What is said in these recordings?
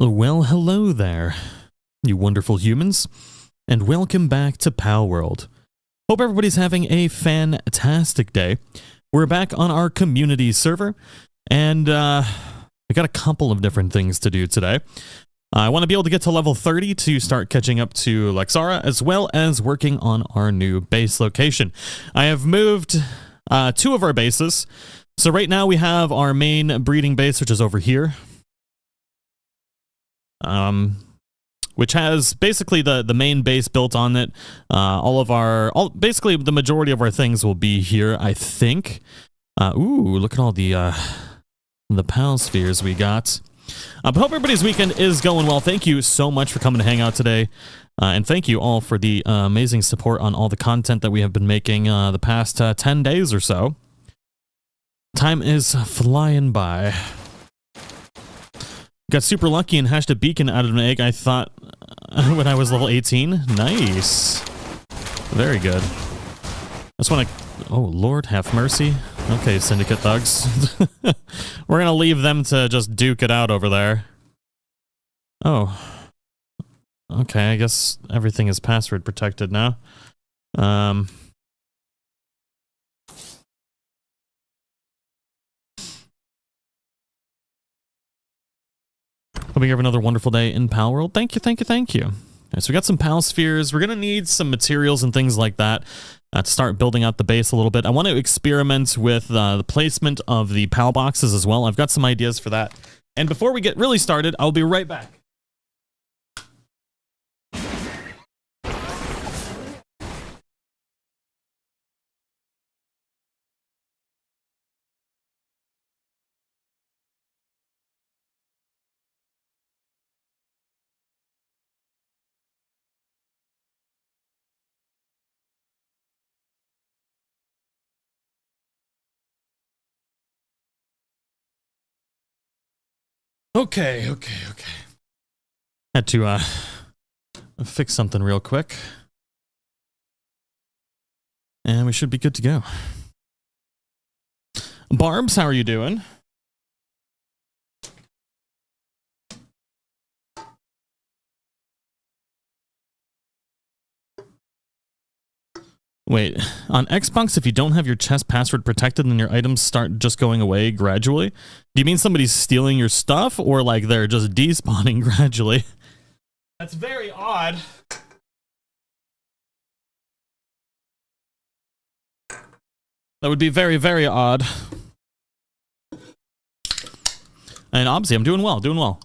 Well, hello there, you wonderful humans, and welcome back to Palworld. Hope everybody's having a fantastic day. We're back on our community server, and we got a couple of different things to do today. I want to be able to get to level 30 to start catching up to Lexara, as well as working on our new base location. I have moved two of our bases. So right now we have our main breeding base, which is over here. Which has basically the main base built on it. Basically the majority of our things will be here, I think. Ooh, look at all the PAL spheres we got. But hope everybody's weekend is going well. Thank you so much for coming to hang out today. And thank you all for the amazing support on all the content that we have been making the past 10 days or so. Time is flying by. Got super lucky and hatched a beacon out of an egg, I thought, when I was level 18. Nice. Very good. I just want to... Oh, Lord, have mercy. Okay, Syndicate thugs. We're going to leave them to just duke it out over there. Oh. Okay, I guess everything is password protected now. Hope you have another wonderful day in Palworld. Thank you, thank you, thank you. All right, so we got some PAL spheres. We're going to need some materials and things like that to start building out the base a little bit. I want to experiment with the placement of the PAL boxes as well. I've got some ideas for that. And before we get really started, I'll be right back. Okay. Had to fix something real quick. And we should be good to go. Barbs, how are you doing? Wait, on Xbox, if you don't have your chest password protected, then your items start just going away gradually? Do you mean somebody's stealing your stuff, or like they're just despawning gradually? That's very odd. That would be very, very odd. And obviously, I'm doing well, doing well.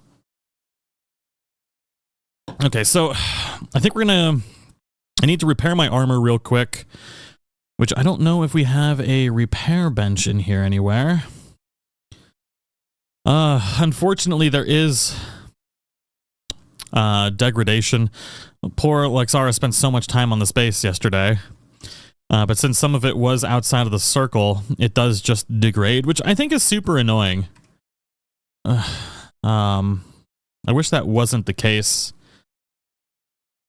Okay, so I think we're gonna... I need to repair my armor real quick, which I don't know if we have a repair bench in here anywhere. Unfortunately, there is degradation. Poor Lexara spent so much time on the space yesterday, but since some of it was outside of the circle, it does just degrade, which I think is super annoying. I wish that wasn't the case.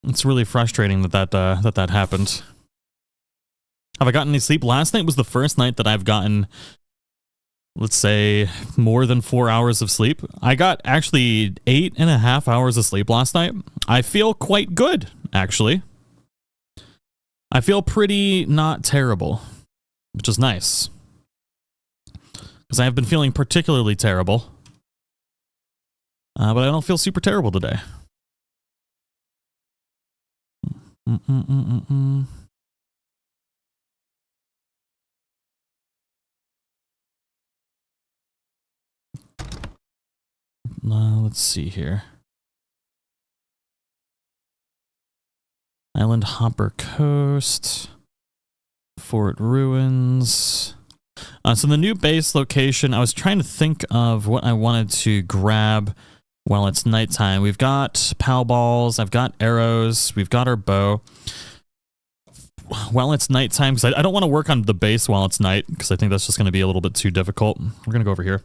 It's really frustrating that happened. Have I gotten any sleep? Last night was the first night that I've gotten, let's say, more than 4 hours of sleep. I got actually 8.5 hours of sleep last night. I feel quite good, actually. I feel pretty not terrible, which is nice. Because I have been feeling particularly terrible. But I don't feel super terrible today. Let's see here. Island Hopper Coast. Fort Ruins. So the new base location, I was trying to think of what I wanted to grab while it's nighttime. We've got PAL balls, I've got arrows, we've got our bow. While it's nighttime, because I don't want to work on the base while it's night, because I think that's just going to be a little bit too difficult. We're going to go over here.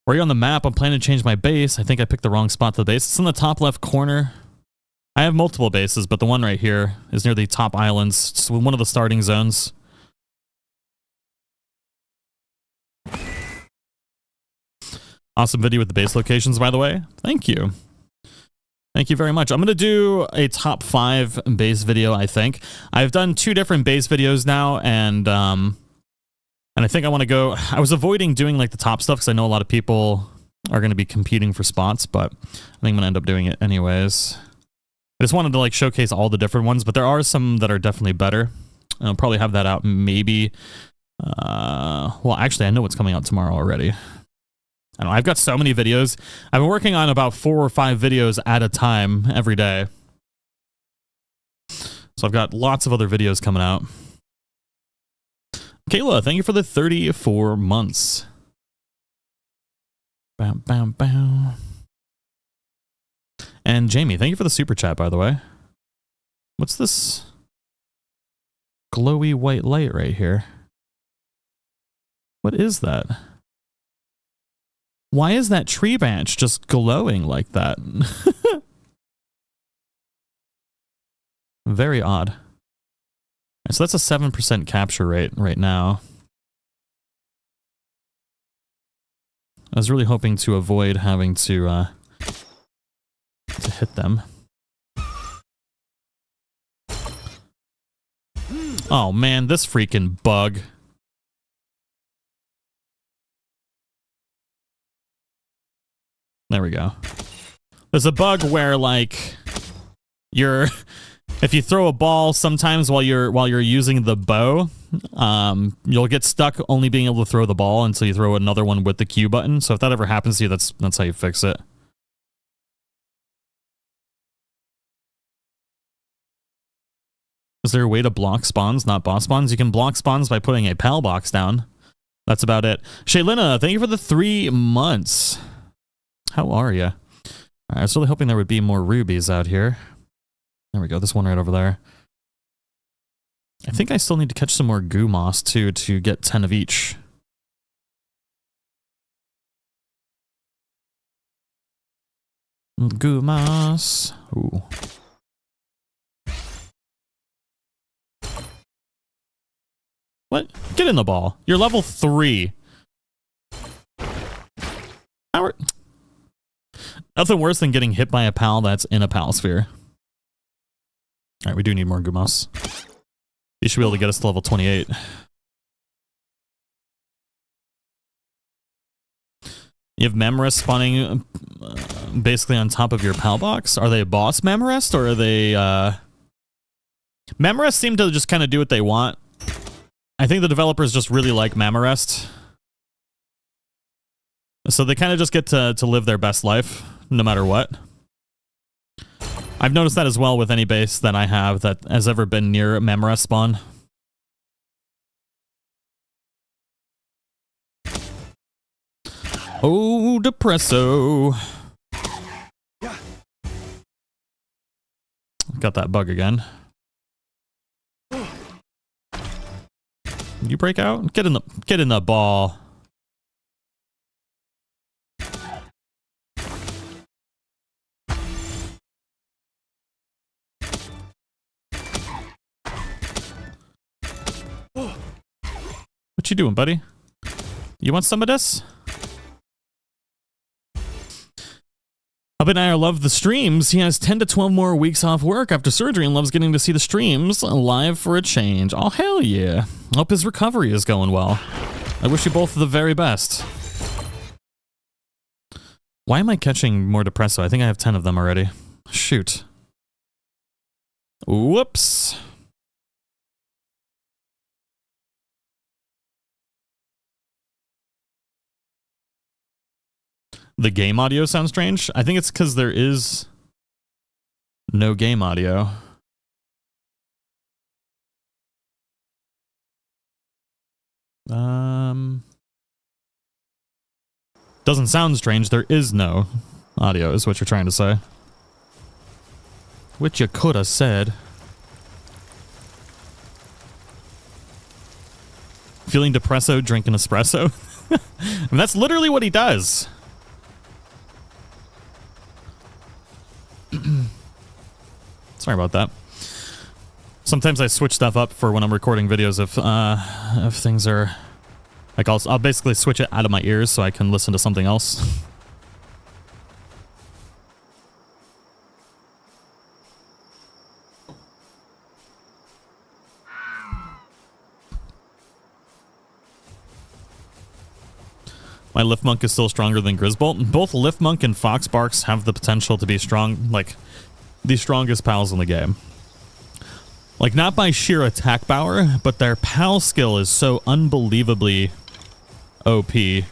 Where are you on the map? I'm planning to change my base. I think I picked the wrong spot to the base. It's in the top left corner. I have multiple bases, but the one right here is near the top islands. It's one of the starting zones. Awesome video with the base locations, by the way. Thank you. Thank you very much. I'm going to do a top 5 base video, I think. I've done 2 different base videos now, and I think I want to go... I was avoiding doing like the top stuff because I know a lot of people are going to be competing for spots, but I think I'm going to end up doing it anyways. I just wanted to like showcase all the different ones, but there are some that are definitely better. I'll probably have that out maybe... well, actually, I know what's coming out tomorrow already. I don't know, I've got so many videos. I've been working on about 4 or 5 videos at a time every day. So I've got lots of other videos coming out. Kayla, thank you for the 34 months. Bam, bam, bam. And Jamie, thank you for the super chat, by the way. What's this glowy white light right here? What is that? Why is that tree branch just glowing like that? Very odd. So that's a 7% capture rate right now. I was really hoping to avoid having to hit them. Oh man, this freaking bug. There we go. There's a bug where like if you throw a ball sometimes while you're using the bow, you'll get stuck only being able to throw the ball until you throw another one with the Q button. So if that ever happens to you, that's how you fix it. Is there a way to block spawns, not boss spawns? You can block spawns by putting a PAL box down. That's about it. Shaylina, thank you for the 3 months. How are you? I was really hoping there would be more rubies out here. There we go. This one right over there. I think I still need to catch some more goo moss too to get 10 of each. Goo moss. Ooh. What? Get in the ball. You're level 3. How are... Nothing worse than getting hit by a pal that's in a pal sphere. Alright, we do need more Gumas. You should be able to get us to level 28. You have Memorest spawning basically on top of your pal box. Are they boss Memorest or are they... Memorest seem to just kind of do what they want. I think the developers just really like Memorest. So they kind of just get to live their best life, no matter what. I've noticed that as well with any base that I have that has ever been near Memorest spawn. Oh, Depresso. Got that bug again. You break out? Get in the ball. What you doing, buddy? You want some of this? Hub and I love the streams. He has 10 to 12 more weeks off work after surgery and loves getting to see the streams live for a change. Oh, hell yeah. Hope his recovery is going well. I wish you both the very best. Why am I catching more Depresso? I think I have 10 of them already. Shoot. Whoops. The game audio sounds strange. I think it's because there is no game audio. Doesn't sound strange. There is no audio, is what you're trying to say. Which you could have said. Feeling Depresso, drinking espresso. And that's literally what he does. Sorry about that. Sometimes I switch stuff up for when I'm recording videos if things are Like I'll basically switch it out of my ears so I can listen to something else. My Lift Monk is still stronger than Grisbolt. Both Lift Monk and Foxbarks have the potential to be strong, like the strongest pals in the game. Like not by sheer attack power, but their pal skill is so unbelievably OP. It's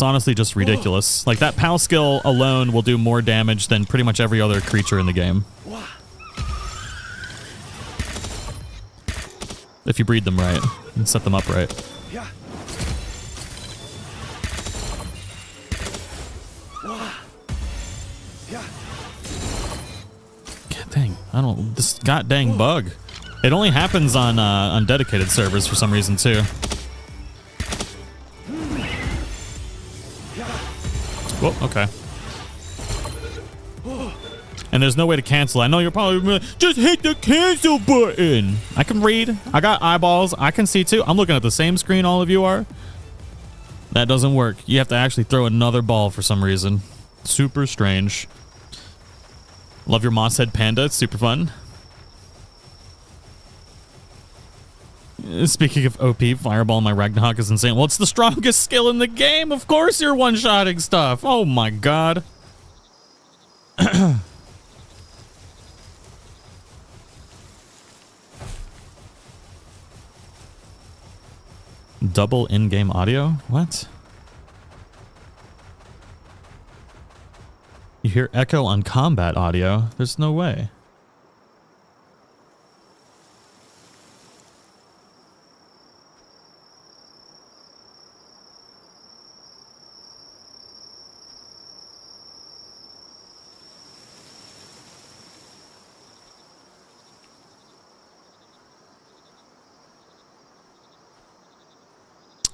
honestly just ridiculous. Like that pal skill alone will do more damage than pretty much every other creature in the game. If you breed them right and set them up right. God dang, I don't, this god dang bug. It only happens on dedicated servers for some reason too. Whoa, okay. And there's no way to cancel. I know you're probably just hit the cancel button. I can read. I got eyeballs. I can see too. I'm looking at the same screen all of you are. That doesn't work. You have to actually throw another ball for some reason. Super strange. Love your moss head panda. It's super fun. Speaking of OP, Fireball in my Ragnarok is insane. Well, it's the strongest skill in the game. Of course you're one-shotting stuff. Oh my god. Double in-game audio? What? You hear echo on combat audio? There's no way.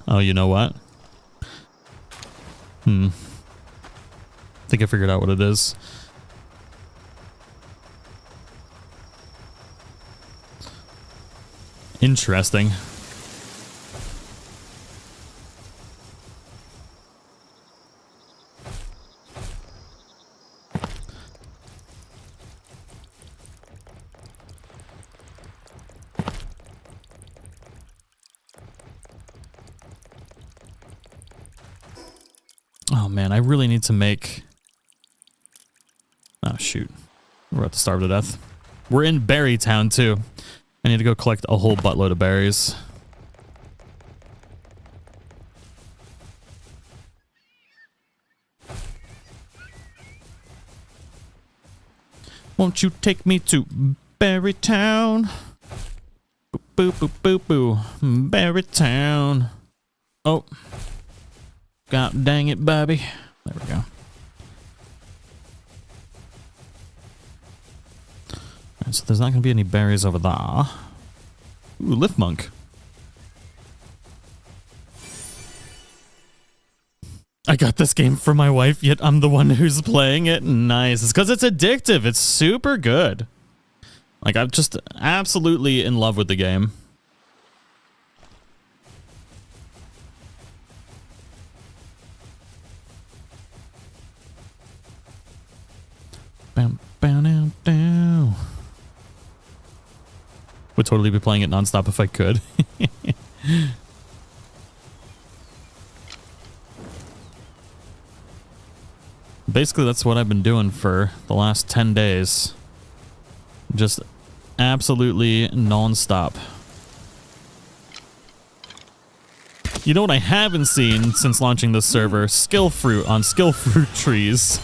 Oh, you know what? I think I figured out what it is. Interesting. Oh man, I really need to make... Oh shoot. We're about to starve to death. We're in Berry Town too. I need to go collect a whole buttload of berries. Won't you take me to Berry Town? Boo boo boo boo boo. Berry Town. Oh. God dang it, Bobby. There we go. Alright, so there's not going to be any berries over there. Ooh, Lift Monk. I got this game for my wife, yet I'm the one who's playing it. Nice. It's because it's addictive. It's super good. Like, I'm just absolutely in love with the game. Bam, bam, down, down. Would totally be playing it nonstop if I could. Basically, that's what I've been doing for the last 10 days. Just absolutely nonstop. You know what I haven't seen since launching this server? Skill fruit on skill fruit trees.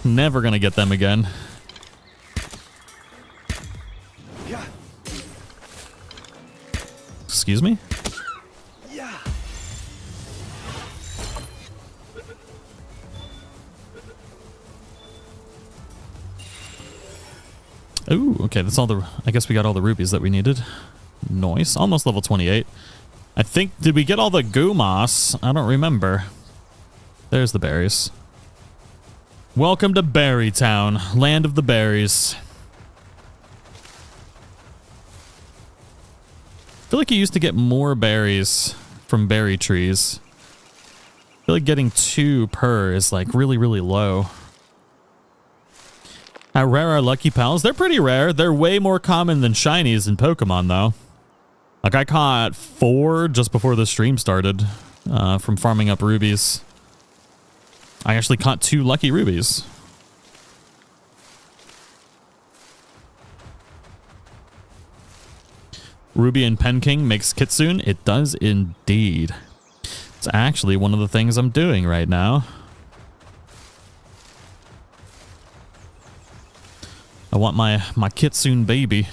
Never gonna get them again. Excuse me? Ooh, okay, that's all the... I guess we got all the rupees that we needed. Nice. Almost level 28. I think... Did we get all the goo moss? I don't remember. There's the berries. Welcome to Berry Town, land of the berries. feel like you used to get more berries from berry trees. I feel like getting 2 per is like really, really low. How rare are Lucky Pals? They're pretty rare. They're way more common than shinies in Pokemon, though. Like, I caught 4 just before the stream started from farming up rubies. I actually caught 2 lucky rubies. Ruby and Penking makes Kitsune? It does indeed. It's actually one of the things I'm doing right now. I want my Kitsune baby.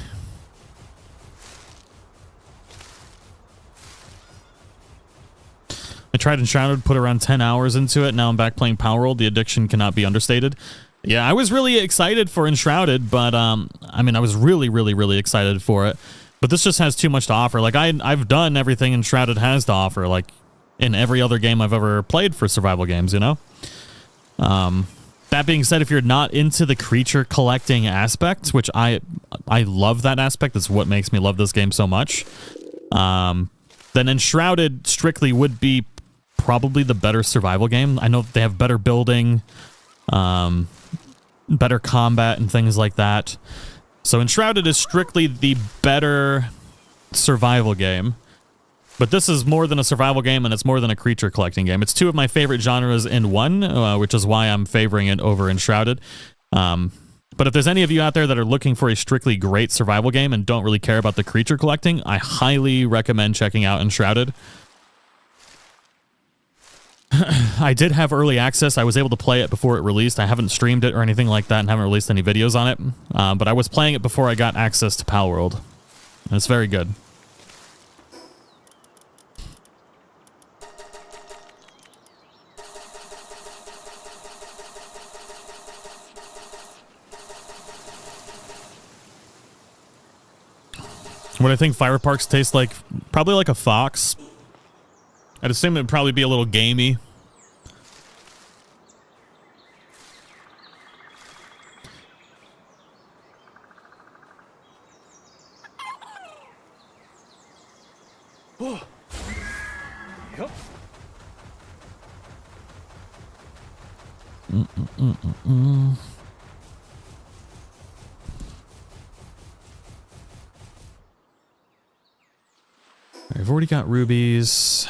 I tried Enshrouded, put around 10 hours into it. Now I'm back playing Palworld. The addiction cannot be understated. Yeah, I was really excited for Enshrouded, but I mean, I was really, really, really excited for it. But this just has too much to offer. Like, I've done everything Enshrouded has to offer, like in every other game I've ever played for survival games, you know? That being said, if you're not into the creature collecting aspect, which I love that aspect, that's what makes me love this game so much, then Enshrouded strictly would be probably the better survival game. I know they have better building, better combat and things like that. So Enshrouded is strictly the better survival game. But this is more than a survival game, and it's more than a creature collecting game. It's 2 of my favorite genres in one, which is why I'm favoring it over Enshrouded. But if there's any of you out there that are looking for a strictly great survival game and don't really care about the creature collecting, I highly recommend checking out Enshrouded. I did have early access. I was able to play it before it released. I haven't streamed it or anything like that and haven't released any videos on it. But I was playing it before I got access to Palworld. And it's very good. What I think Fire Parks taste like? Probably like a fox. I'd assume it'd probably be a little gamey. Oh. Yep. I've already got rubies.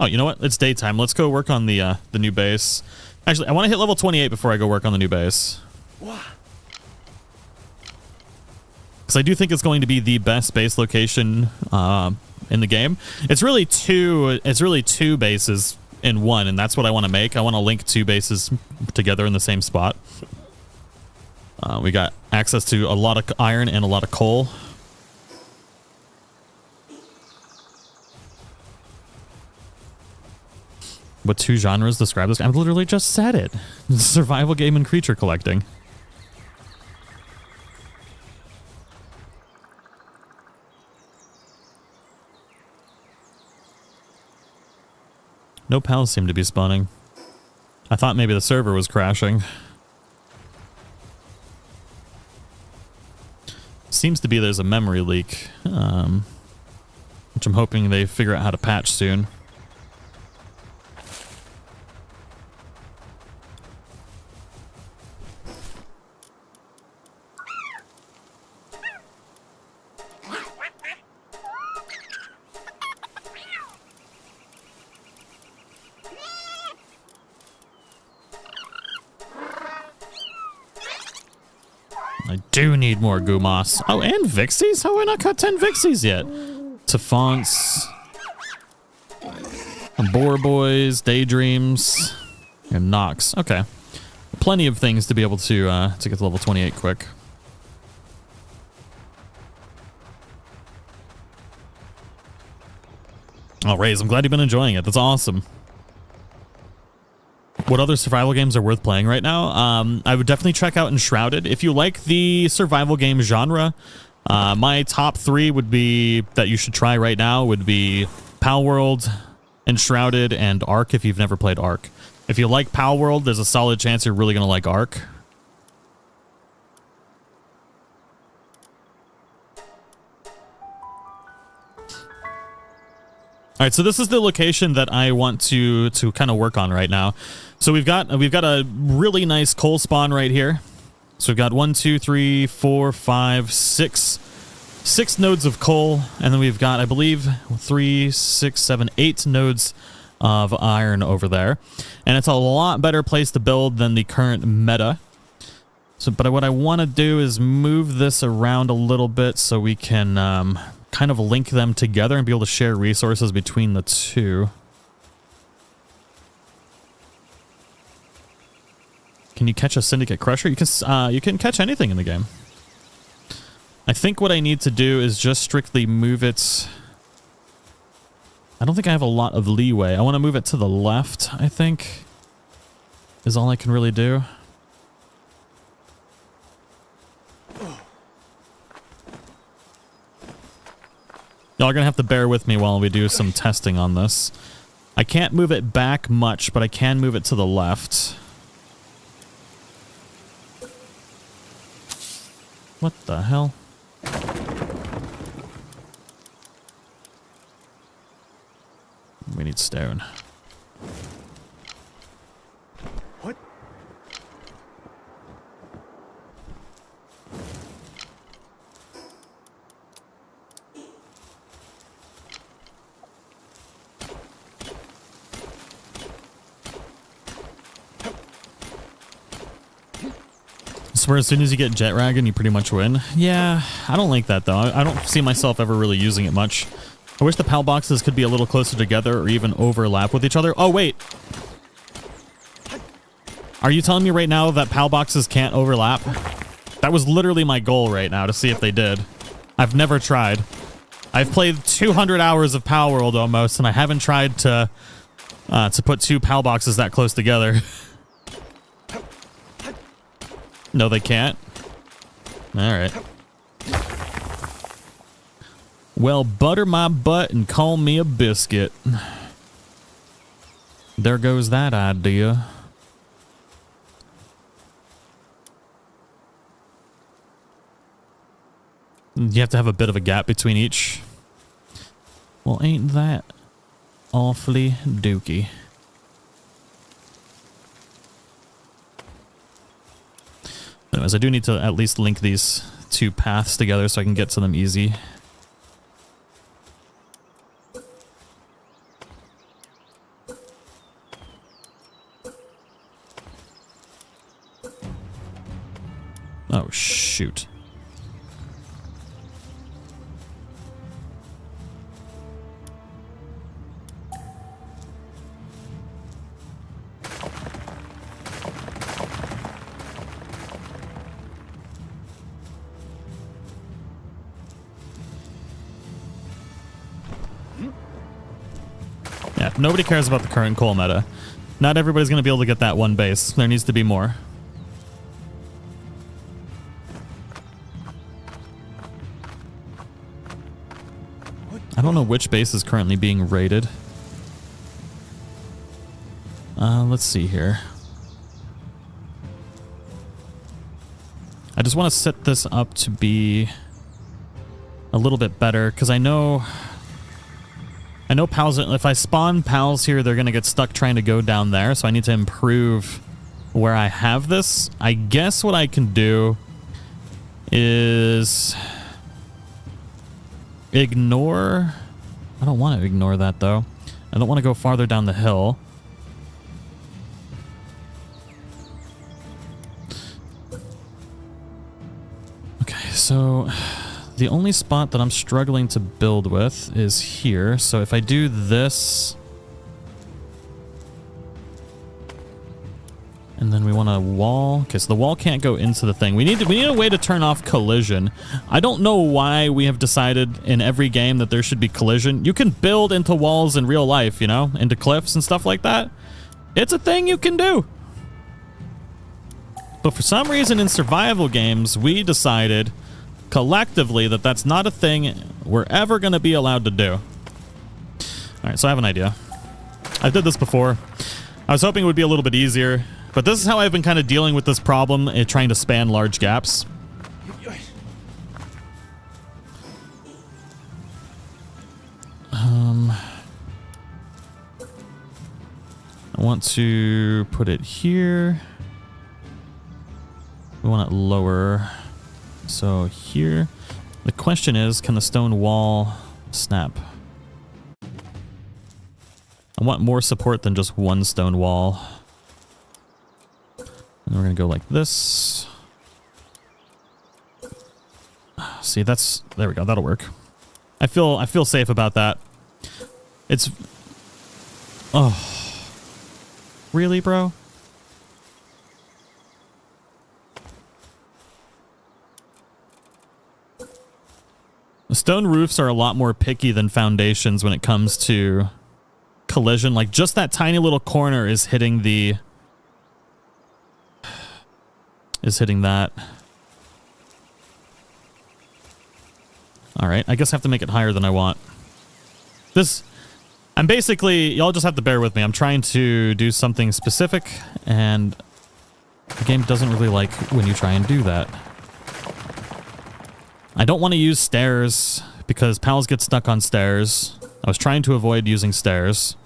Oh, you know what? It's daytime. Let's go work on the new base. Actually, I want to hit level 28 before I go work on the new base. Because I do think it's going to be the best base location in the game. It's really two bases in one, and that's what I want to make. I want to link 2 bases together in the same spot. We got access to a lot of iron and a lot of coal. What 2 genres describe this? I've literally just said it. Survival game and creature collecting. No pals seem to be spawning. I thought maybe the server was crashing. Seems to be there's a memory leak, which I'm hoping they figure out how to patch soon. I do need more Gumas. Oh, and Vixies? How have I not got 10 Vixies yet? Tafonts. Boar Boys, Daydreams, and Nox. Okay. Plenty of things to be able to get to level 28 quick. Oh, Raze, I'm glad you've been enjoying it. That's awesome. What other survival games are worth playing right now? I would definitely check out Enshrouded. If you like the survival game genre, my top 3 would be that you should try right now would be Palworld, Enshrouded, and Ark if you've never played Ark. If you like Palworld, there's a solid chance you're really going to like Ark. All right, so this is the location that I want to kind of work on right now. So we've got a really nice coal spawn right here. So we've got 1, 2, 3, 4, 5, 6 nodes of coal, and then we've got, I believe, 3, 6, 7, 8 nodes of iron over there. And it's a lot better place to build than the current meta. So, but what I want to do is move this around a little bit so we can kind of link them together and be able to share resources between the two. Can you catch a Syndicate Crusher? You can catch anything in the game. I think what I need to do is just strictly move it. I don't think I have a lot of leeway. I want to move it to the left, I think, is all I can really do. Y'all are going to have to bear with me while we do some testing on this. I can't move it back much, but I can move it to the left. What the hell? We need stone. What? I swear as soon as you get Jet Dragon, you pretty much win. Yeah, I don't like that though. I don't see myself ever really using it much. I wish the PAL boxes could be a little closer together or even overlap with each other. Oh, wait. Are you telling me right now that PAL boxes can't overlap? That was literally my goal right now, to see if they did. I've never tried. I've played 200 hours of Palworld almost, and I haven't tried to put two PAL boxes that close together. No, they can't? Alright. Well, butter my butt and call me a biscuit. There goes that idea. You have to have a bit of a gap between each. Well, ain't that awfully dookie. Anyways, I do need to at least link these two paths together so I can get to them easy. Oh, shoot. Yeah, nobody cares about the current coal meta. Not everybody's going to be able to get that one base. There needs to be more. I don't know which base is currently being raided. Let's see here. I just want to set this up to be a little bit better, because I know pals, if I spawn pals here, they're going to get stuck trying to go down there, so I need to improve where I have this. I guess what I can do is ignore... I don't want to ignore that, though. I don't want to go farther down the hill. Okay, so the only spot that I'm struggling to build with is here. So if I do this, and then we want a wall. Okay, so the wall can't go into the thing. We need a way to turn off collision. I don't know why we have decided in every game that there should be collision. You can build into walls in real life, you know, into cliffs and stuff like that. It's a thing you can do. But for some reason in survival games, we decided collectively that that's not a thing we're ever going to be allowed to do. All right, so I have an idea. I did this before. I was hoping it would be a little bit easier, but this is how I've been kind of dealing with this problem, trying to span large gaps. I want to put it here. We want it lower. So here. The question is, can the stone wall snap? I want more support than just one stone wall. And we're going to go like this. See, that's... There we go. That'll work. I feel safe about that. It's... Oh. Really, bro? The stone roofs are a lot more picky than foundations when it comes to collision. Like, just that tiny little corner is hitting the... Is hitting that. Alright, I guess I have to make it higher than I want. I'm basically... Y'all just have to bear with me. I'm trying to do something specific, and the game doesn't really like when you try and do that. I don't want to use stairs because pals get stuck on stairs. I was trying to avoid using stairs.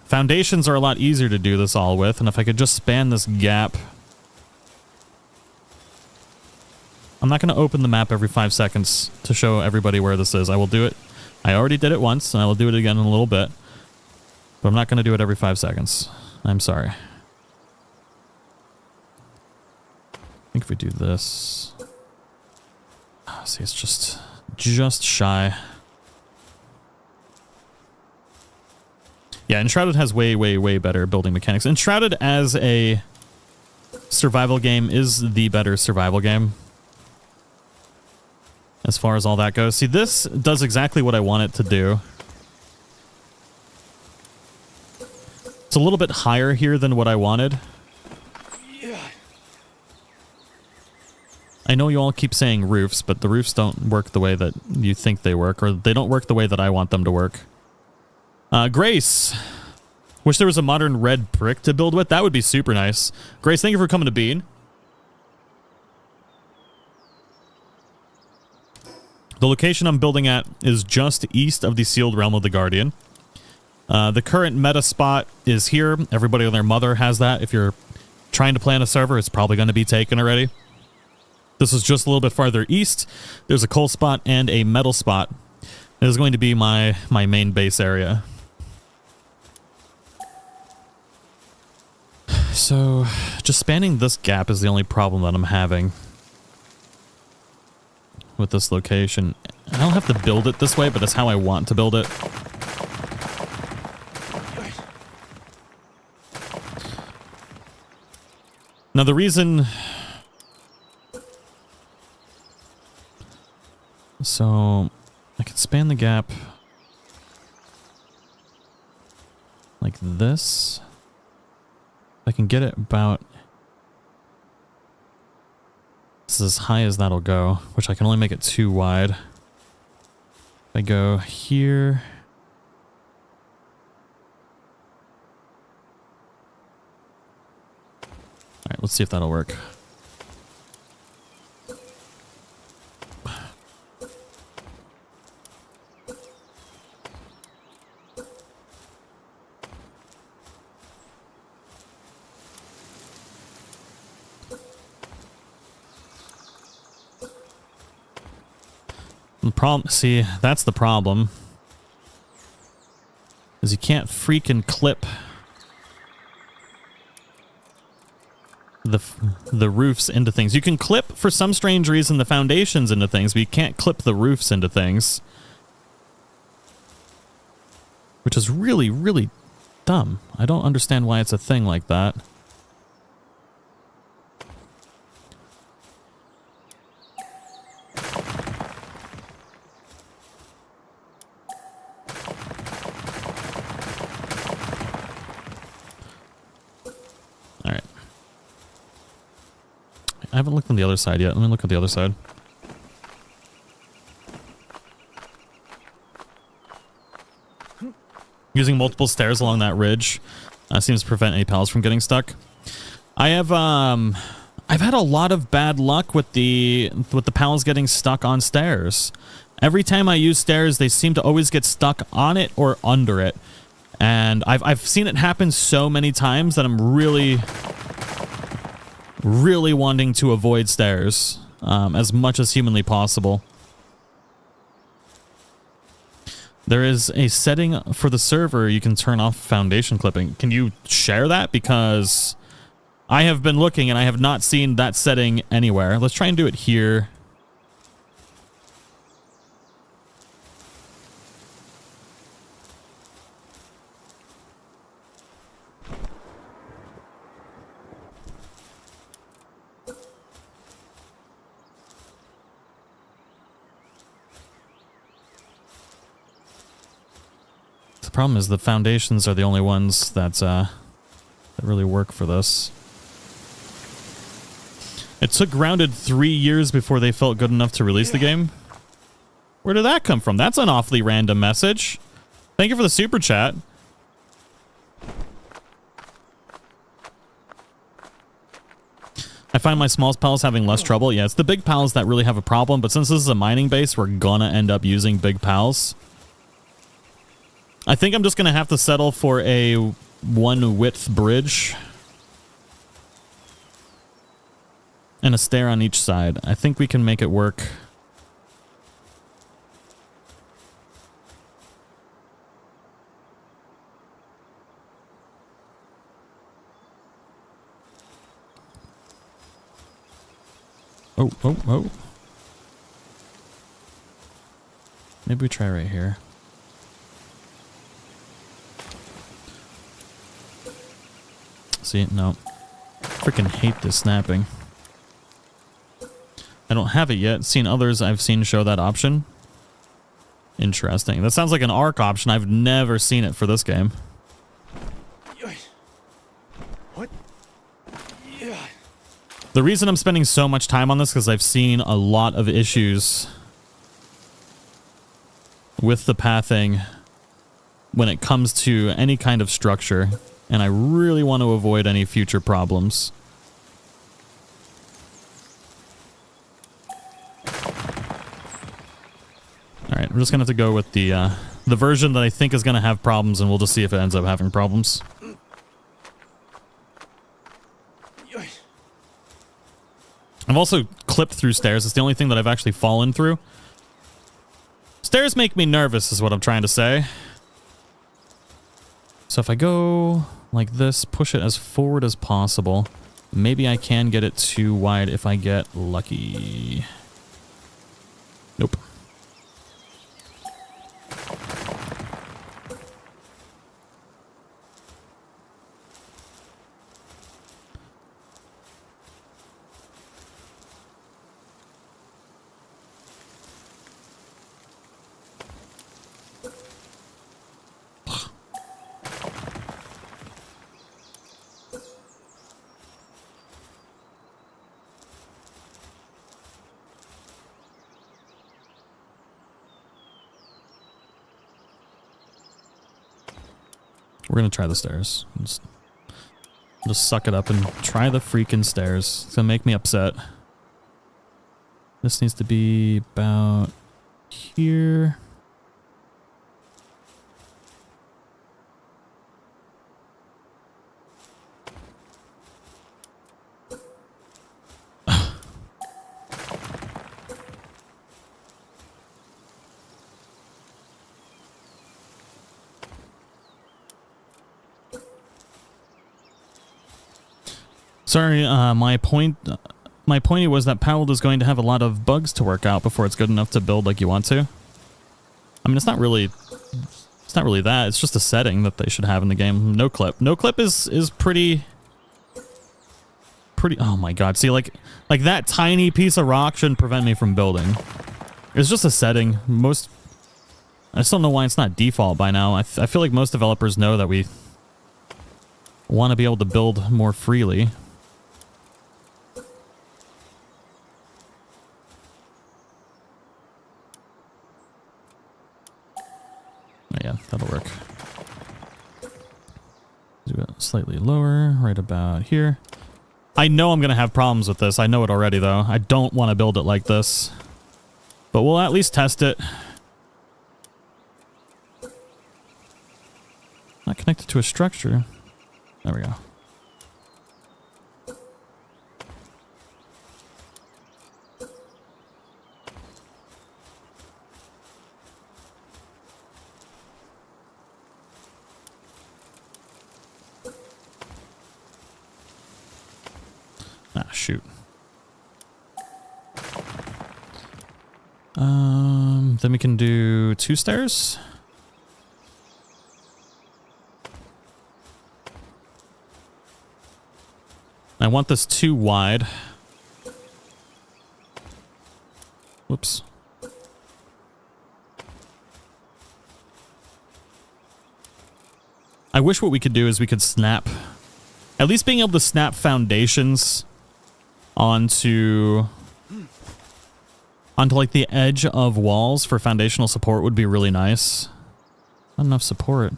Foundations are a lot easier to do this all with, and if I could just span this gap... I'm not going to open the map every 5 seconds to show everybody where this is. I will do it. I already did it once, and I will do it again in a little bit. But I'm not going to do it every 5 seconds. I'm sorry. I think if we do this... See, it's just shy. Yeah, Enshrouded has way, way, way better building mechanics. Enshrouded as a survival game is the better survival game. As far as all that goes. See, this does exactly what I want it to do. It's a little bit higher here than what I wanted. I know you all keep saying roofs, but the roofs don't work the way that you think they work, or they don't work the way that I want them to work. Grace. Wish there was a modern red brick to build with. That would be super nice. Grace, thank you for coming to Bean. The location I'm building at is just east of the sealed realm of the Guardian. The current meta spot is here. Everybody and their mother has that. If you're trying to plan a server, it's probably going to be taken already. This is just a little bit farther east. There's a coal spot and a metal spot. It is going to be my main base area. So, just spanning this gap is the only problem that I'm having with this location. I don't have to build it this way, but it's how I want to build it. Now, the reason... So, I can span the gap like this. I can get it about... This is as high as that'll go, which I can only make it too wide. If I go here... Alright, let's see if that'll work. The problem, see, that's the problem. Is you can't freaking clip the roofs into things. You can clip, for some strange reason, the foundations into things, but you can't clip the roofs into things. Which is really, really dumb. I don't understand why it's a thing like that. I haven't looked on the other side yet. Let me look at the other side. Using multiple stairs along that ridge seems to prevent any pals from getting stuck. I have I've had a lot of bad luck with the pals getting stuck on stairs. Every time I use stairs, they seem to always get stuck on it or under it. And I've seen it happen so many times that I'm really wanting to avoid stairs as much as humanly possible. There is a setting for the server you can turn off foundation clipping. Can you share that? Because I have been looking and I have not seen that setting anywhere. Let's try and do it here. The problem is the foundations are the only ones that really work for this. It took Grounded 3 years before they felt good enough to release the game. Where did that come from? That's an awfully random message. Thank you for the super chat. I find my small pals having less trouble. Yeah, it's the big pals that really have a problem, but since this is a mining base, we're gonna end up using big pals. I think I'm just gonna have to settle for a 1 width bridge. And a stair on each side. I think we can make it work. Oh, oh, oh. Maybe we try right here. See, no. Freaking hate this snapping. I don't have it yet. Seen others I've seen show that option. Interesting. That sounds like an arc option. I've never seen it for this game. What? Yeah. The reason I'm spending so much time on this is because I've seen a lot of issues with the pathing when it comes to any kind of structure, and I really want to avoid any future problems. Alright, we're just gonna have to go with the version that I think is gonna have problems, and we'll just see if it ends up having problems. I've also clipped through stairs. It's the only thing that I've actually fallen through. Stairs make me nervous, is what I'm trying to say. So if I go like this, push it as forward as possible, maybe I can get it too wide if I get lucky. Nope. We're gonna try the stairs. Just suck it up and try the freaking stairs. It's gonna make me upset. This needs to be about here. Sorry, my pointy was that Palworld is going to have a lot of bugs to work out before it's good enough to build like you want to. I mean, it's not really that. It's just a setting that they should have in the game. No clip. No clip is pretty. Oh my god! See, like that tiny piece of rock shouldn't prevent me from building. It's just a setting. I just don't know why it's not default by now. I feel like most developers know that we want to be able to build more freely. Yeah, that'll work. Do it slightly lower, right about here. I know I'm going to have problems with this. I know it already, though. I don't want to build it like this. But we'll at least test it. to a structure. There we go. Ah, shoot. Then we can do 2 stairs. I want this too wide. Whoops. I wish what we could do is we could snap, at least being able to snap foundations onto like the edge of walls for foundational support would be really nice. Not enough support.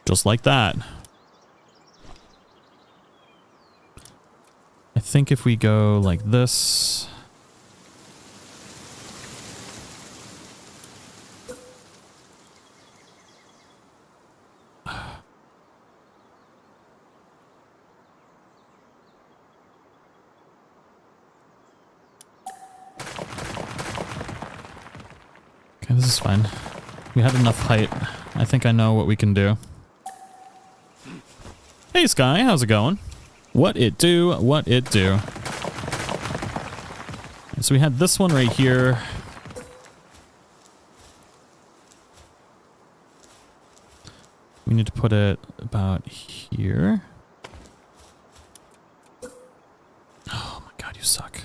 Just like that. I think if we go like this. Okay, this is fine. We have enough height. I think I know what we can do. Hey Sky, how's it going? What it do, what it do. So we had this one right here. We need to put it about here. Oh my god, you suck.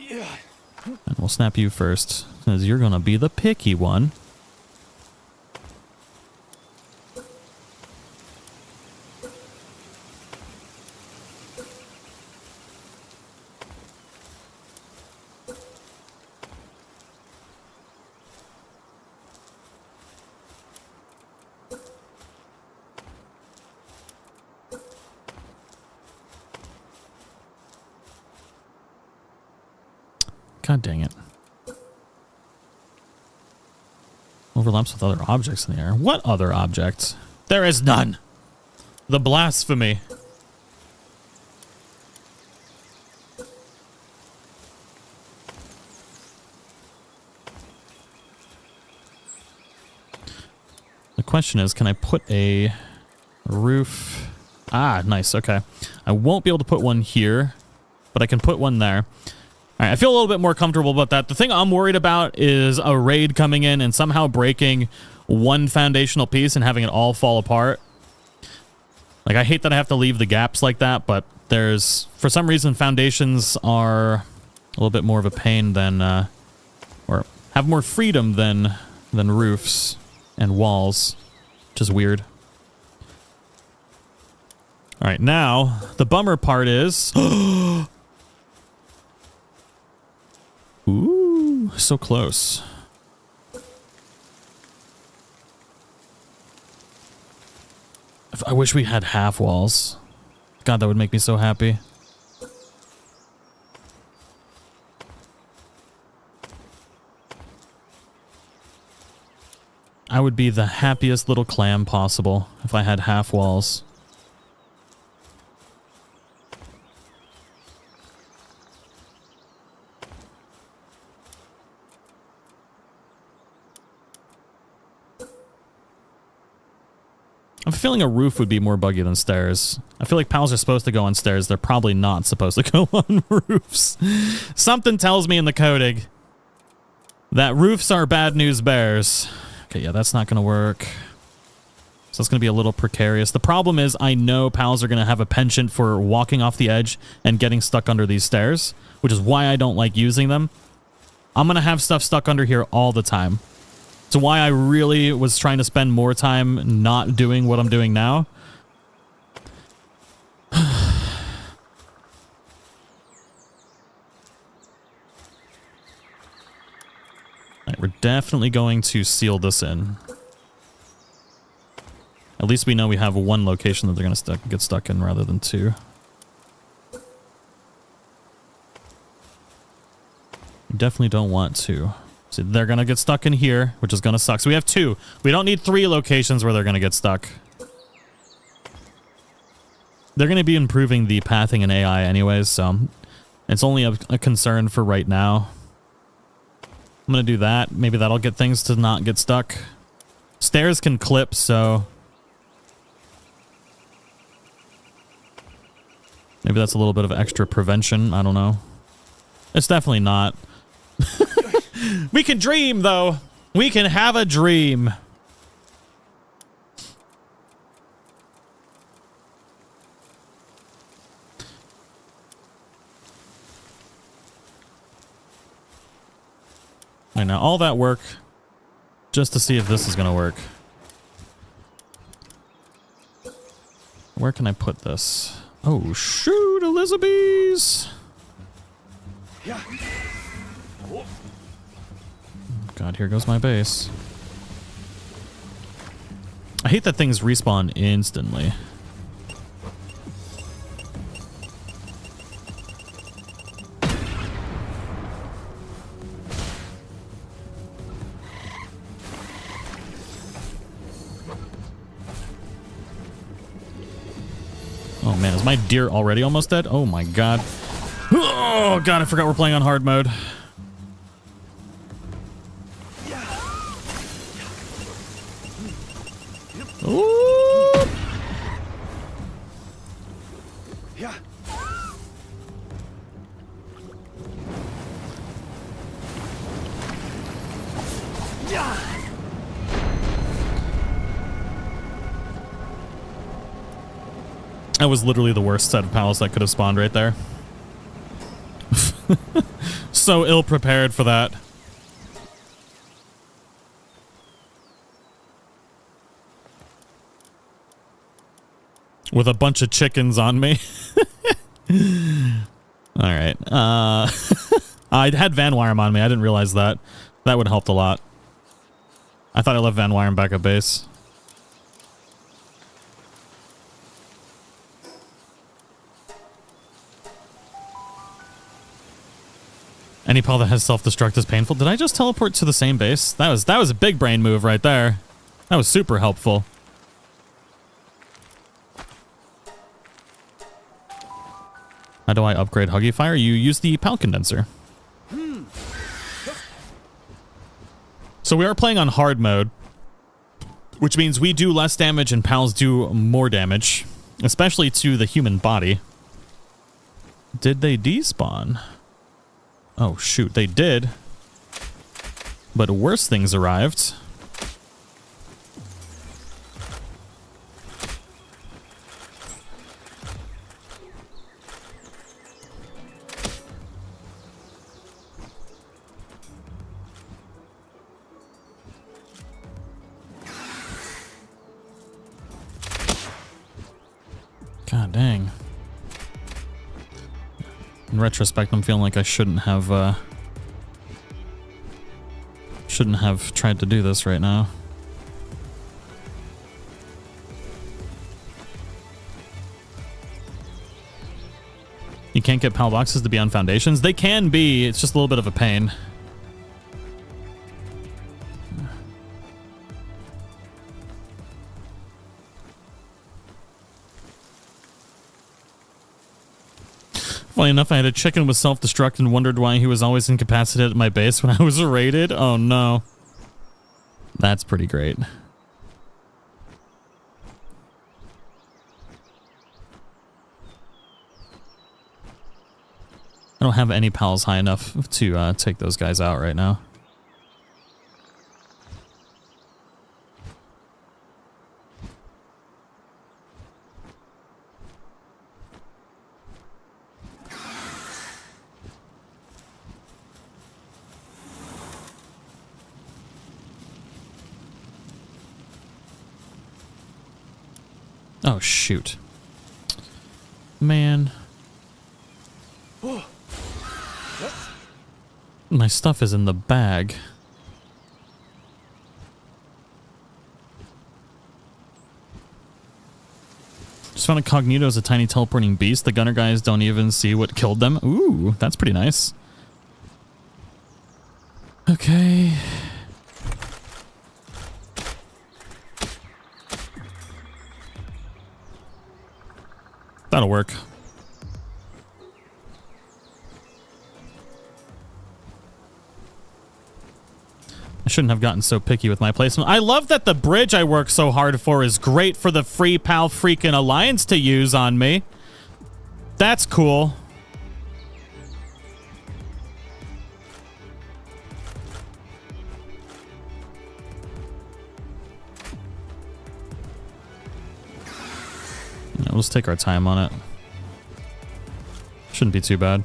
And we'll snap you first, because you're gonna be the picky one. God dang it. Overlaps with other objects in the air. What other objects? There is none. The blasphemy. The question is, can I put a roof? Ah, nice. Okay. I won't be able to put one here, but I can put one there. All right, I feel a little bit more comfortable about that. The thing I'm worried about is a raid coming in and somehow breaking one foundational piece and having it all fall apart. Like, I hate that I have to leave the gaps like that, but there's, for some reason, foundations are a little bit more of a pain than, or have more freedom than roofs and walls, which is weird. All right, now, the bummer part is... Ooh, so close. I wish we had half walls. God, that would make me so happy. I would be the happiest little clam possible if I had half walls. I'm feeling a roof would be more buggy than stairs. I feel like pals are supposed to go on stairs. They're probably not supposed to go on roofs. Something tells me in the coding that roofs are bad news bears. Okay, yeah, that's not going to work. So it's going to be a little precarious. The problem is I know pals are going to have a penchant for walking off the edge and getting stuck under these stairs, which is why I don't like using them. I'm going to have stuff stuck under here all the time. So why I really was trying to spend more time not doing what I'm doing now. Alright, we're definitely going to seal this in. At least we know we have one location that they're going to get stuck in rather than two. We definitely don't want to. So they're going to get stuck in here, which is going to suck. So we have 2. We don't need 3 locations where they're going to get stuck. They're going to be improving the pathing and AI anyways, so it's only a concern for right now. I'm going to do that. Maybe that'll get things to not get stuck. Stairs can clip, so maybe that's a little bit of extra prevention. I don't know. It's definitely not. We can dream, though. We can have a dream. I know, all that work just to see if this is going to work. Where can I put this? Oh, shoot, Elizabeth! Yeah. God, here goes my base. I hate that things respawn instantly. Oh man, is my deer already almost dead? Oh my god. Oh god, I forgot we're playing on hard mode. Ooh. Yeah. That was literally the worst set of pals that could have spawned right there. So ill prepared for that. With a bunch of chickens on me. Alright. I had Van Wyrm on me. I didn't realize that. That would have helped a lot. I thought I left Van Wyrm back at base. Any pal that has self-destruct is painful. Did I just teleport to the same base? That was a big brain move right there. That was super helpful. How do I upgrade Huggy Fire? You use the PAL condenser. So we are playing on hard mode, which means we do less damage and pals do more damage, especially to the human body. Did they despawn? Oh shoot, they did. But worse things arrived. God dang. In retrospect, I'm feeling like I shouldn't have tried to do this right now. You can't get PAL boxes to be on foundations? They can be, it's just a little bit of a pain. Funny enough, I had a chicken with self-destruct and wondered why he was always incapacitated at my base when I was raided. Oh no. That's pretty great. I don't have any pals high enough to take those guys out right now. Oh, shoot. Man. My stuff is in the bag. Just found a Cognito as a tiny teleporting beast. The gunner guys don't even see what killed them. Ooh, that's pretty nice. Okay. Okay. That'll work. I shouldn't have gotten so picky with my placement. I love that the bridge I work so hard for is great for the free pal freaking alliance to use on me. That's cool. Yeah, we'll just take our time on it. Shouldn't be too bad.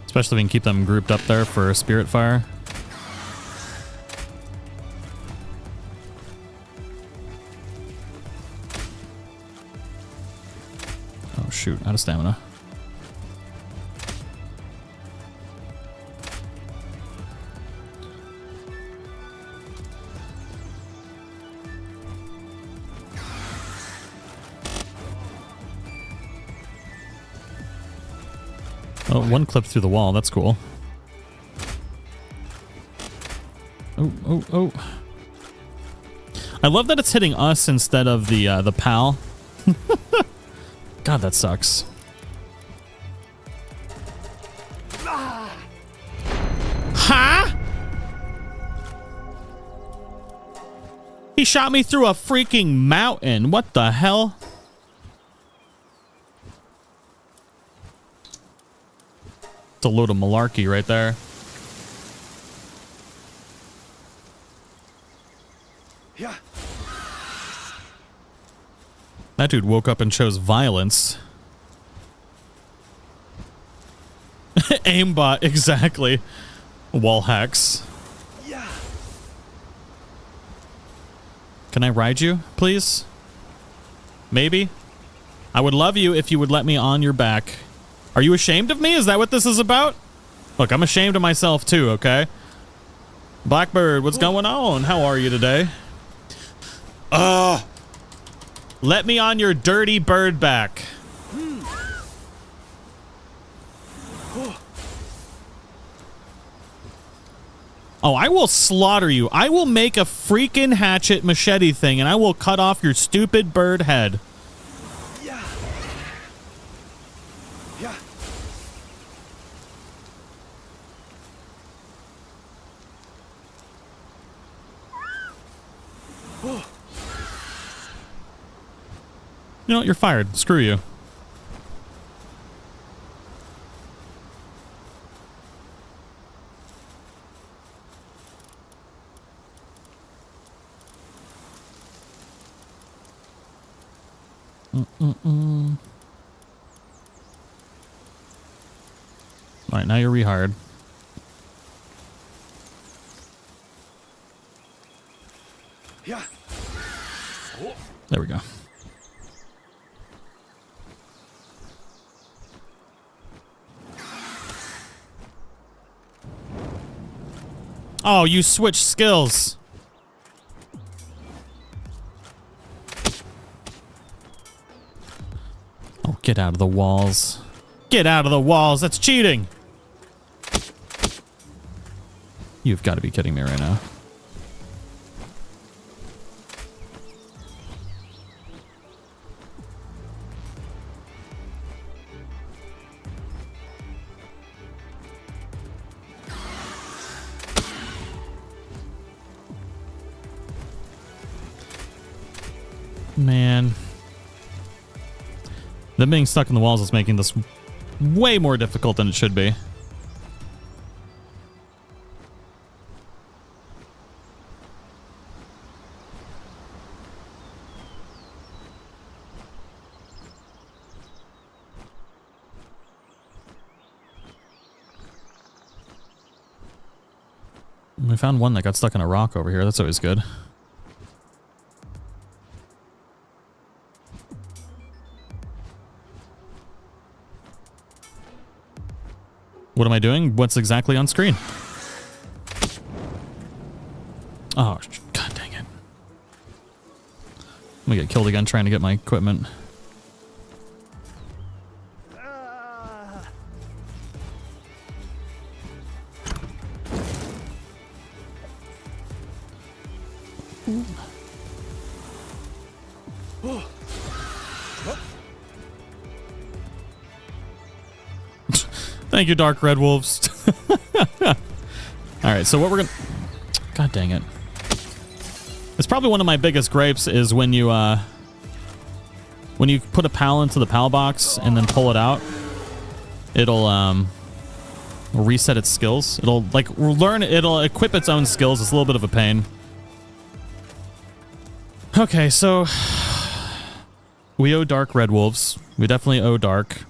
Especially if we can keep them grouped up there for Spirit Fire. Oh shoot, out of stamina. Oh, one clip through the wall. That's cool. Oh, oh, oh. I love that it's hitting us instead of the PAL. God, that sucks. Huh? He shot me through a freaking mountain. What the hell? A load of malarkey right there. Yeah. That dude woke up and chose violence. Aimbot, exactly. Wall hacks. Yeah. Can I ride you, please? Maybe? I would love you if you would let me on your back. Are you ashamed of me? Is that what this is about? Look, I'm ashamed of myself too, okay? Blackbird, what's going on? How are you today? Let me on your dirty bird back. Oh, I will slaughter you. I will make a freaking hatchet machete thing and I will cut off your stupid bird head. Yeah. Yeah. You know what? You're fired. Screw you. All right, now you're rehired. Yeah. There we go. Oh, you switched skills. Oh, get out of the walls. Get out of the walls. That's cheating. You've got to be kidding me right now. Man. Them being stuck in the walls is making this way more difficult than it should be. We found one that got stuck in a rock over here. That's always good. What am I doing? What's exactly on screen? Oh, god dang it. Let gonna get killed again trying to get my equipment. Thank you, Dark Red Wolves. Alright, so what we're gonna... God dang it. It's probably one of my biggest gripes is when you put a PAL into the PAL box and then pull it out, it'll reset its skills. It'll it'll equip its own skills. It's a little bit of a pain. Okay, so we owe Dark Red Wolves. We definitely owe Dark.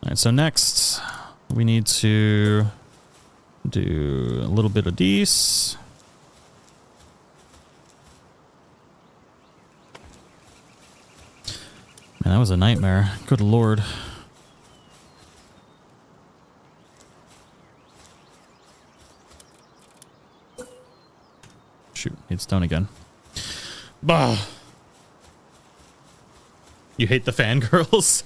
Alright, so next we need to do a little bit of these. Man, that was a nightmare. Good lord. Shoot, need stone again. Bah! You hate the fangirls?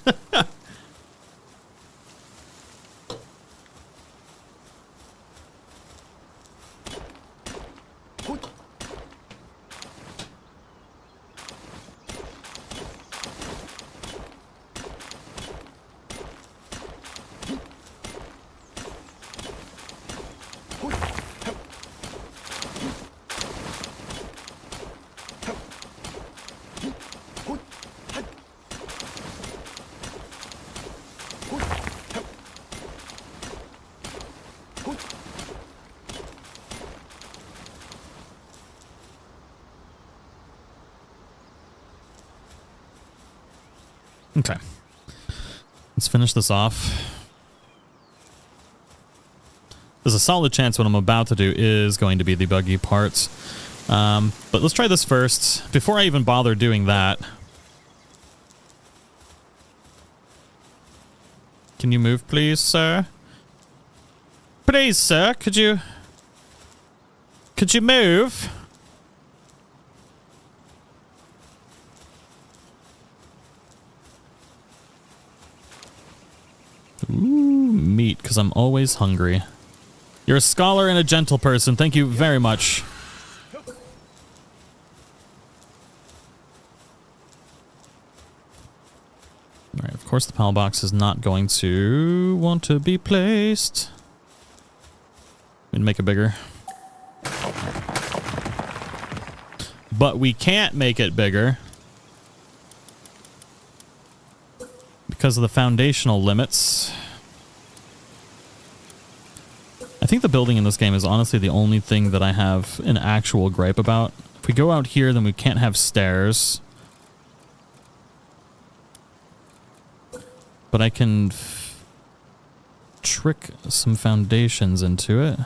Okay. Let's finish this off. There's a solid chance what I'm about to do is going to be the buggy parts. But let's try this first. Before I even bother doing that. Can you move, please, sir? Please, sir, could you move? Ooh, meat, because I'm always hungry. You're a scholar and a gentle person. Thank you very much. Alright, of course the PAL box is not going to want to be placed. We can make it bigger. But we can't make it bigger because of the foundational limits. I think the building in this game is honestly the only thing that I have an actual gripe about. If we go out here, then we can't have stairs. But I can trick some foundations into it.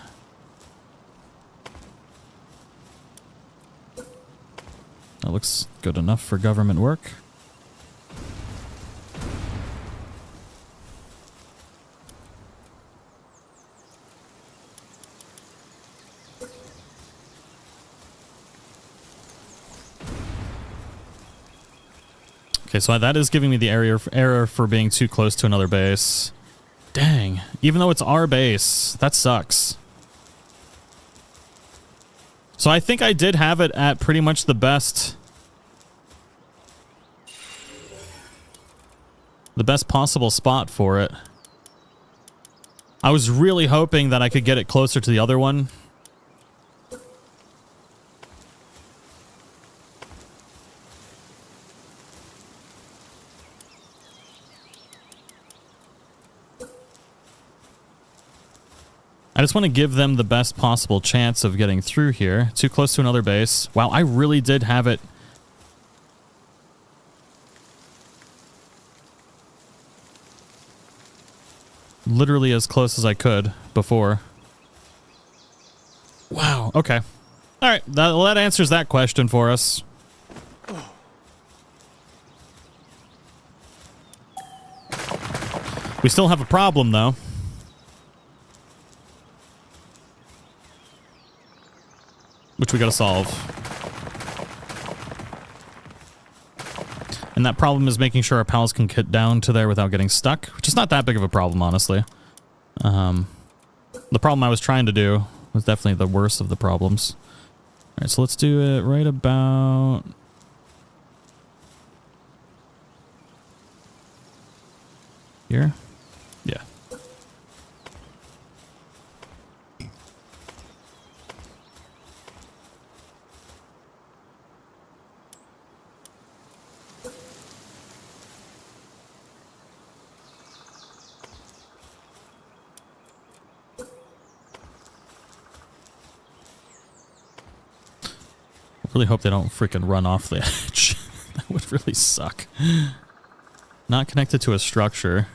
That looks good enough for government work. Okay, so that is giving me the error for being too close to another base. Dang. Even though it's our base, that sucks. So I think I did have it at pretty much the best possible spot for it. I was really hoping that I could get it closer to the other one. I just want to give them the best possible chance of getting through here. Too close to another base. Wow, I really did have it. Literally as close as I could before. Wow, okay. Alright, that answers that question for us. We still have a problem, though. Which we gotta solve. And that problem is making sure our pals can get down to there without getting stuck, which is not that big of a problem, honestly. The problem I was trying to do was definitely the worst of the problems. All right, so let's do it right about... here? Yeah. I really hope they don't freaking run off the edge. That would really suck. Not connected to a structure.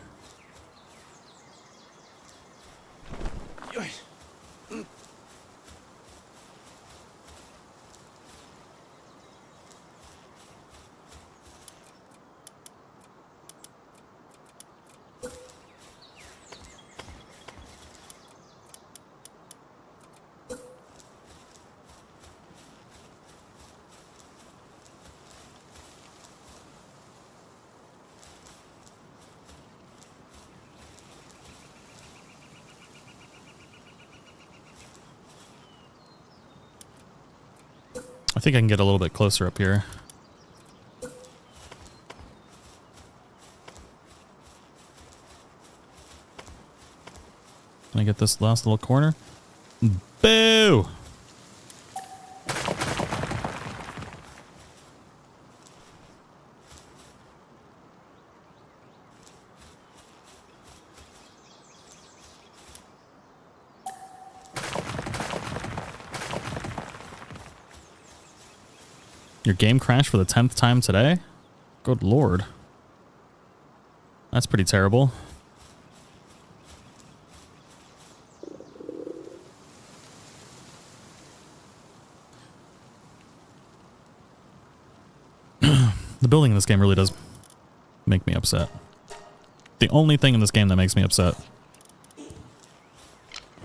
I think I can get a little bit closer up here. Can I get this last little corner? Boo! Your game crashed for the 10th time today? Good lord. That's pretty terrible. The building in this game really does make me upset. The only thing in this game that makes me upset.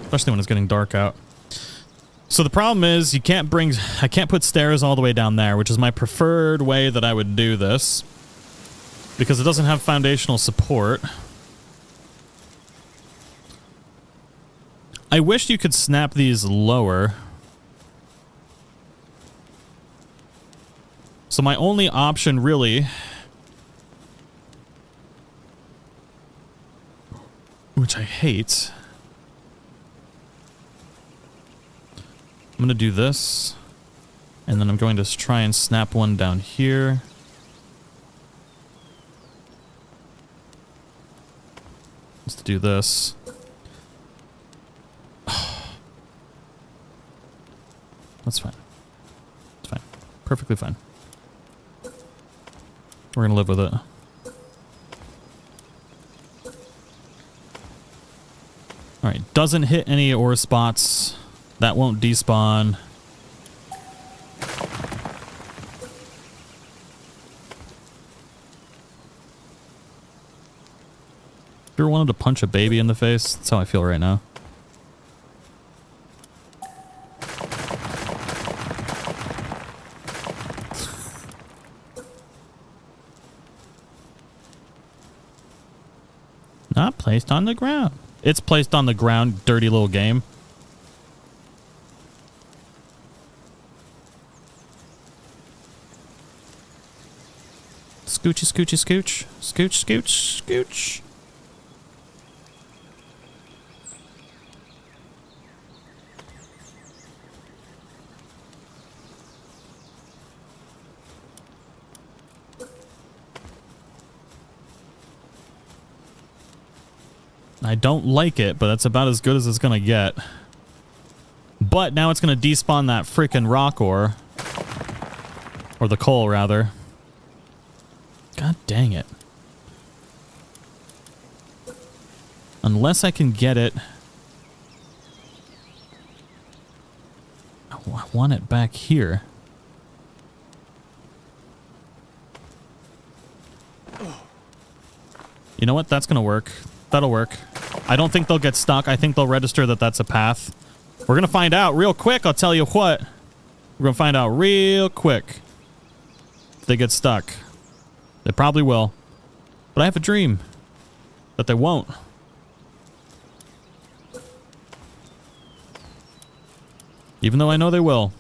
Especially when it's getting dark out. So the problem is I can't put stairs all the way down there, which is my preferred way that I would do this. Because it doesn't have foundational support. I wish you could snap these lower. So my only option really, which I hate, I'm going to do this, and then I'm going to try and snap one down here. Let's do this. That's fine. It's fine. Perfectly fine. We're going to live with it. Alright, doesn't hit any ore spots. That won't despawn. If you ever wanted to punch a baby in the face, that's how I feel right now. Not placed on the ground. It's placed on the ground, dirty little game. Scoochy, scoochy, scooch. Scooch, scooch, scooch. I don't like it, but that's about as good as it's gonna get. But now it's gonna despawn that freaking rock ore. Or the coal, rather. God dang it. Unless I can get it... I want it back here. You know what? That's gonna work. That'll work. I don't think they'll get stuck. I think they'll register that that's a path. We're gonna find out real quick, I'll tell you what. We're gonna find out real quick. If they get stuck. They probably will. But I have a dream that they won't. Even though I know they will.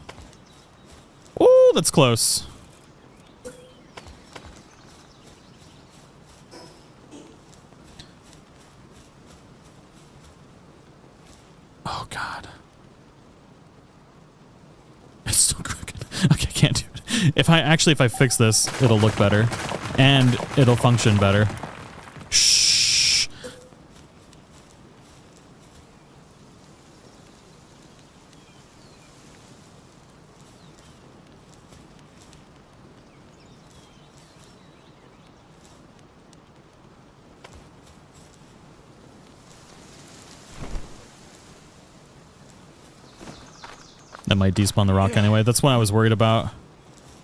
Ooh, that's close. Oh, God. It's still crooked. Okay, I can't do it. If I fix this, it'll look better. And it'll function better. Shh. That might despawn the rock anyway. That's what I was worried about.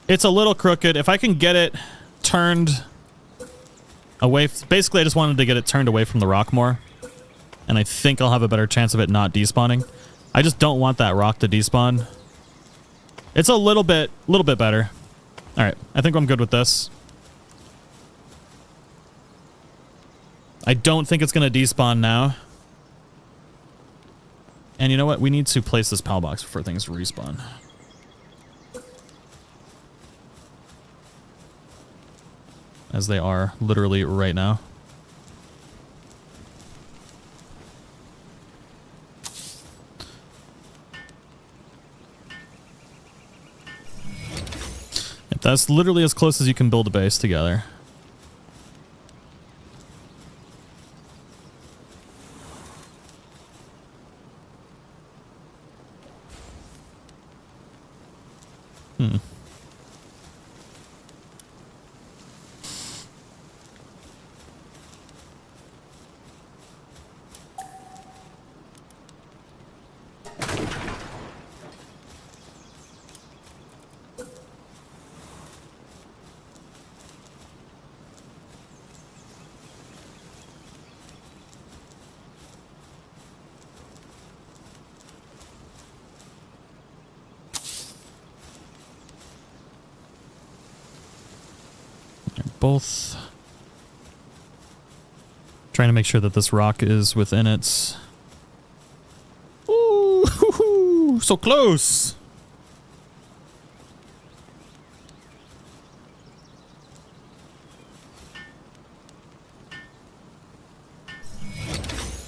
It's a little crooked. If I can get it turned away... Basically, I just wanted to get it turned away from the rock more. And I think I'll have a better chance of it not despawning. I just don't want that rock to despawn. It's a little bit better. Alright, I think I'm good with this. I don't think it's going to despawn now. And you know what? We need to place this PAL box before things respawn. As they are literally right now. Yep, that's literally as close as you can build a base together. Both trying to make sure that this rock is within its... Ooh, so close.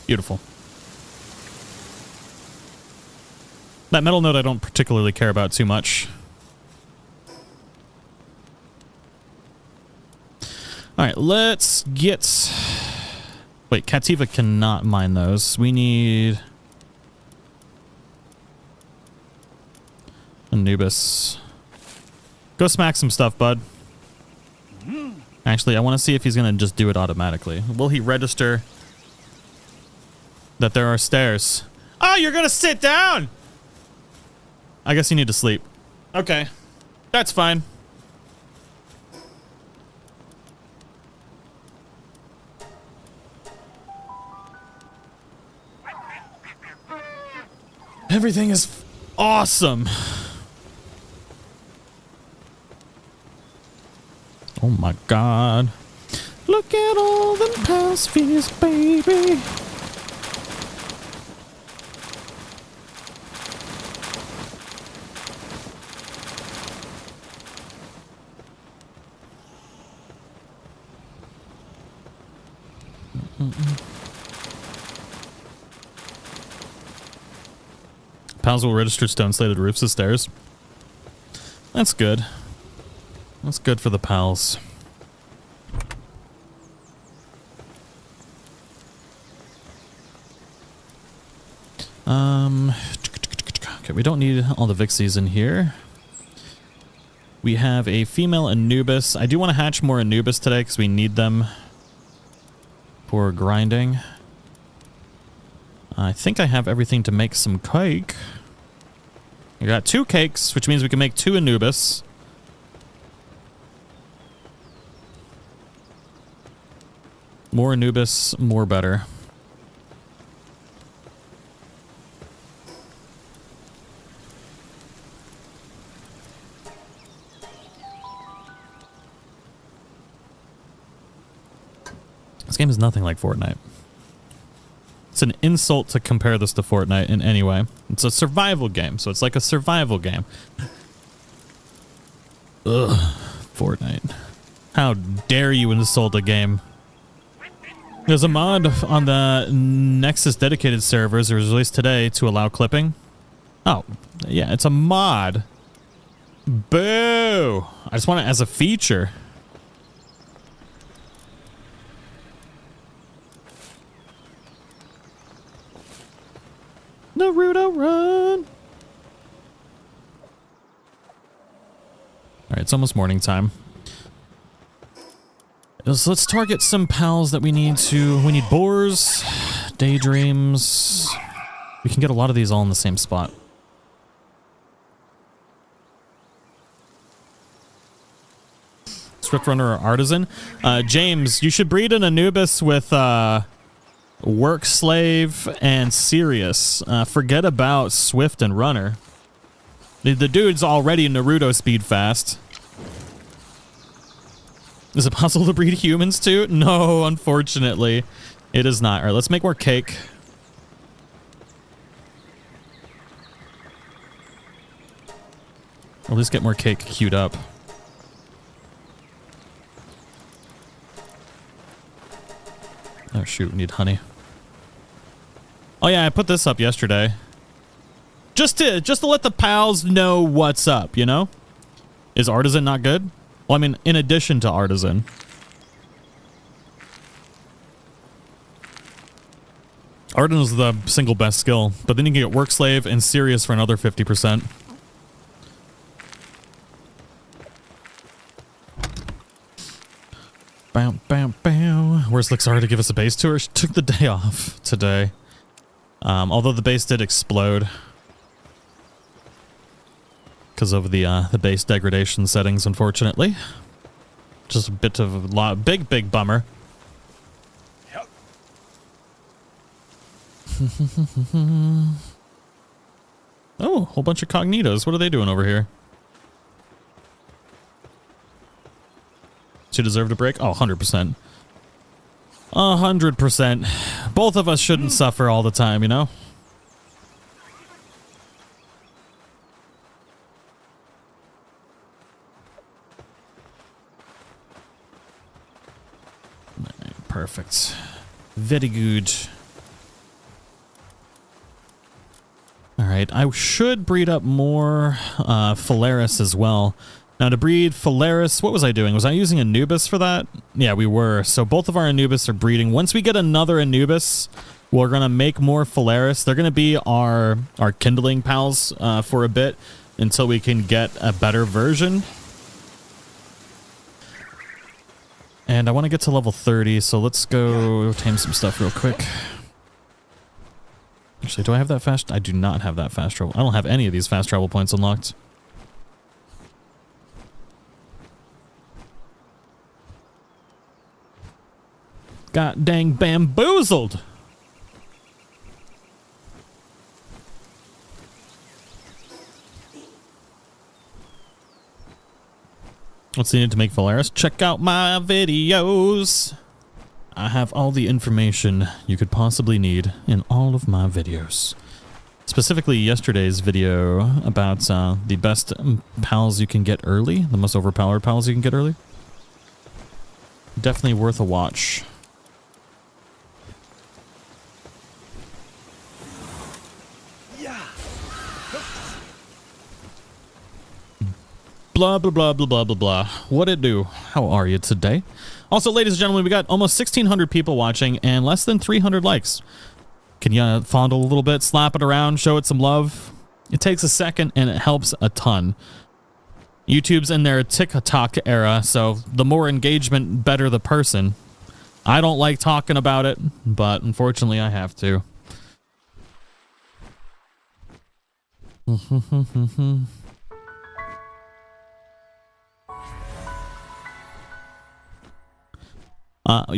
Beautiful. That metal node I don't particularly care about too much. Alright, let's get... Wait, Cativa cannot mine those. We need... Anubis. Go smack some stuff, bud. Actually, I want to see if he's going to just do it automatically. Will he register that there are stairs? Oh, you're going to sit down! I guess you need to sleep. Okay. That's fine. Everything is awesome. Oh my God. Look at all them past fees, baby. Pals will register stone slated roofs as stairs. That's good. That's good for the pals. Okay, we don't need all the Vixies in here. We have a female Anubis. I do want to hatch more Anubis today because we need them for grinding. I think I have everything to make some cake. We got 2 cakes, which means we can make 2 Anubis. More Anubis, more better. This game is nothing like Fortnite. It's an insult to compare this to Fortnite in any way. It's a survival game, so it's like a survival game. Ugh, Fortnite. How dare you insult a game? There's a mod on the Nexus dedicated servers that was released today to allow clipping. Oh, yeah, it's a mod. Boo! I just want it as a feature. Naruto run! Alright, it's almost morning time. So let's target some pals that we need to... We need boars, daydreams. We can get a lot of these all in the same spot. Swift Runner or Artisan. James, you should breed an Anubis with Work Slave and Sirius. Forget about Swift and Runner. The dude's already Naruto speed fast. Is it possible to breed humans too? No, unfortunately. It is not. Alright, let's make more cake. Or at least get more cake queued up. Oh shoot, we need honey. Oh yeah, I put this up yesterday. Just to let the pals know what's up, you know? Is Artisan not good? Well, I mean, in addition to Artisan. Artisan is the single best skill, but then you can get Work Slave and Sirius for another 50%. Bam, bam, bam. Where's Lixara to give us a base tour? She took the day off today. Although the base did explode. Because of the base degradation settings, unfortunately. Just a bit of a big bummer. Yep. Oh, a whole bunch of cognitos. What are they doing over here? She deserved a break? Oh, 100%. 100%. Both of us shouldn't suffer all the time, you know? Perfect. Very good. Alright, I should breed up more Phalaris as well. Now to breed Phalaris, what was I doing? Was I using Anubis for that? Yeah, we were. So both of our Anubis are breeding. Once we get another Anubis, we're going to make more Phalaris. They're going to be our kindling pals for a bit until we can get a better version. And I want to get to level 30, so let's go tame some stuff real quick. Actually, do I have that fast? I do not have that fast travel. I don't have any of these fast travel points unlocked. God dang bamboozled! What's needed to make Phalaris? Check out my videos! I have all the information you could possibly need in all of my videos. Specifically yesterday's video about the best pals you can get early, the most overpowered pals you can get early. Definitely worth a watch. Blah, blah, blah, blah, blah, blah, blah. What it do? How are you today? Also, ladies and gentlemen, we got almost 1,600 people watching and less than 300 likes. Can you fondle a little bit, slap it around, show it some love? It takes a second and it helps a ton. YouTube's in their TikTok era, so the more engagement, better the person. I don't like talking about it, but unfortunately I have to.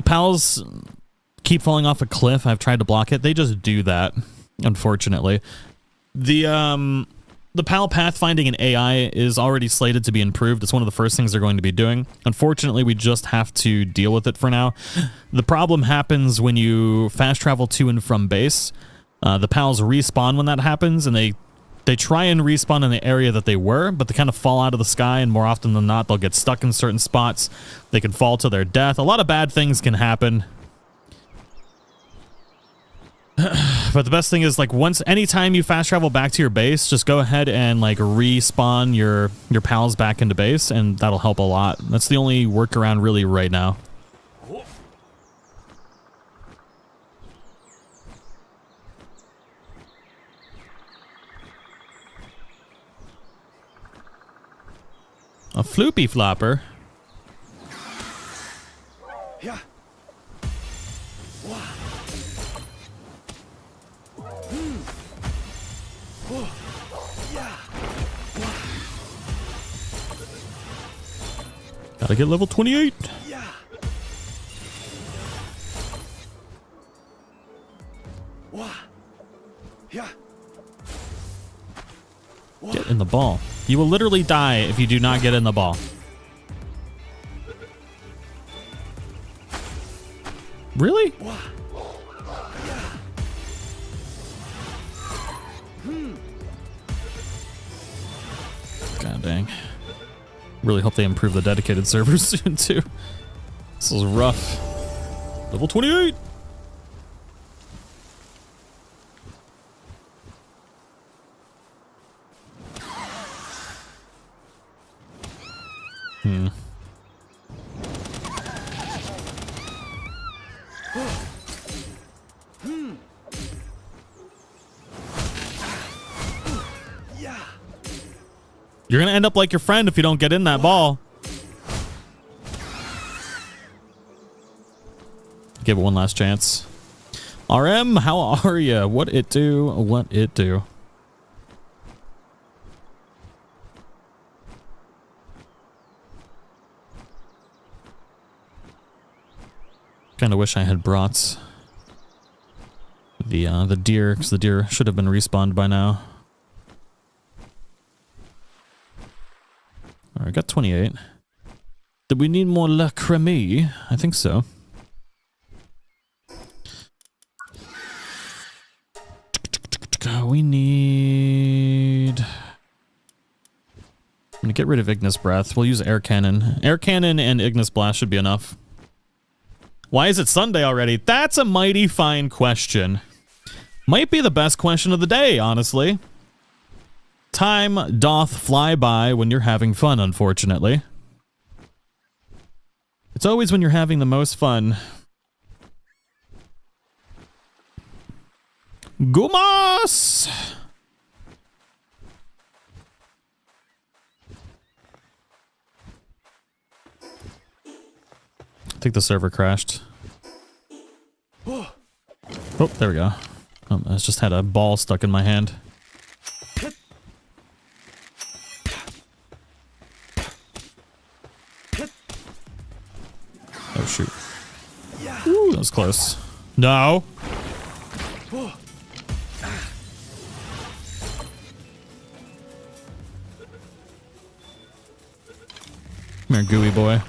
Pals keep falling off a cliff. I've tried to block it. They just do that, unfortunately. The The PAL pathfinding and AI is already slated to be improved. It's one of the first things they're going to be doing. Unfortunately, we just have to deal with it for now. The problem happens when you fast travel to and from base. The PALs respawn when that happens, and they try and respawn in the area that they were, but they kind of fall out of the sky, and more often than not, they'll get stuck in certain spots. They can fall to their death. A lot of bad things can happen. But the best thing is, like, anytime you fast travel back to your base, just go ahead and, like, respawn your pals back into base, and that'll help a lot. That's the only workaround really right now. A floopy flopper. Yeah. Gotta get level 28. Yeah. Yeah. Get in the ball. You will literally die if you do not get in the ball. Really? God dang. Really hope they improve the dedicated servers soon too. This is rough. Level 28. You're gonna end up like your friend if you don't get in that ball. Give it one last chance. RM, how are you? What it do? What it do? Kind of wish I had brought the deer, because the deer should have been respawned by now. All right, got 28. Did we need more lacreme? I think so. We need... I'm gonna get rid of Ignis Breath. We'll use Air Cannon. Air Cannon and Ignis Blast should be enough. Why is it Sunday already? That's a mighty fine question. Might be the best question of the day, honestly. Time doth fly by when you're having fun, unfortunately. It's always when you're having the most fun. Gumas! I think the server crashed. Oh, there we go. Oh, I just had a ball stuck in my hand. Oh, shoot. Ooh, that was close. No! Come here, gooey boy.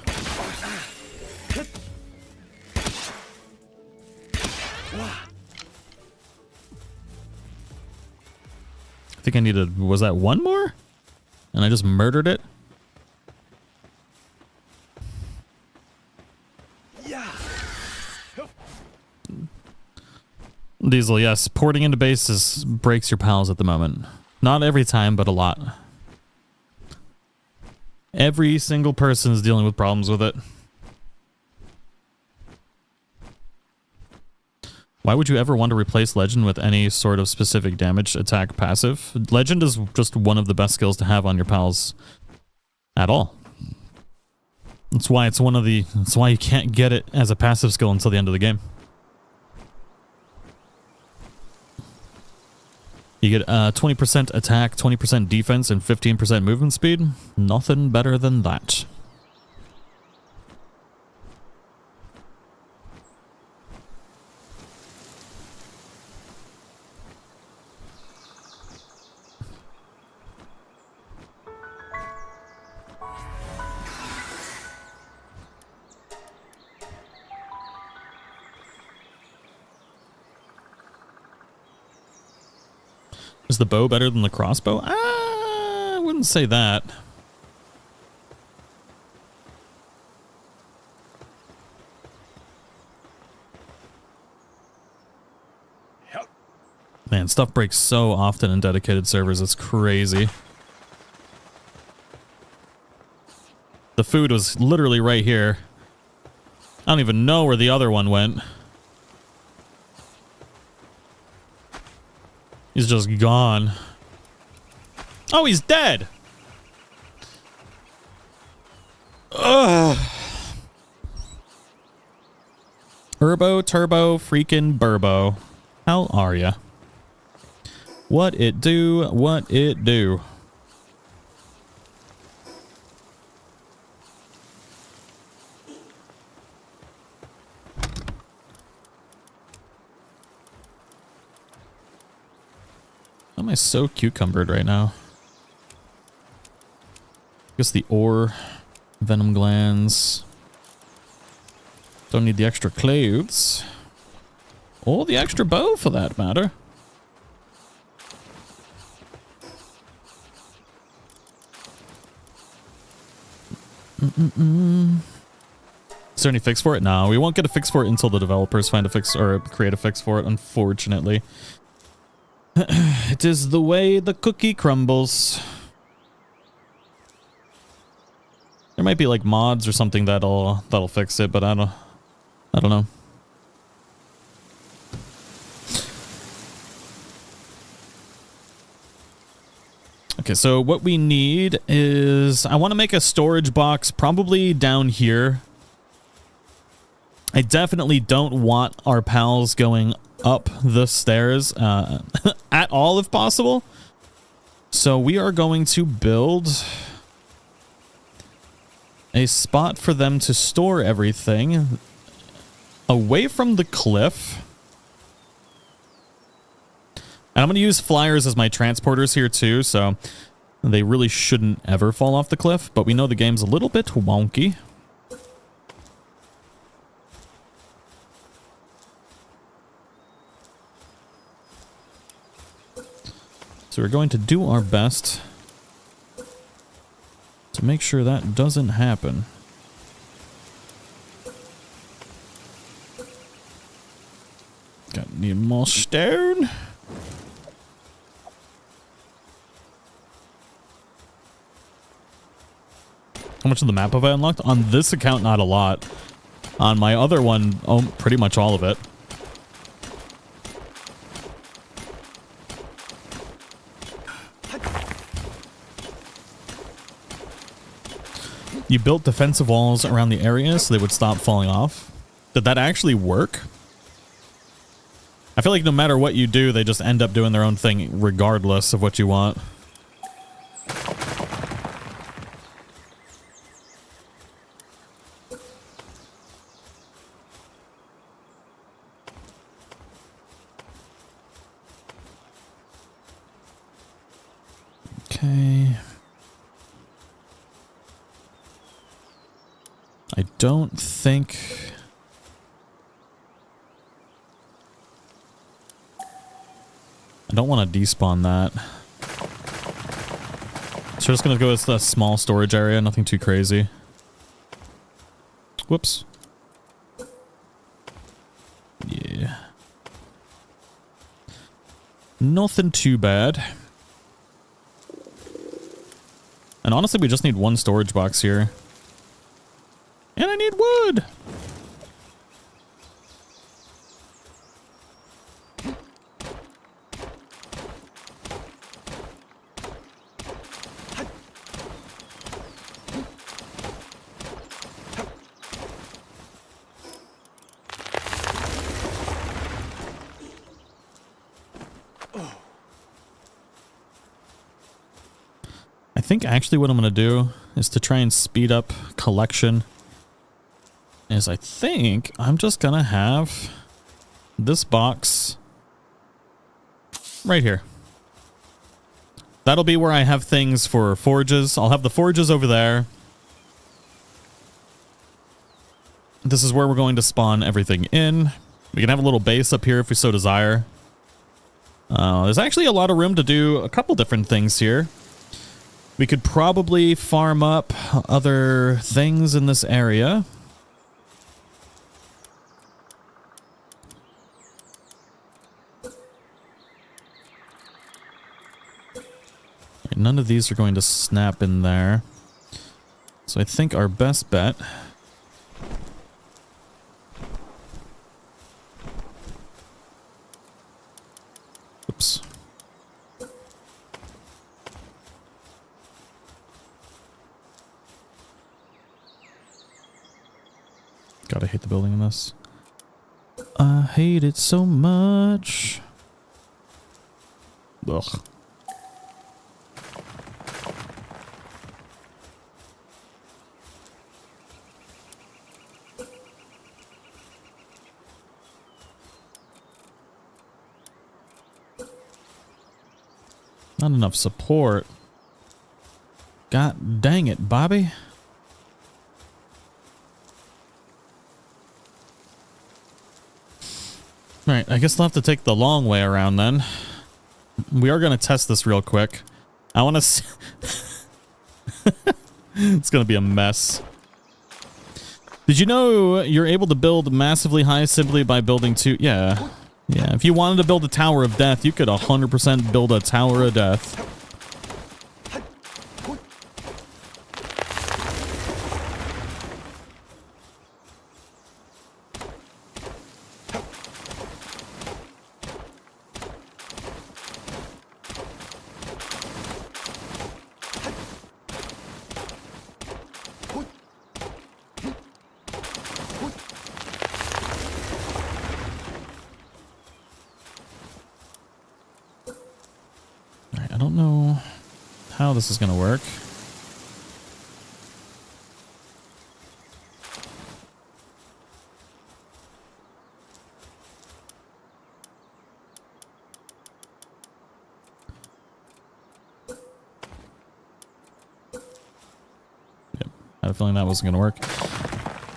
I think I needed, was that one more? And I just murdered it? Diesel, yes. Porting into bases breaks your pals at the moment. Not every time, but a lot. Every single person is dealing with problems with it. Why would you ever want to replace Legend with any sort of specific damage attack passive? Legend is just one of the best skills to have on your pals at all. That's why it's one of the... That's why you can't get it as a passive skill until the end of the game. You get 20% attack, 20% defense, and 15% movement speed. Nothing better than that. Is the bow better than the crossbow? I wouldn't say that. Yep. Man, stuff breaks so often in dedicated servers. It's crazy. The food was literally right here. I don't even know where the other one went. He's just gone. Oh, he's dead. Ugh. Turbo, freaking Burbo. How are ya? What it do? What it do? Why am I so cucumbered right now? I guess the ore, venom glands. Don't need the extra clothes. Or the extra bow for that matter. Is there any fix for it? No, we won't get a fix for it until the developers find a fix or create a fix for it, unfortunately. It is the way the cookie crumbles. There might be like mods or something that'll fix it, but I don't know. Okay, so what we need is I want to make a storage box probably down here. I definitely don't want our pals going up the stairs at all if possible. So we are going to build a spot for them to store everything away from the cliff. And I'm going to use flyers as my transporters here too, so they really shouldn't ever fall off the cliff, but we know the game's a little bit wonky. So we're going to do our best to make sure that doesn't happen. Need more stone. How much of the map have I unlocked? On this account, not a lot. On my other one, oh, pretty much all of it. You built defensive walls around the area so they would stop falling off. Did that actually work? I feel like no matter what you do, they just end up doing their own thing regardless of what you want. Okay. I don't think... I don't want to despawn that. So we're just going to go with a small storage area, nothing too crazy. Whoops. Yeah. Nothing too bad. And honestly, we just need one storage box here. And I need wood! I think actually what I'm going to do is to try and speed up collection. Is I think I'm just going to have this box right here. That'll be where I have things for forges. I'll have the forges over there. This is where we're going to spawn everything in. We can have a little base up here if we so desire. There's actually a lot of room to do a couple different things here. We could probably farm up other things in this area. None of these are going to snap in there. So I think our best bet... Oops. God, I hate the building in this. I hate it so much. Ugh. Not enough support. God dang it, Bobby. Alright, I guess I'll have to take the long way around then. We are going to test this real quick. I want to see... It's going to be a mess. Did you know you're able to build massively high simply by building two... Yeah. Yeah, if you wanted to build a Tower of Death, you could 100% build a Tower of Death. I don't know how this is going to work. Yep, I had a feeling that wasn't going to work.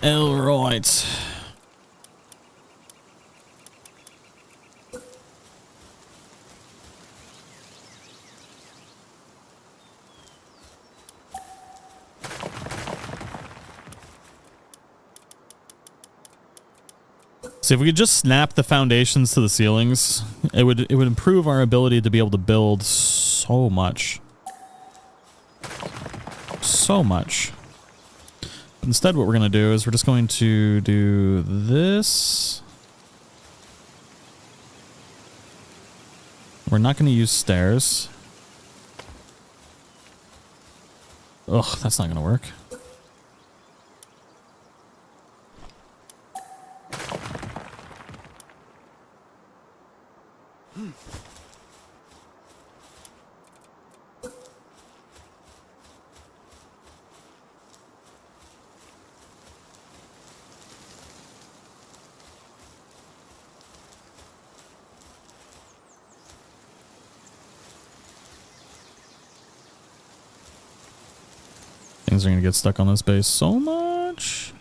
All right. So if we could just snap the foundations to the ceilings, it would improve our ability to be able to build so much. So much. But instead what we're going to do is we're just going to do this. We're not going to use stairs. Ugh, that's not going to work. Things are going to get stuck on this base so much.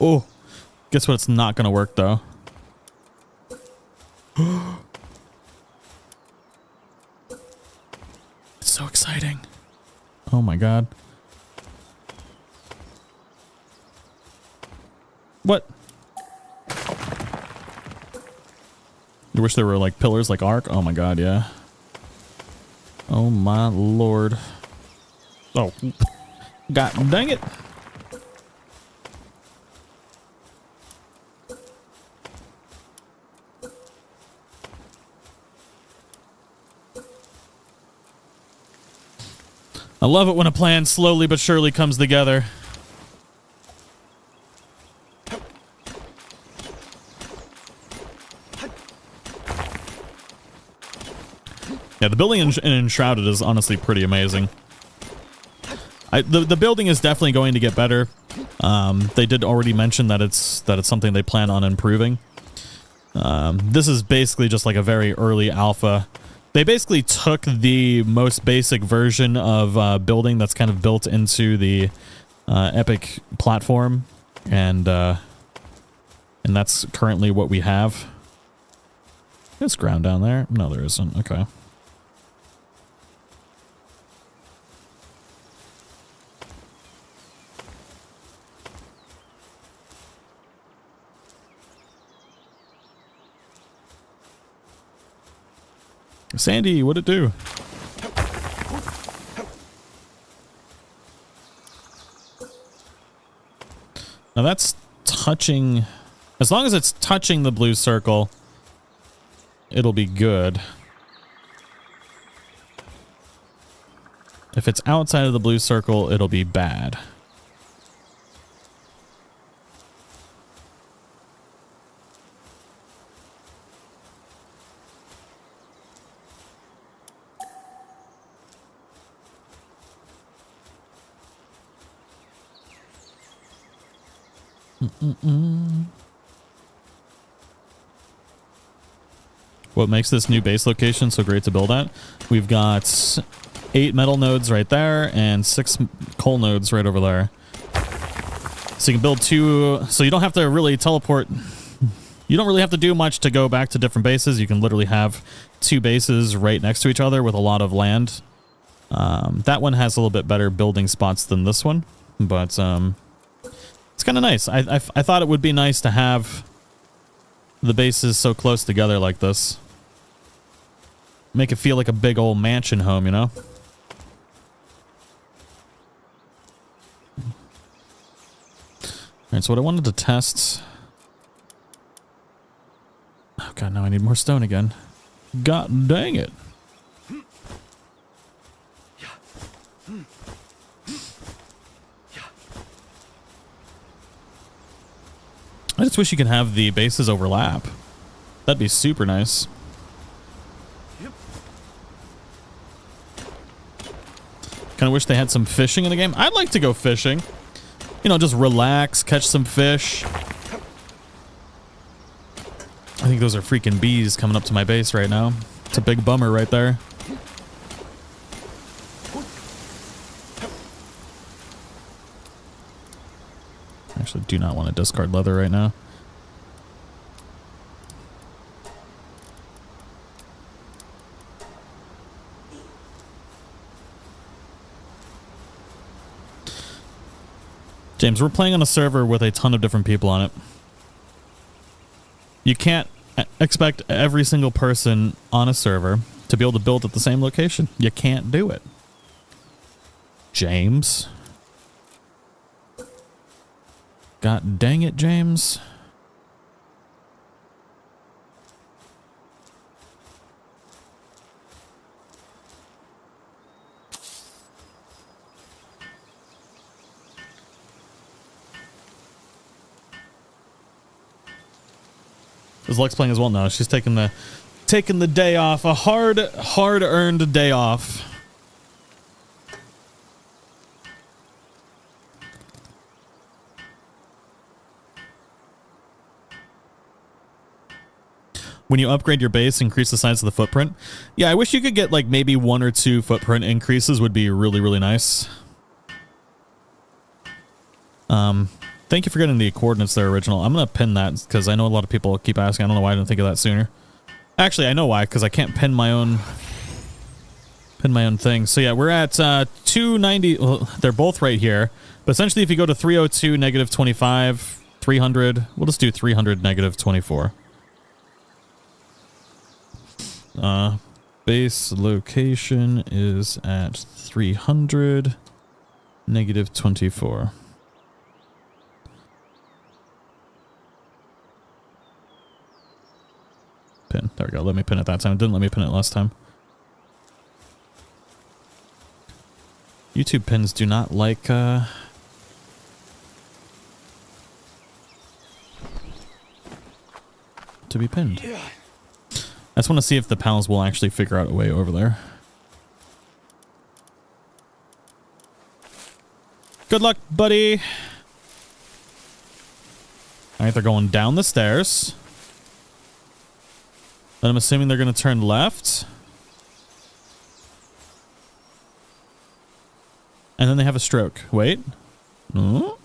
Oh, guess what? It's not going to work though. It's so exciting. Oh my God. What? You wish there were like pillars like Ark? Oh my God, yeah. Oh my Lord. Oh, God dang it. I love it when a plan slowly but surely comes together. Yeah, the building in Enshrouded is honestly pretty amazing. The building is definitely going to get better. They did already mention that it's something they plan on improving. This is basically just like a very early alpha. They basically took the most basic version of building that's kind of built into the Epic platform and And that's currently what we have. There's ground down there. No, there isn't. Okay. Sandy, what'd it do? Now that's touching... As long as it's touching the blue circle, it'll be good. If it's outside of the blue circle, it'll be bad. What makes this new base location so great to build at? We've got 8 metal nodes right there and 6 coal nodes right over there. So you can build 2, so you don't have to really teleport. You don't really have to do much to go back to different bases. You can literally have 2 bases right next to each other with a lot of land. That one has a little bit better building spots than this one, but it's kind of nice. I thought it would be nice to have the bases so close together like this. Make it feel like a big old mansion home, you know? Alright, so what I wanted to test... Oh god, now I need more stone again. God dang it. I just wish you could have the bases overlap. That'd be super nice. Kind of wish they had some fishing in the game. I'd like to go fishing. You know, just relax, catch some fish. I think those are freaking bees coming up to my base right now. It's a big bummer right there. Actually, do not want to discard leather right now. James, we're playing on a server with a ton of different people on it. You can't expect every single person on a server to be able to build at the same location. You can't do it. James. God dang it, James. Is Lex playing as well? No, she's taking the day off. A hard-earned day off. When you upgrade your base, increase the size of the footprint. Yeah, I wish you could get like maybe 1 or 2 footprint increases would be really, really nice. Thank you for getting the coordinates there, Original. I'm going to pin that because I know a lot of people keep asking. I don't know why I didn't think of that sooner. Actually, I know why, because I can't pin my own thing. So yeah, we're at 290. Well, they're both right here. But essentially, if you go to 302, negative 25, 300, we'll just do 300, negative 24. Base location is at 300, negative 24. Pin. There we go. Let me pin it that time. It didn't let me pin it last time. YouTube pins do not like, to be pinned. I just want to see if the pals will actually figure out a way over there. Good luck, buddy. Alright, they're going down the stairs. Then I'm assuming they're going to turn left. And then they have a stroke. Wait. Oh.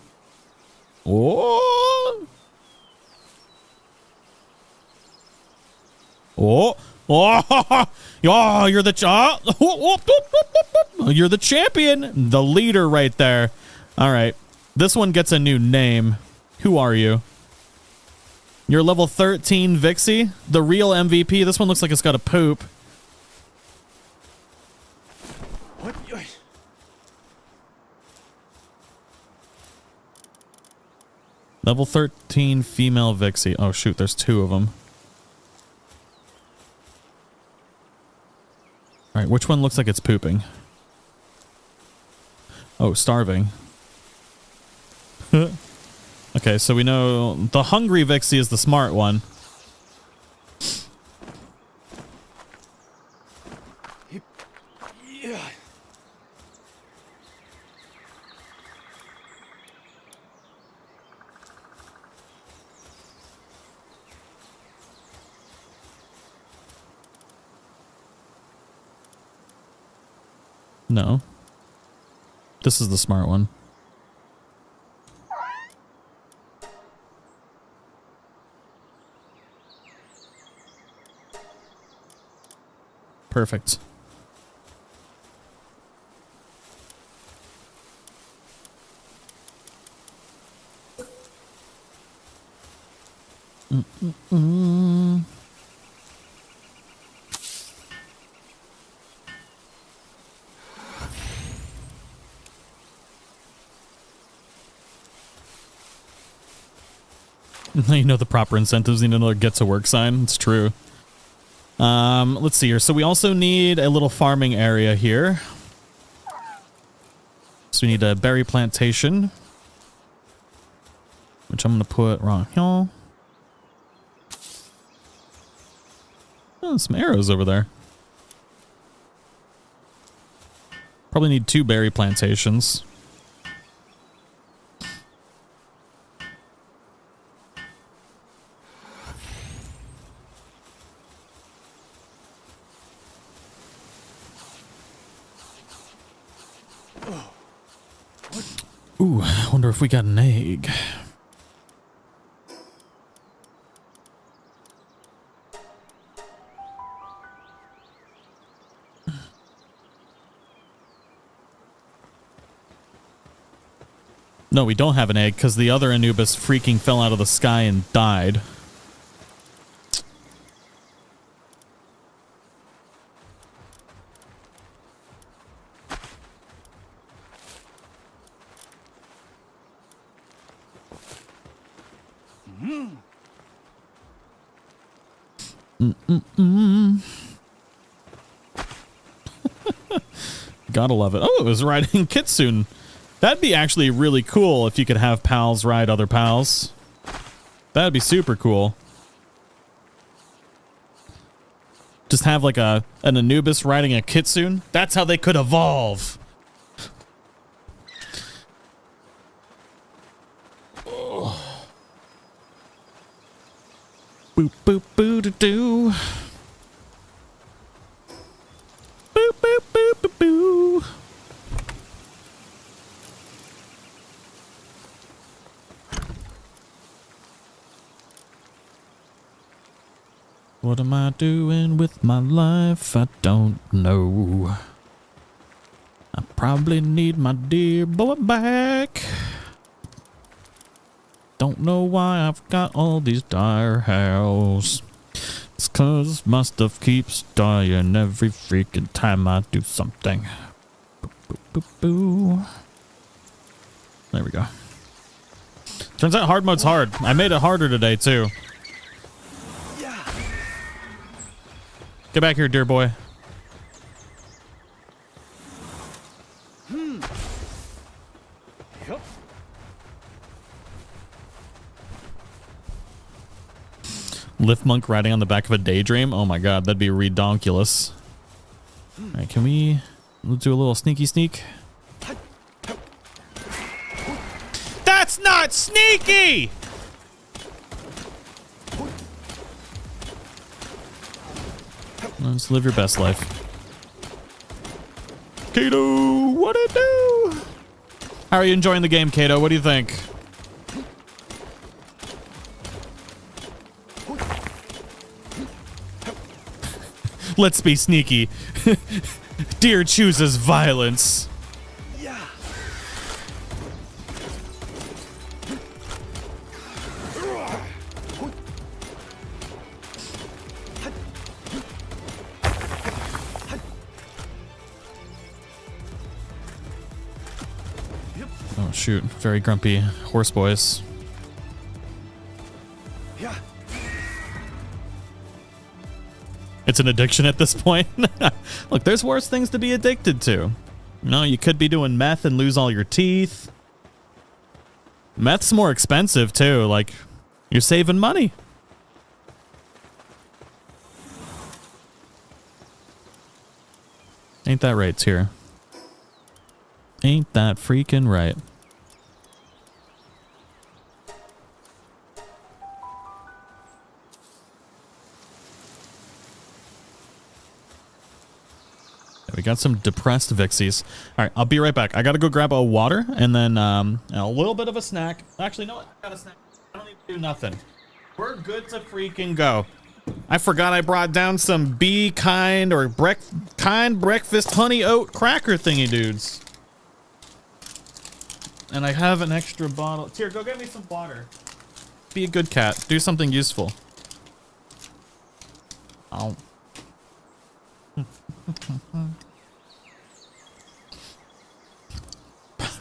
Oh, oh, oh, you're the you're the champion, the leader right there. All right, this one gets a new name. Who are you? You're level 13 Vixie, the real MVP. This one looks like it's got a poop. What? Level 13 female Vixie. Oh shoot, there's two of them. All right, which one looks like it's pooping? Oh, starving. Okay, so we know the hungry Vixie is the smart one. Yeah. No. This is the smart one. Perfect. You know the proper incentives need another get to work sign. It's true. Let's see here. So we also need a little farming area here. So we need a berry plantation, which I'm going to put wrong here. Oh, some arrows over there. Probably need 2 berry plantations. Ooh, I wonder if we got an egg. No, we don't have an egg because the other Anubis freaking fell out of the sky and died. Gotta love it. Oh, it was riding Kitsune. That'd be actually really cool if you could have pals ride other pals. That'd be super cool. Just have like an Anubis riding a Kitsune. That's how they could evolve. Oh. Boop boop boo doo doo. Boop boop boop boop boo. What am I doing with my life? I don't know. I probably need my dear boy back. Don't know why I've got all these dire howls. It's 'cause my stuff keeps dying every freaking time I do something. Boo, boo, boo, boo. There we go. Turns out hard mode's hard. I made it harder today too. Get back here, dear boy. Yep. Lift monk riding on the back of a daydream. Oh my god, that'd be redonkulous. All right, can we do a little sneaky sneak? That's not sneaky! Let's live your best life. Kato, what it do? How are you enjoying the game, Kato? What do you think? Let's be sneaky. Deer chooses violence. Yeah. Oh shoot, very grumpy horse boys. Yeah. It's an addiction at this point. Look, there's worse things to be addicted to. You know, you could be doing meth and lose all your teeth. Meth's more expensive too, like you're saving money. Ain't that right, Tyr? Ain't that freaking right? We got some depressed Vixies. All right, I'll be right back. I gotta go grab a water and then a little bit of a snack. Actually, no, I got a snack. I don't need to do nothing. We're good to freaking go. I forgot I brought down some Be Kind or Kind Breakfast Honey Oat Cracker thingy dudes. And I have an extra bottle. Here, go get me some water. Be a good cat. Do something useful. Oh.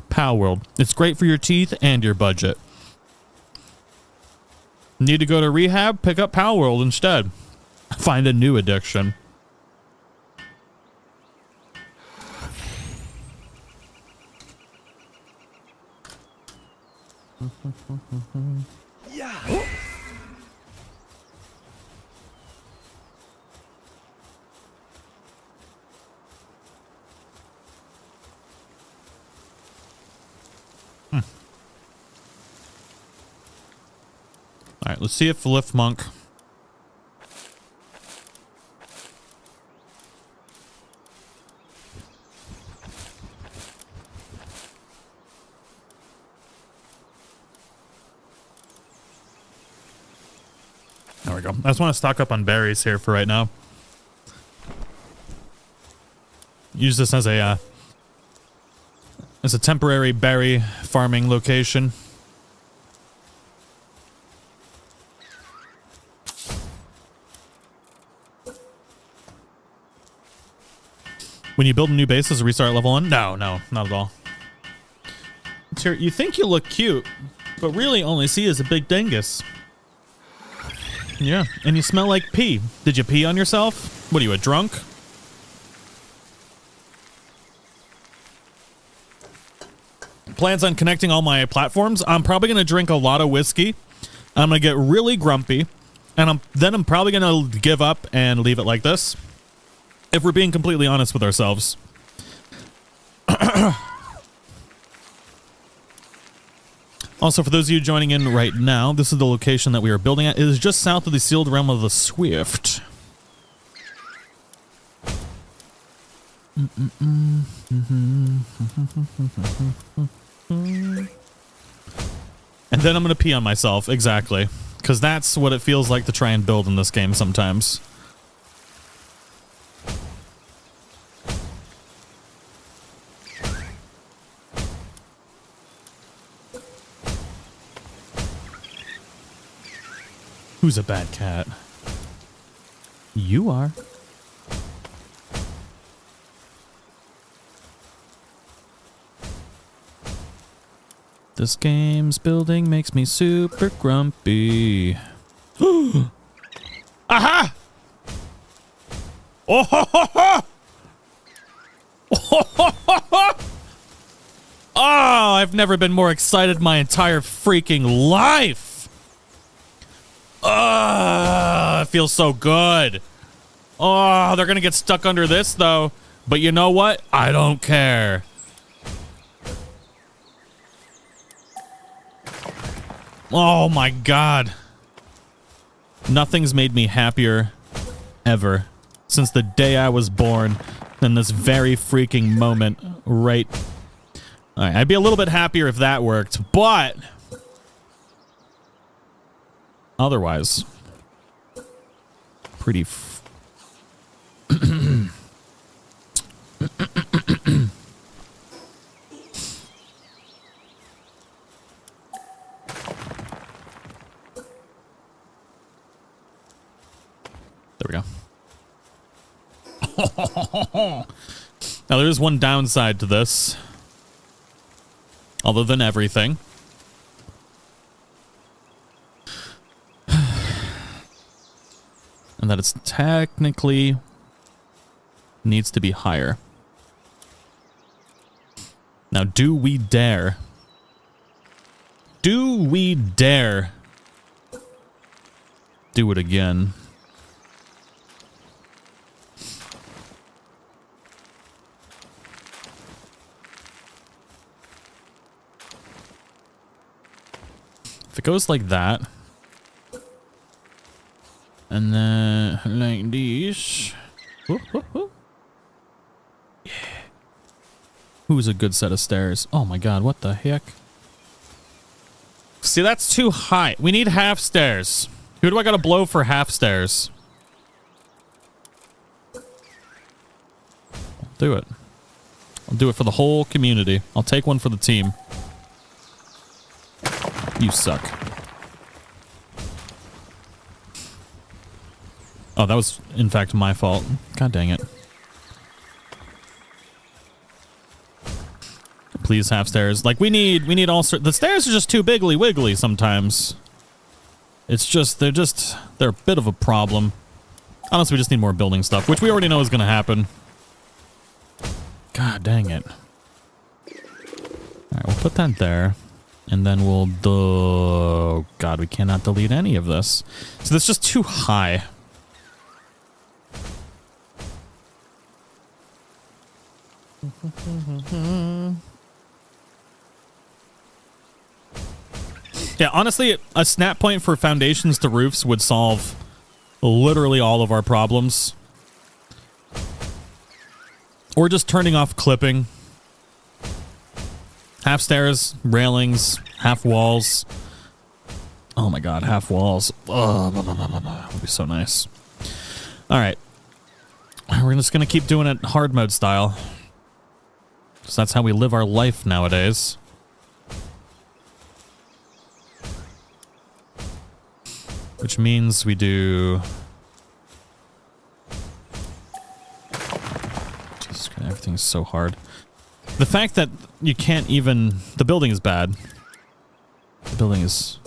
Palworld. It's great for your teeth and your budget. Need to go to rehab? Pick up Palworld instead. Find a new addiction. Yeah. All right, let's see if Lift Monk. There we go. I just want to stock up on berries here for right now. Use this as a temporary berry farming location. When you build a new base, does it restart level 1? No, not at all. You think you look cute, but really all I see is a big dingus. Yeah, and you smell like pee. Did you pee on yourself? What are you, a drunk? Plans on connecting all my platforms. I'm probably going to drink a lot of whiskey. I'm going to get really grumpy. And I'm probably going to give up and leave it like this. If we're being completely honest with ourselves. Also, for those of you joining in right now, this is the location that we are building at. It is just south of the sealed realm of the Swift. And then I'm going to pee on myself. Exactly. Because that's what it feels like to try and build in this game sometimes. Who's a bad cat? You are. This game's building makes me super grumpy. Aha! Oh, ho, ho, ho! Oh, ho, ho, ho! Oh, I've never been more excited my entire freaking life. It feels so good. Oh, they're gonna get stuck under this though. But you know what? I don't care. Oh my god. Nothing's made me happier ever since the day I was born than this very freaking moment right. All right, I'd be a little bit happier if that worked, but otherwise, pretty There we go. Now, there is one downside to this, other than everything. And that it's technically needs to be higher. Now, do we dare? Do we dare do it again? If it goes like that, and then like this, yeah. Who's a good set of stairs? Oh my god, what the heck? See, that's too high. We need half stairs. Who do I gotta blow for half stairs? I'll do it. I'll do it for the whole community. I'll take one for the team. You suck. Oh, that was, in fact, my fault. God dang it. Please have stairs. Like, we need all sorts. The stairs are just too biggly wiggly sometimes. It's just, they're a bit of a problem. Honestly, we just need more building stuff, which we already know is going to happen. God dang it. Alright, we'll put that there. And then we'll oh god, we cannot delete any of this. So that's just too high. Yeah, honestly, a snap point for foundations to roofs would solve literally all of our problems. Or just turning off clipping. Half stairs, railings, half walls. Oh my god, half walls. Oh, that would be so nice. Alright. We're just going to keep doing it hard mode style. Because that's how we live our life nowadays. Which means we do... Jesus Christ, everything's so hard. The fact that you can't even... The building is bad. The building is...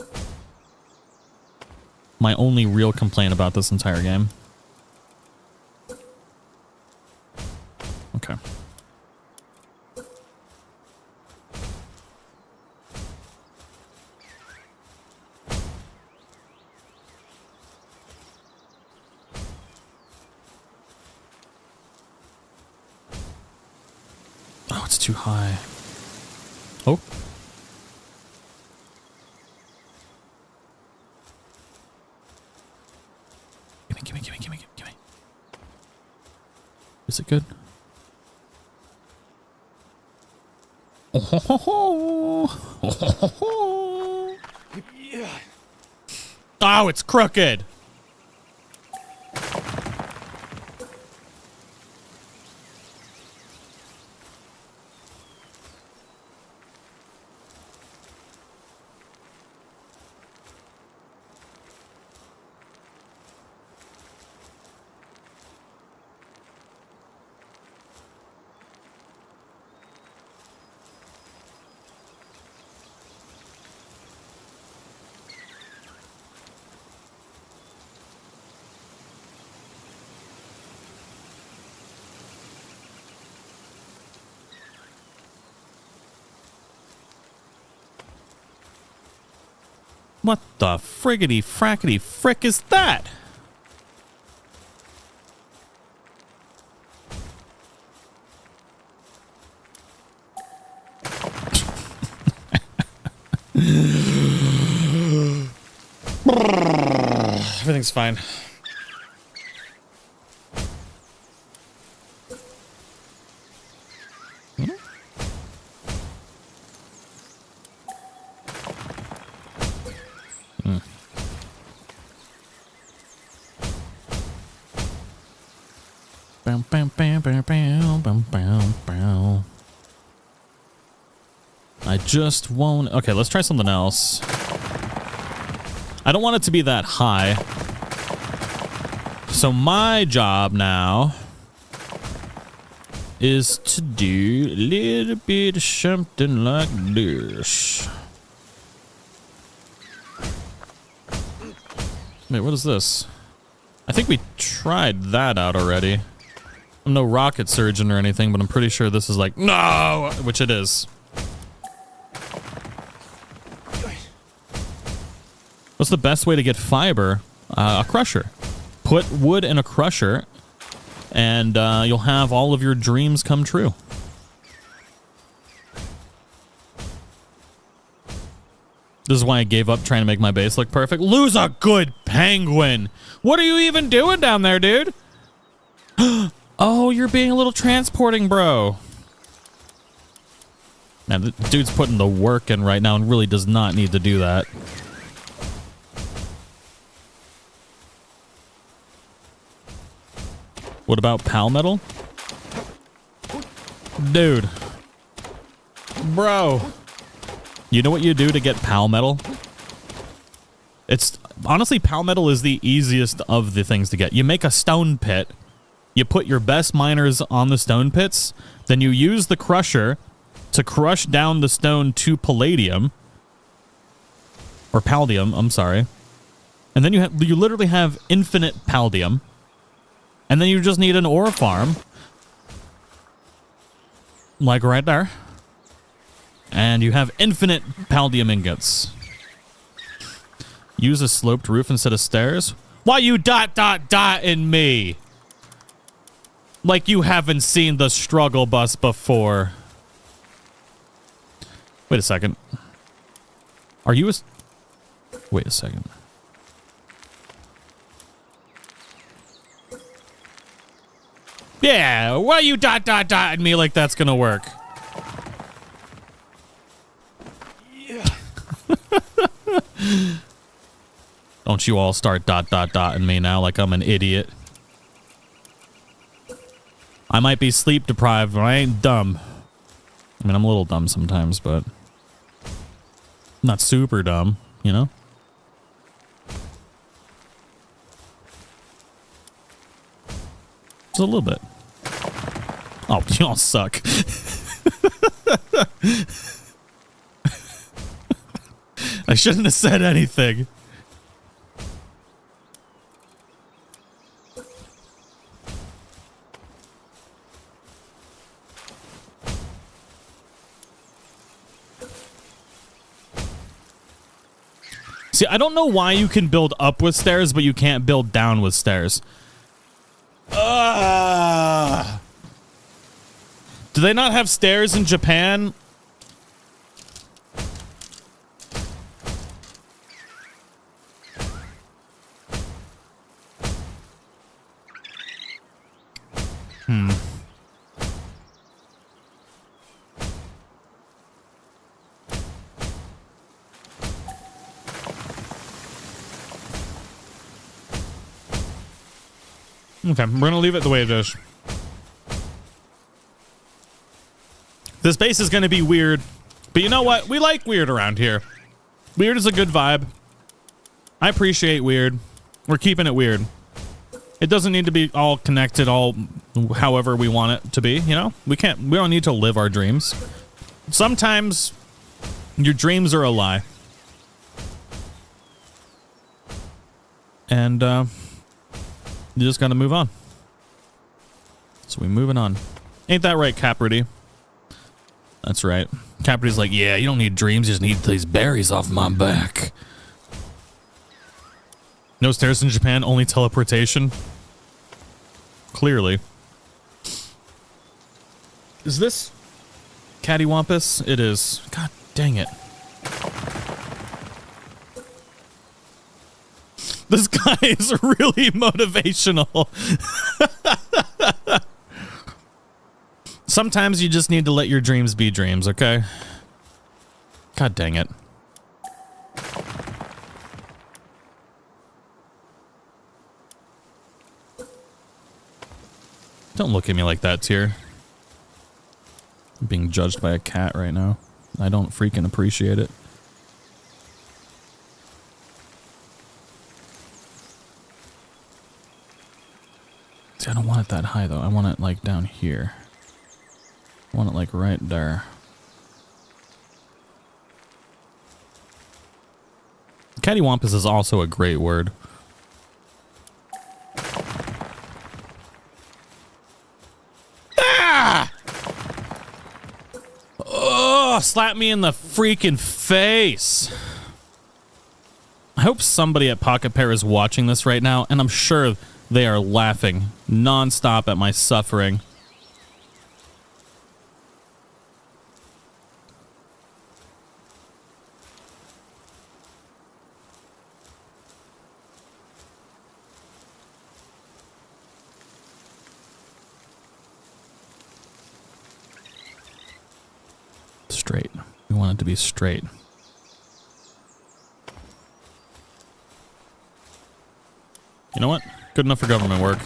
my only real complaint about this entire game. Okay. Oh, it's too high. Oh. Gimme. Is it good? Oh, it's crooked. What the friggity frackety frick is that? Everything's fine. I just won't. Okay, let's try something else. I don't want it to be that high. So my job now is to do a little bit of something like this. Wait, what is this? I think we tried that out already. I'm no rocket surgeon or anything, but I'm pretty sure this is like, no, which it is. What's the best way to get fiber? A crusher. Put wood in a crusher, and you'll have all of your dreams come true. This is why I gave up trying to make my base look perfect. Lose a good penguin. What are you even doing down there, dude? Oh, you're being a little transporting, bro. Man, the dude's putting the work in right now and really does not need to do that. What about pal metal? Dude. Bro. You know what you do to get pal metal? It's honestly, pal metal is the easiest of the things to get. You make a stone pit. You put your best miners on the stone pits. Then you use the crusher to crush down the stone to palladium. Or paldium, I'm sorry. And then you literally have infinite paldium. And then you just need an ore farm. Like right there. And you have infinite paldium ingots. Use a sloped roof instead of stairs? Why you in me? Like you haven't seen the struggle bus before. Wait a second. Are you a... Wait a second. Yeah, why you at me like that's gonna work? Yeah. Don't you all start in me now like I'm an idiot. I might be sleep deprived, but I ain't dumb. I mean, I'm a little dumb sometimes, but not super dumb, you know? Just a little bit. Oh, y'all suck. I shouldn't have said anything. See, I don't know why you can build up with stairs, but you can't build down with stairs. Do they not have stairs in Japan? Okay, we're gonna leave it the way it is. This base is gonna be weird, but you know what? We like weird around here. Weird is a good vibe. I appreciate weird. We're keeping it weird. It doesn't need to be all connected, all however we want it to be, you know? We don't need to live our dreams. Sometimes your dreams are a lie. And, you just gotta move on. So we moving on. Ain't that right, Capridy? That's right. Capridy's like, yeah, you don't need dreams, you just need these berries off my back. No stairs in Japan, only teleportation. Clearly. Is this Cattywampus? It is. God dang it. This guy is really motivational. Sometimes you just need to let your dreams be dreams, okay? God dang it. Don't look at me like that, Tyr. I'm being judged by a cat right now. I don't freaking appreciate it. See, I don't want it that high, though. I want it, like, down here. I want it, like, right there. Cattywampus is also a great word. Ah! Oh, slap me in the freaking face. I hope somebody at Pocket Pair is watching this right now, and I'm sure they are laughing nonstop at my suffering. Straight. We want it to be straight. You know what? Good enough for government work.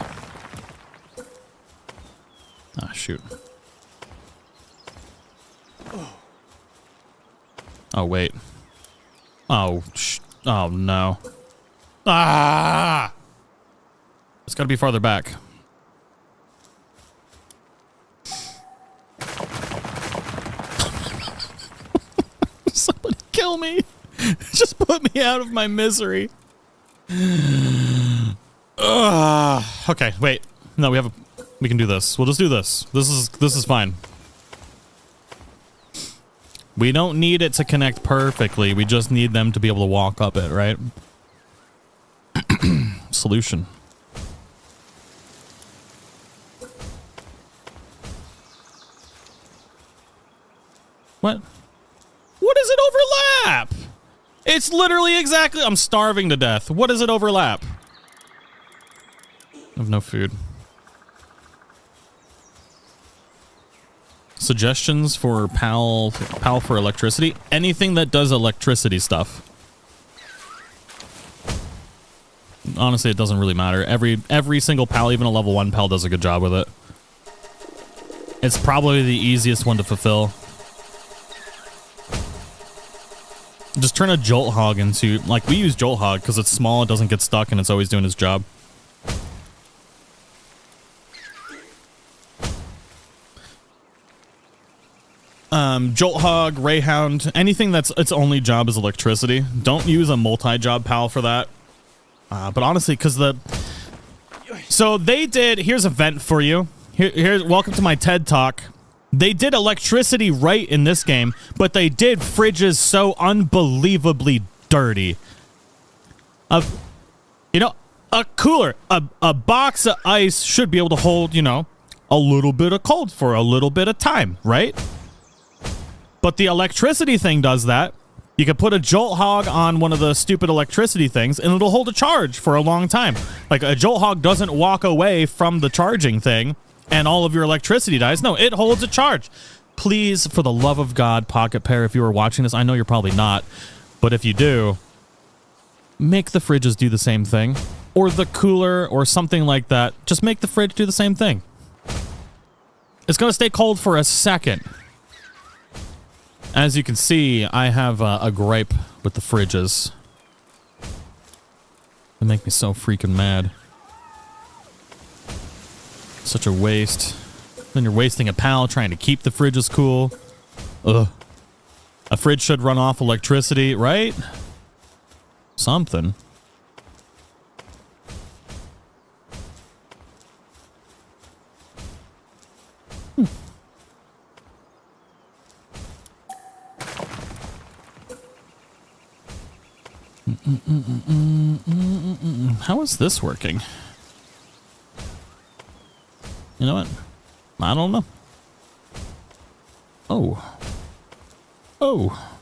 Ah, shoot. Oh, wait. Oh, oh, no. Ah! It's gotta be farther back. Somebody kill me. Just put me out of my misery. Okay, wait. No, we can do this. We'll just do this. This is fine. We don't need it to connect perfectly. We just need them to be able to walk up it, right? Solution. What? What does it overlap? It's literally exactly... I'm starving to death. What does it overlap? I have no food. Suggestions for PAL for electricity? Anything that does electricity stuff. Honestly, it doesn't really matter. Every single PAL, even a level 1 PAL, does a good job with it. It's probably the easiest one to fulfill. Just turn a Jolt Hog into... Like, we use Jolt Hog because it's small, it doesn't get stuck, and it's always doing its job. Jolt Hog, Rayhound, anything that's its only job is electricity. Don't use a multi-job PAL for that. But honestly, because the... So they did... Here's a vent for you. Here's welcome to my TED Talk. They did electricity right in this game, but they did fridges so unbelievably dirty. You know, a cooler, a box of ice should be able to hold, you know, a little bit of cold for a little bit of time, right? But the electricity thing does that. You can put a Jolt Hog on one of the stupid electricity things, and it'll hold a charge for a long time. Like, a Jolt Hog doesn't walk away from the charging thing, and all of your electricity dies. No, it holds a charge. Please, for the love of God, Pocket Pair, if you are watching this, I know you're probably not, but if you do, make the fridges do the same thing. Or the cooler, or something like that. Just make the fridge do the same thing. It's going to stay cold for a second. As you can see, I have a gripe with the fridges. They make me so freaking mad. Such a waste. Then you're wasting a PAL trying to keep the fridges cool. Ugh. A fridge should run off electricity, right? Something. How is this working? You know what? I don't know. Oh. Oh.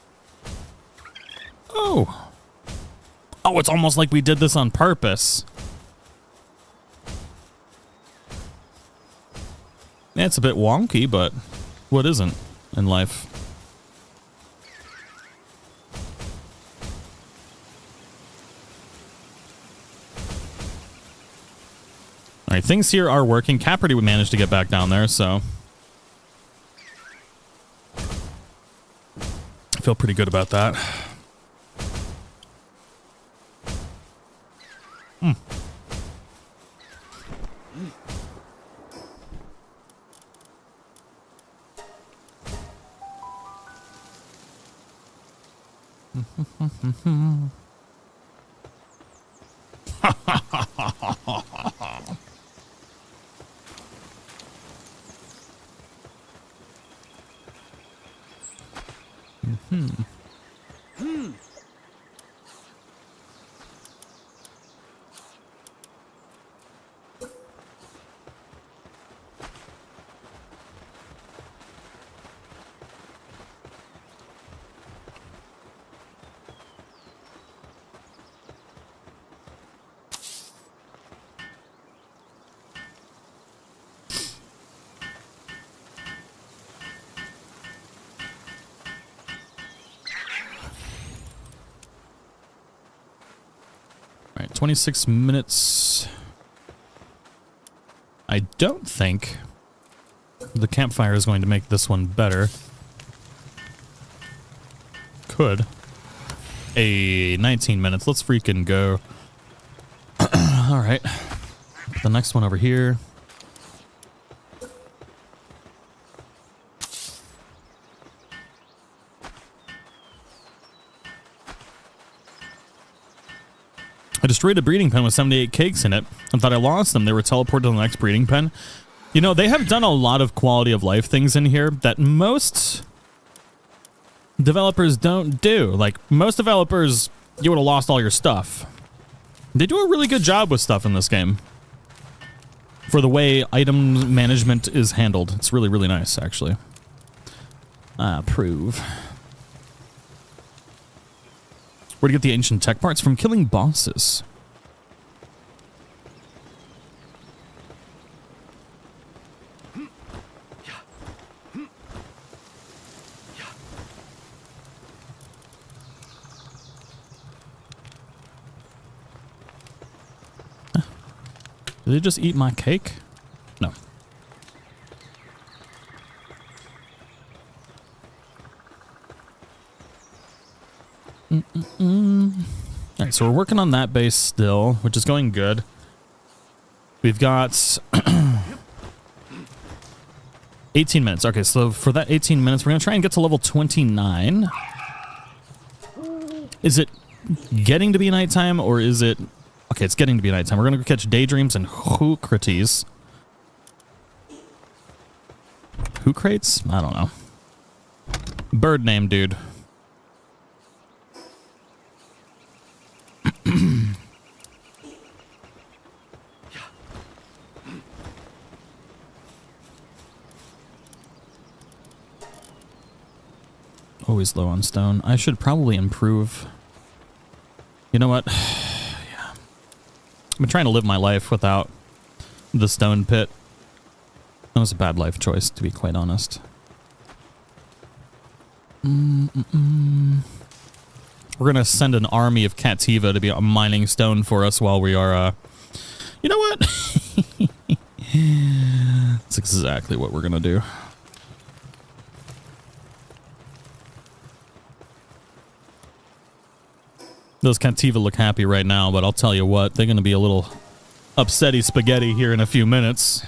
Oh. Oh, it's almost like we did this on purpose. Yeah, it's a bit wonky, but what isn't in life? right, things here are working. Caperty would manage to get back down there, so I feel pretty good about that. Hmm. All right, 26 minutes. I don't think the campfire is going to make this one better. Could. 19 minutes. Let's freaking go. All right. Put the next one over here. I destroyed a breeding pen with 78 cakes in it and thought I lost them. They were teleported to the next breeding pen. You know, they have done a lot of quality of life things in here that most developers don't do. Like, most developers, you would have lost all your stuff. They do a really good job with stuff in this game. For the way item management is handled. It's really, really nice, actually. Approve. Where'd you get the ancient tech parts? From killing bosses. Did they just eat my cake? No. Alright, so we're working on that base still, which is going good. We've got 18 minutes. Okay, so for that 18 minutes, we're going to try and get to level 29. Is it getting to be nighttime, or is it... Okay, it's getting to be nighttime. We're going to go catch daydreams and hookrates. Hookrates? I don't know. Bird name, dude. Always low on stone. I should probably improve. You know what? Yeah. I've been trying to live my life without the stone pit. That was a bad life choice, to be quite honest. We're gonna send an army of Cativa to be mining stone for us while we are, you know what? That's exactly what we're gonna do. Those Cativa look happy right now, but I'll tell you what, they're gonna be a little upsetty spaghetti here in a few minutes.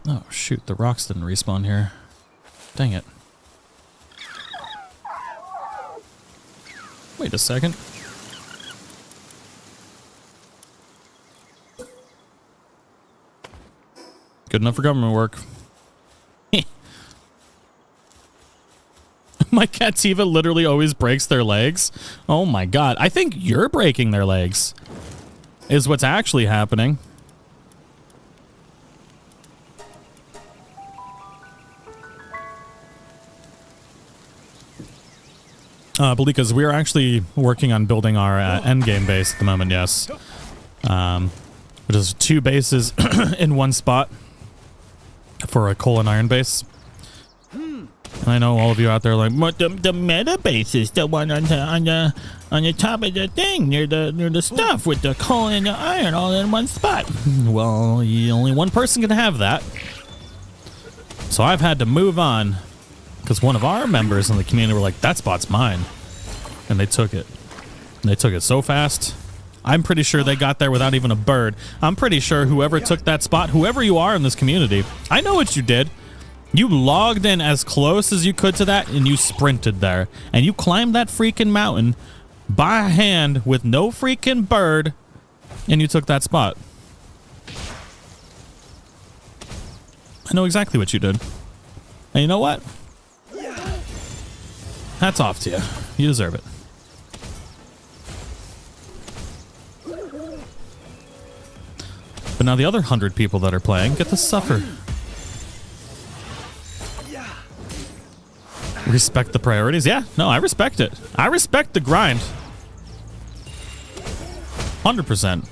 Oh, shoot, the rocks didn't respawn here. Dang it. Wait a second. Good enough for government work. My Cativa literally always breaks their legs. Oh my god. I think you're breaking their legs. Is what's actually happening. Because we are actually working on building our endgame base at the moment, yes. Which is 2 bases in one spot. for a coal and iron base. And I know all of you out there are like, what, the meta base is the one on the top of the thing near the stuff with the coal and the iron all in one spot. Well, only one person can have that. So I've had to move on because one of our members in the community were like, that spot's mine. And they took it. And they took it so fast. I'm pretty sure they got there without even a bird. I'm pretty sure whoever took that spot, whoever you are in this community, I know what you did. You logged in as close as you could to that and you sprinted there. And you climbed that freaking mountain by hand with no freaking bird and you took that spot. I know exactly what you did. And you know what? Hats off to you. You deserve it. But now the other 100 people that are playing get to suffer. Respect the priorities? Yeah, no, I respect it. I respect the grind. 100%.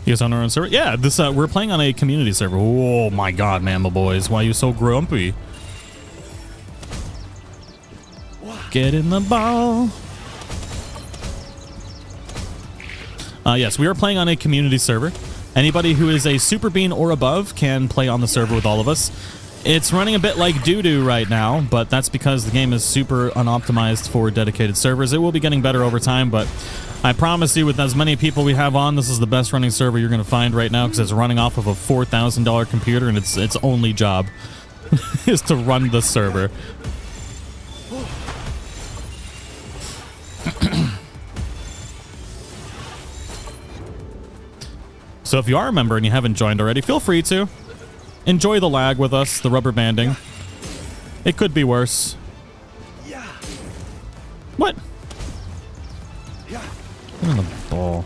You guys on our own server? Yeah, this we're playing on a community server. Oh my god, mammal boys, why are you so grumpy? Get in the ball. Yes, we are playing on a community server. Anybody who is a super bean or above can play on the server with all of us. It's running a bit like doo-doo right now, but that's because the game is super unoptimized for dedicated servers. It will be getting better over time, but I promise you, with as many people we have on, this is the best running server you're going to find right now because it's running off of a $4,000 computer, and its only job is to run the server. So if you are a member and you haven't joined already, feel free to. Enjoy the lag with us, the rubber banding. It could be worse. What? Get in the ball.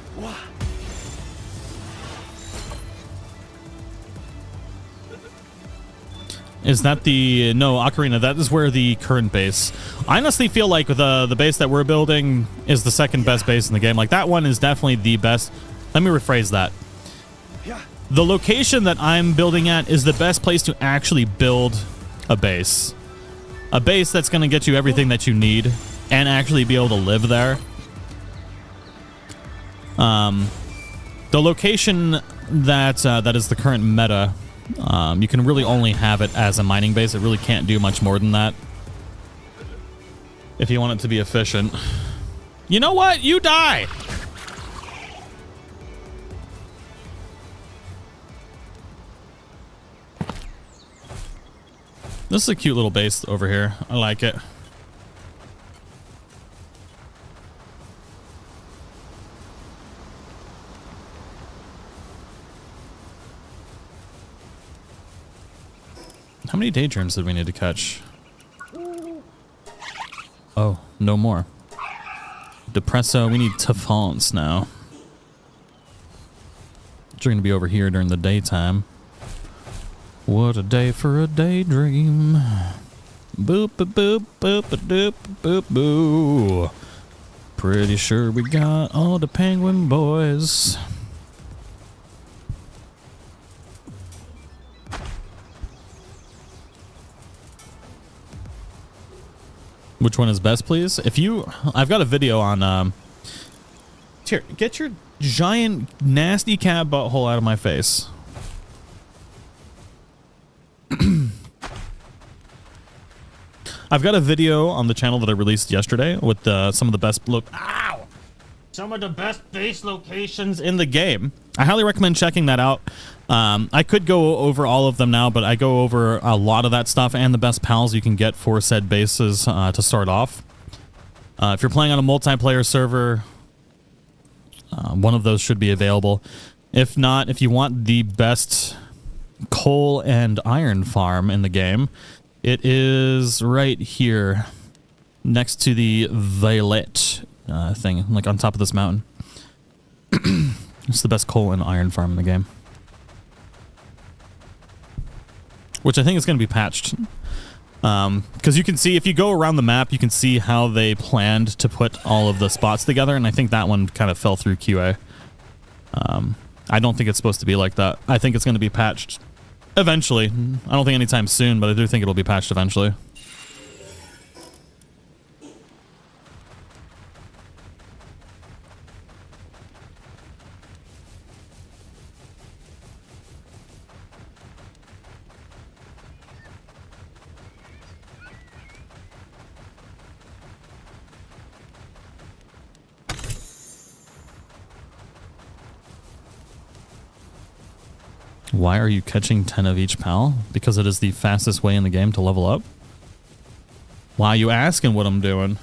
Is that the... No, Ocarina, that is where the current base... I honestly feel like the base that we're building is the second best base in the game. Like, that one is definitely the best. Let me rephrase that. The location that I'm building at is the best place to actually build a base. A base that's going to get you everything that you need and actually be able to live there. The location that is the current meta, you can really only have it as a mining base. It really can't do much more than that if you want it to be efficient. You know what? You die! This is a cute little base over here. I like it. How many daydreams did we need to catch? Oh, no more. Depresso, we need Tafons now. You're gonna be over here during the daytime. What a day for a daydream. Boop a boop boop a doop boop boo. Pretty sure we got all the penguin boys. Which one is best, please? If you... I've got a video on... Here, get your giant, nasty cat butthole out of my face. I've got a video on the channel that I released yesterday with some of the best... Ow! Some of the best base locations in the game. I highly recommend checking that out. I could go over all of them now, but I go over a lot of that stuff and the best pals you can get for said bases to start off. If you're playing on a multiplayer server, one of those should be available. If not, if you want the best coal and iron farm in the game, it is right here next to the Violet thing, like on top of this mountain. It's the best coal and iron farm in the game. which I think is going to be patched. Because you can see, if you go around the map, you can see how they planned to put all of the spots together, and I think that one kind of fell through QA. I don't think it's supposed to be like that. I think it's going to be patched eventually. I don't think anytime soon, but I do think it'll be patched eventually. Why are you catching 10 of each pal? Because it is the fastest way in the game to level up. Why are you asking what I'm doing?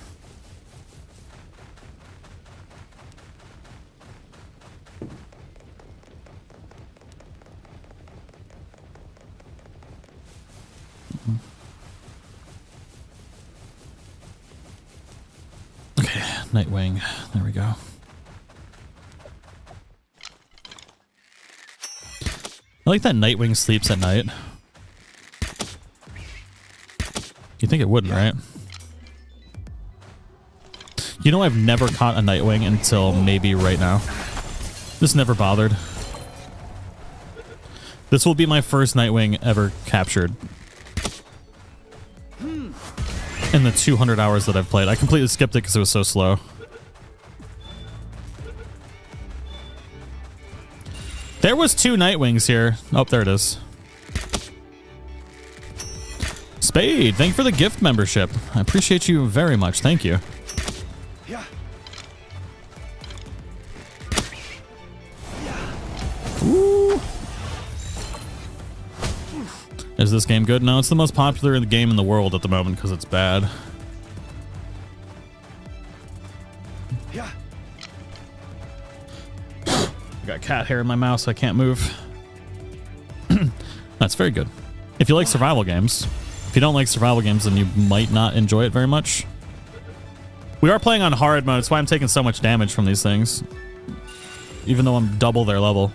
Okay, Nightwing. There we go. I like that Nightwing sleeps at night. You think it wouldn't, right? You know, I've never caught a Nightwing until maybe right now. Just never bothered. This will be my first Nightwing ever captured. In the 200 hours that I've played. I completely skipped it because it was so slow. There was 2 Nightwings here. Oh, there it is. Spade, thank you for the gift membership. I appreciate you very much. Thank you. Ooh. Is this game good? No, it's the most popular game in the world at the moment because it's bad. Got cat hair in my mouth, so I can't move. That's very good. If you like survival games, if you don't like survival games, then you might not enjoy it very much. We are playing on hard mode, that's why I'm taking so much damage from these things, even though I'm double their level.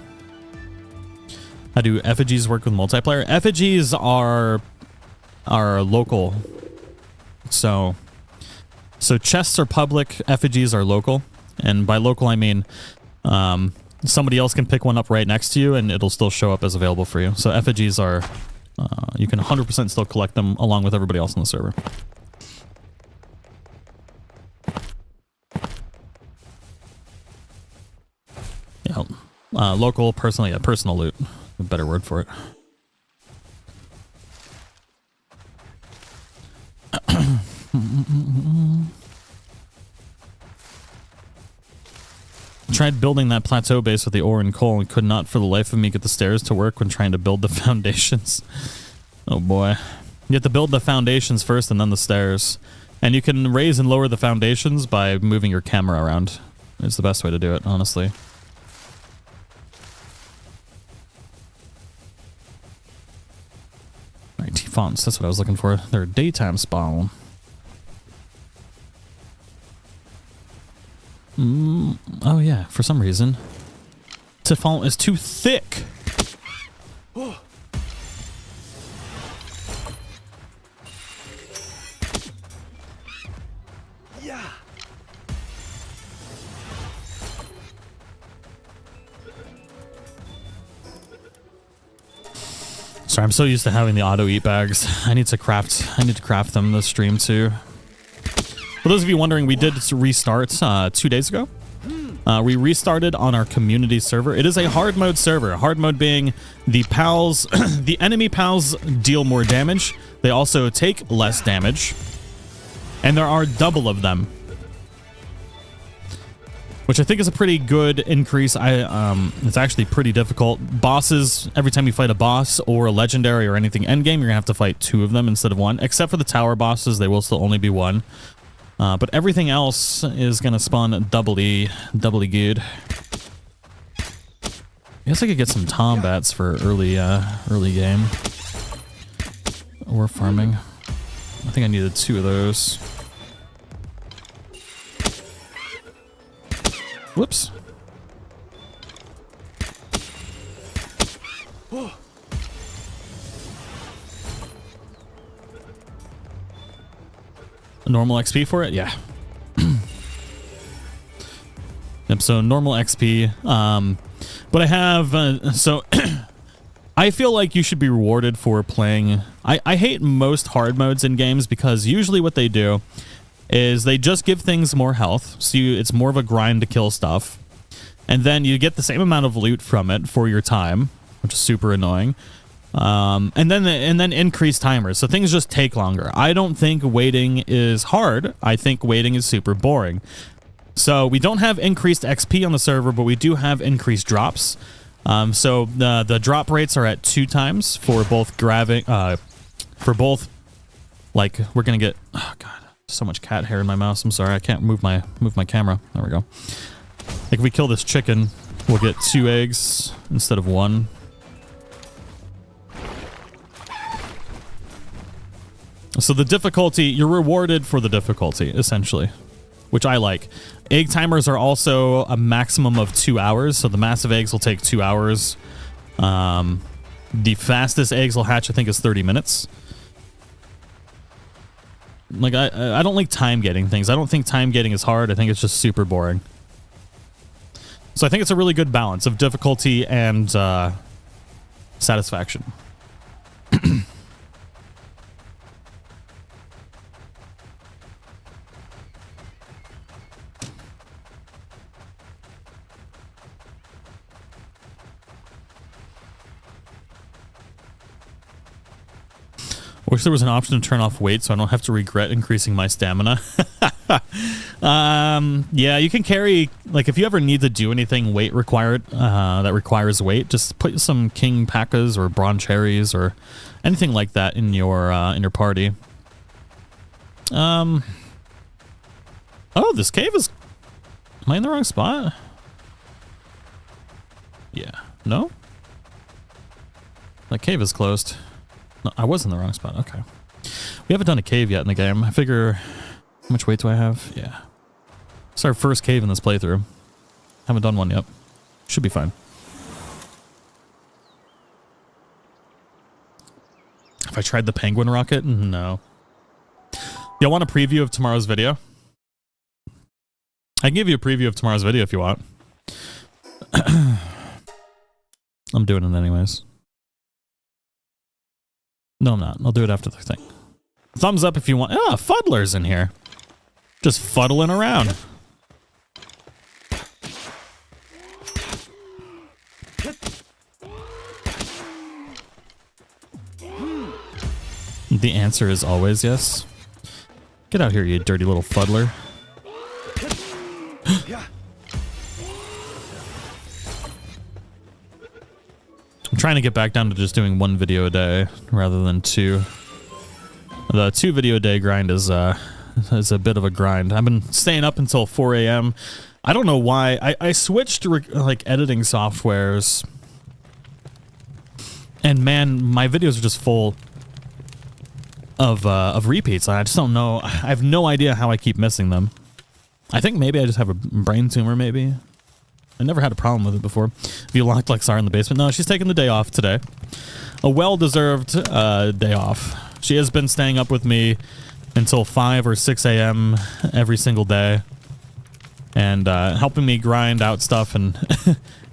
How do effigies work with multiplayer? Effigies are local. So chests are public, effigies are local, and by local I mean somebody else can pick one up right next to you and it'll still show up as available for you. So effigies are, you can 100% still collect them along with everybody else on the server. Yeah, local, personal, yeah, personal loot. A better word for it. Tried building that plateau base with the ore and coal and could not for the life of me get the stairs to work when trying to build the foundations. Oh boy. You have to build the foundations first and then the stairs. And you can raise and lower the foundations by moving your camera around. It's the best way to do it, honestly. Alright, T-fonts, that's what I was looking for. They're a daytime spawn. Oh yeah, for some reason T-font is too thick. Yeah. Sorry, I'm so used to having the auto eat bags. I need to craft them this stream too. For those of you wondering, we did restart 2 days ago. We restarted on our community server. It is a hard mode server. Hard mode being the pals, the enemy pals deal more damage. They also take less damage. And there are double of them. Which I think is a pretty good increase. It's actually pretty difficult. Bosses, every time you fight a boss or a legendary or anything endgame, you're gonna have to fight 2 of them instead of 1. Except for the tower bosses, they will still only be 1. But everything else is gonna spawn doubly good. I guess I could get some tombats for early game. Or farming. I think I needed 2 of those. Whoops. Normal XP for it? Yeah. Yep, so normal XP. But I have... so... I feel like you should be rewarded for playing... I hate most hard modes in games because usually what they do is they just give things more health. So it's more of a grind to kill stuff. And then you get the same amount of loot from it for your time, which is super annoying. And then increase timers. So things just take longer. I don't think waiting is hard. I think waiting is super boring. So we don't have increased XP on the server, but we do have increased drops. So the drop rates are at 2 times for both like we're gonna get, oh god, so much cat hair in my mouse. I'm sorry, I can't move my camera. There we go. Like if we kill this chicken, we'll get 2 eggs instead of 1. So the difficulty, you're rewarded for the difficulty, essentially, which I like. Egg timers are also a maximum of 2 hours, so the massive eggs will take 2 hours. The fastest eggs will hatch, I think, is 30 minutes. Like, I don't like time getting things. I don't think time getting is hard. I think it's just super boring. So I think it's a really good balance of difficulty and satisfaction. Wish there was an option to turn off weight so I don't have to regret increasing my stamina. Yeah, you can carry, like, if you ever need to do anything weight required, that requires weight, just put some king packas or bronze cherries or anything like that in your party. Oh, this cave is... Am I in the wrong spot? Yeah. No? That cave is closed. No, I was in the wrong spot. Okay. We haven't done a cave yet in the game. I figure... How much weight do I have? Yeah. It's our first cave in this playthrough. Haven't done one yet. Should be fine. Have I tried the penguin rocket? No. Y'all want a preview of tomorrow's video? I can give you a preview of tomorrow's video if you want. I'm doing it anyways. No, I'm not. I'll do it after the thing. Thumbs up if you want. Ah, Fuddler's in here. Just fuddling around. The answer is always yes. Get out here, you dirty little fuddler. I'm trying to get back down to just doing 1 video a day rather than 2. The 2 video a day grind is a bit of a grind. I've been staying up until 4 a.m. I don't know why. I switched to like editing softwares, and man, my videos are just full of repeats. I just don't know. I have no idea how I keep missing them. I think maybe I just have a brain tumor. Maybe. I never had a problem with it before. Have you locked Lexar in the basement? No, she's taking the day off today. A well-deserved day off. She has been staying up with me until 5 or 6 a.m. every single day, and helping me grind out stuff and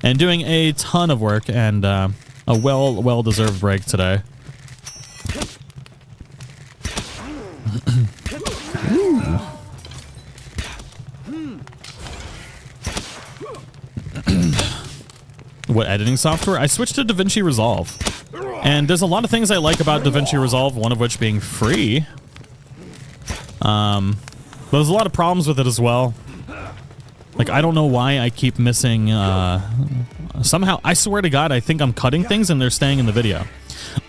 and doing a ton of work, and a well-deserved break today. What editing software? I switched to DaVinci Resolve. And there's a lot of things I like about DaVinci Resolve, one of which being free. But there's a lot of problems with it as well. Like, I don't know why I keep missing, somehow, I swear to God, I think I'm cutting things and they're staying in the video.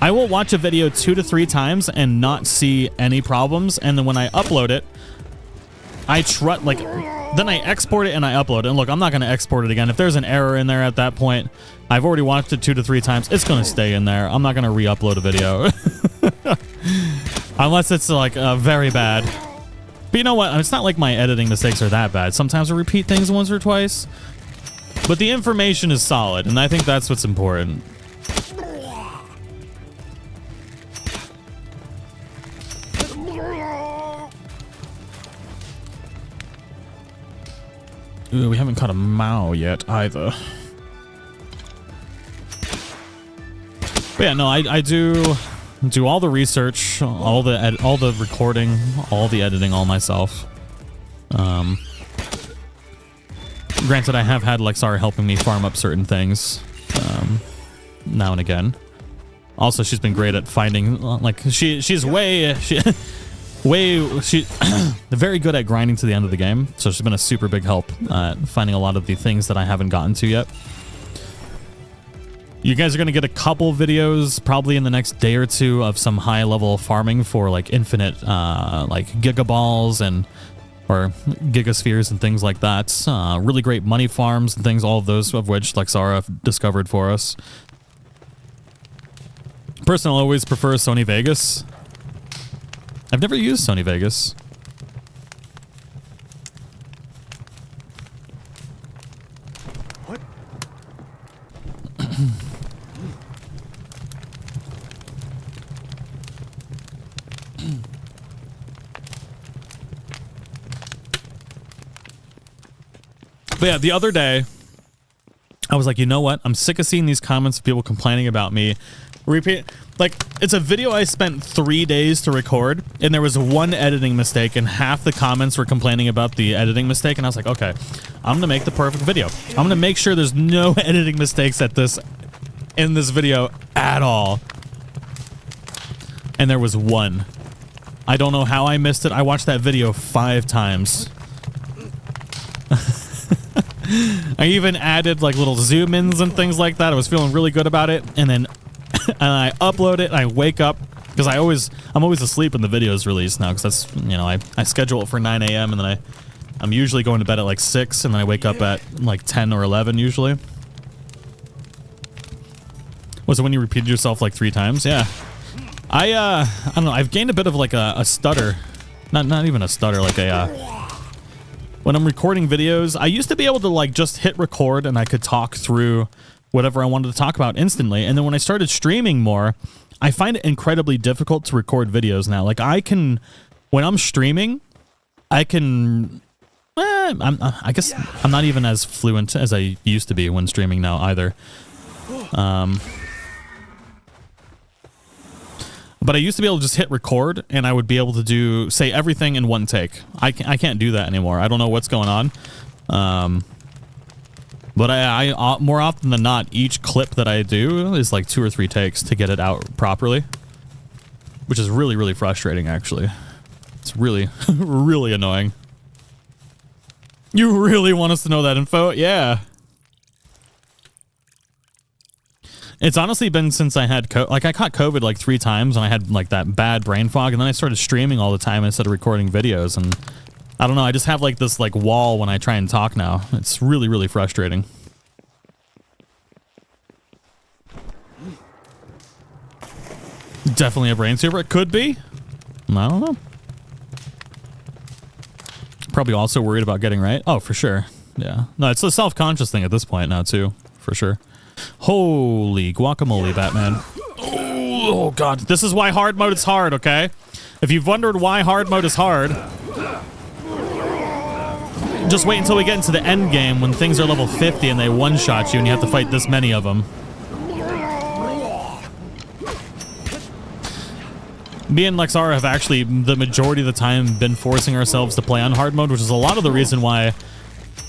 I will watch a video 2 to 3 times and not see any problems, and then when I upload it, then I export it and I upload it. And look, I'm not going to export it again. If there's an error in there at that point, I've already watched it 2 to 3 times. It's going to stay in there. I'm not going to re-upload a video. Unless it's like very bad. But you know what? It's not like my editing mistakes are that bad. Sometimes I repeat things once or twice. But the information is solid, and I think that's what's important. haven't caught a Mao yet either. But yeah, no, I do all the research, all the recording, all the editing, all myself. Granted, I have had Lexara helping me farm up certain things now and again. Also, she's been great at finding, like, she's very good at grinding to the end of the game. So she's been a super big help at finding a lot of the things that I haven't gotten to yet. You guys are going to get a couple videos probably in the next day or two of some high level farming for like infinite like gigaballs or gigaspheres and things like that. Really great money farms and things, all of those of which Lexara discovered for us. Personally, I always prefer Sony Vegas. I've never used Sony Vegas. What? But yeah, the other day, I was like, you know what? I'm sick of seeing these comments of people complaining about me. Like, it's a video I spent 3 days to record, and there was one editing mistake, and half the comments were complaining about the editing mistake, and I was like, okay, I'm gonna make the perfect video. I'm gonna make sure there's no editing mistakes in this video at all. And there was one. I don't know how I missed it. I watched that video 5 times. I even added like little zoom ins and things like that. I was feeling really good about it, and then and I upload it and I wake up because I'm always asleep when the video is released now, because that's, you know, I schedule it for 9 a.m. and then I'm usually going to bed at like 6, and then I wake up at like 10 or 11 usually. Was it when you repeated yourself like 3 times? Yeah. I don't know, I've gained a bit of like a stutter. Not even a stutter, like when I'm recording videos, I used to be able to like just hit record and I could talk through whatever I wanted to talk about instantly. And then when I started streaming more, I find it incredibly difficult to record videos now. Like when I'm streaming, I guess I'm not even as fluent as I used to be when streaming now either. But I used to be able to just hit record and I would be able to say everything in one take. I can't do that anymore. I don't know what's going on. But I more often than not, each clip that I do is like 2 or 3 takes to get it out properly, which is really, really frustrating, actually. It's really, really annoying. You really want us to know that info? Yeah. It's honestly been since I had I caught COVID like 3 times, and I had like that bad brain fog, and then I started streaming all the time instead of recording videos, and I don't know, I just have like this like wall when I try and talk now. It's really, really frustrating. Definitely a brain super. It could be. I don't know. Probably also worried about getting right. Oh, for sure. Yeah. No, it's a self-conscious thing at this point now too, for sure. Holy guacamole, Batman. Oh, God. This is why hard mode is hard, okay? If you've wondered why hard mode is hard, just wait until we get into the end game when things are level 50 and they one-shot you and you have to fight this many of them. Me and Lexara have actually, the majority of the time, been forcing ourselves to play on hard mode, which is a lot of the reason why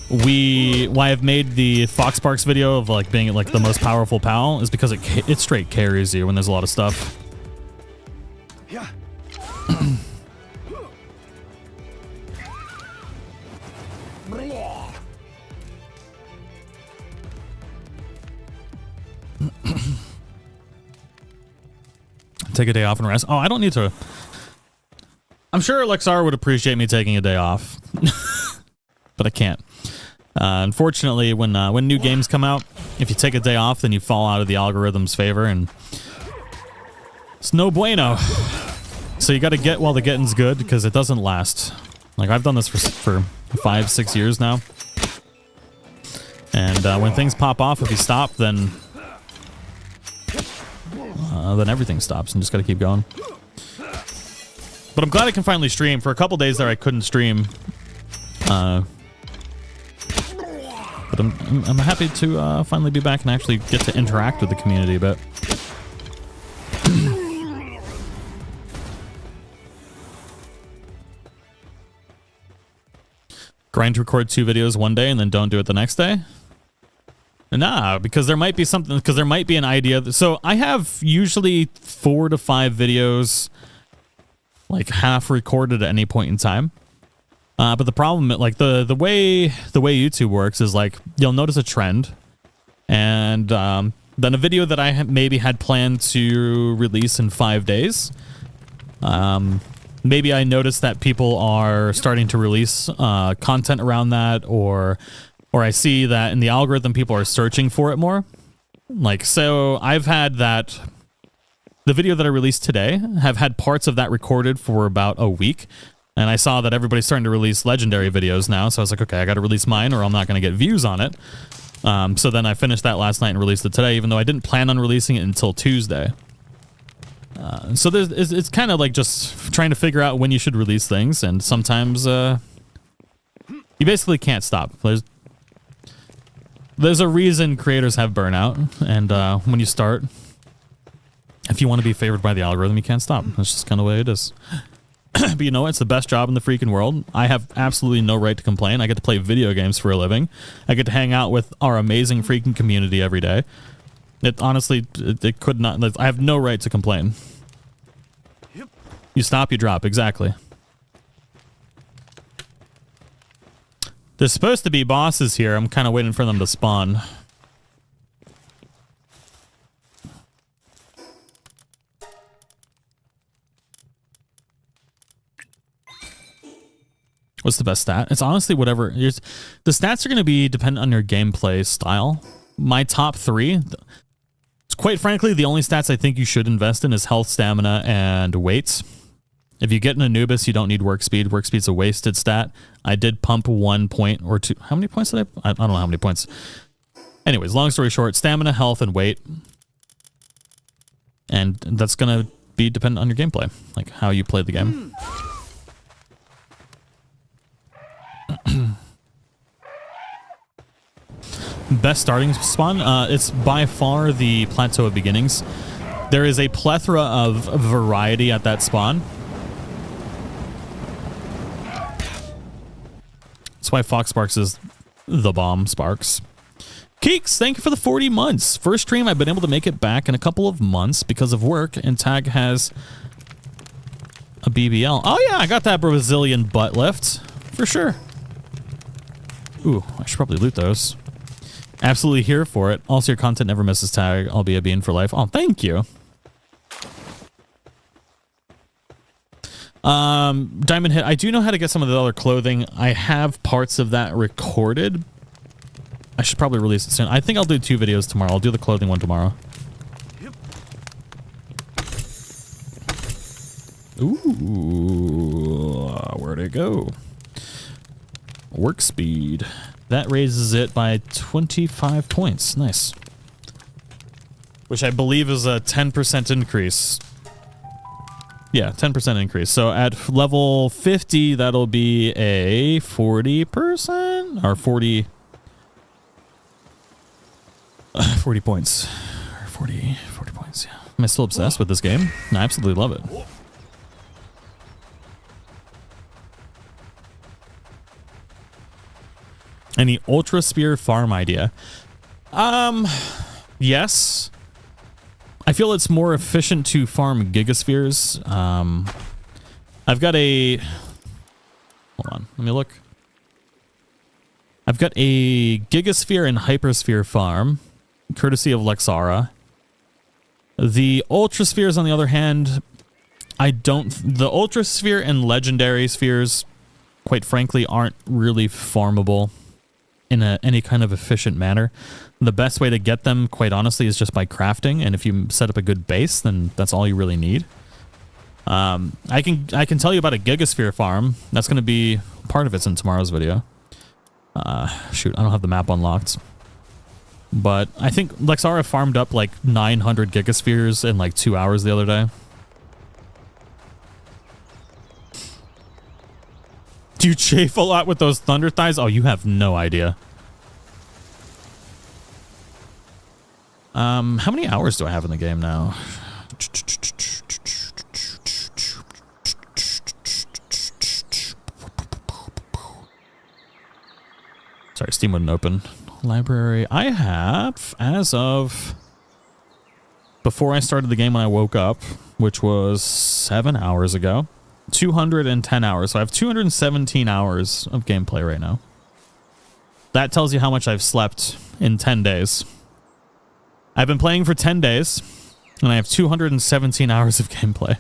I've made the Foxparks video of like being like the most powerful pal, is because it straight carries you when there's a lot of stuff. Yeah. Take a day off and rest. Oh, I don't need to. I'm sure Lexar would appreciate me taking a day off, but I can't. Unfortunately, when new games come out, if you take a day off, then you fall out of the algorithm's favor, and it's no bueno. So you got to get while the getting's good, because it doesn't last. Like, I've done this for 5-6 years now, and when things pop off, if you stop, then everything stops, and just got to keep going. But I'm glad I can finally stream. For a couple days there, I couldn't stream. But I'm happy to finally be back and actually get to interact with the community a bit. Grind to record 2 videos one day and then don't do it the next day? Nah, because there might be something, because there might be an idea. So I have usually 4 to 5 videos, like half recorded at any point in time. But the problem, like the way YouTube works is like you'll notice a trend, and then a video that I maybe had planned to release in 5 days. Maybe I noticed that people are starting to release content around that, or I see that in the algorithm people are searching for it more. Like, so I've had that, the video that I released today, have had parts of that recorded for about a week, and I saw that everybody's starting to release legendary videos now, so I was like, okay, I got to release mine or I'm not going to get views on it. So then I finished that last night and released it today, even though I didn't plan on releasing it until Tuesday. So it's kind of like just trying to figure out when you should release things, and sometimes you basically can't stop. There's a reason creators have burnout, and when you start, if you want to be favored by the algorithm, you can't stop. That's just kind of the way it is. But you know what? It's the best job in the freaking world. I have absolutely no right to complain. I get to play video games for a living. I get to hang out with our amazing freaking community every day. It honestly, it could not. I have no right to complain. You stop, you drop. Exactly. There's supposed to be bosses here. I'm kind of waiting for them to spawn. What's the best stat? It's honestly whatever. The stats are going to be dependent on your gameplay style. My top 3, quite frankly, the only stats I think you should invest in is health, stamina, and weights. If you get an Anubis, you don't need work speed. Work speed's a wasted stat. I did pump 1 point or 2. How many points did I don't know how many points. Anyways, long story short, stamina, health, and weight. And that's going to be dependent on your gameplay, like how you play the game. Best starting spawn? It's by far the Plateau of Beginnings. There is a plethora of variety at that spawn. That's why Fox Sparks is the bomb, Sparks. Keeks, thank you for the 40 months. First stream, I've been able to make it back in a couple of months because of work, and Tag has a BBL. Oh yeah, I got that Brazilian butt lift. For sure. Ooh, I should probably loot those. Absolutely here for it. Also, your content never misses, Tag. I'll be a bean for life. Oh, thank you. Diamond Hit. I do know how to get some of the other clothing. I have parts of that recorded. I should probably release it soon. I think I'll do 2 videos tomorrow. I'll do the clothing one tomorrow. Yep. Ooh, where'd it go? Work speed. That raises it by 25 points. Nice. Which I believe is a 10% increase. Yeah, 10% increase. So at level 50, that'll be a 40% or 40 points. Or 40 points, yeah. Am I still obsessed with this game? I absolutely love it. Any Ultra Spear farm idea? Yes. I feel it's more efficient to farm Gigaspheres. I've got a... Hold on, let me look. I've got a Gigasphere and Hypersphere farm, courtesy of Lexara. The Ultra Spheres, on the other hand, the Ultra Sphere and Legendary Spheres, quite frankly, aren't really farmable in any kind of efficient manner. The best way to get them, quite honestly, is just by crafting, and if you set up a good base, then that's all you really need. I can tell you about a Gigasphere farm. That's going to be part of it's in tomorrow's video. Shoot, I don't have the map unlocked. But I think Lexara farmed up like 900 Gigaspheres in like 2 hours the other day. Do you chafe a lot with those thunder thighs? Oh, you have no idea. How many hours do I have in the game now? Sorry, Steam wouldn't open. Library. I have, as of before I started the game when I woke up, which was 7 hours ago, 210 hours. So I have 217 hours of gameplay right now. That tells you how much I've slept in 10 days. I've been playing for 10 days, and I have 217 hours of gameplay.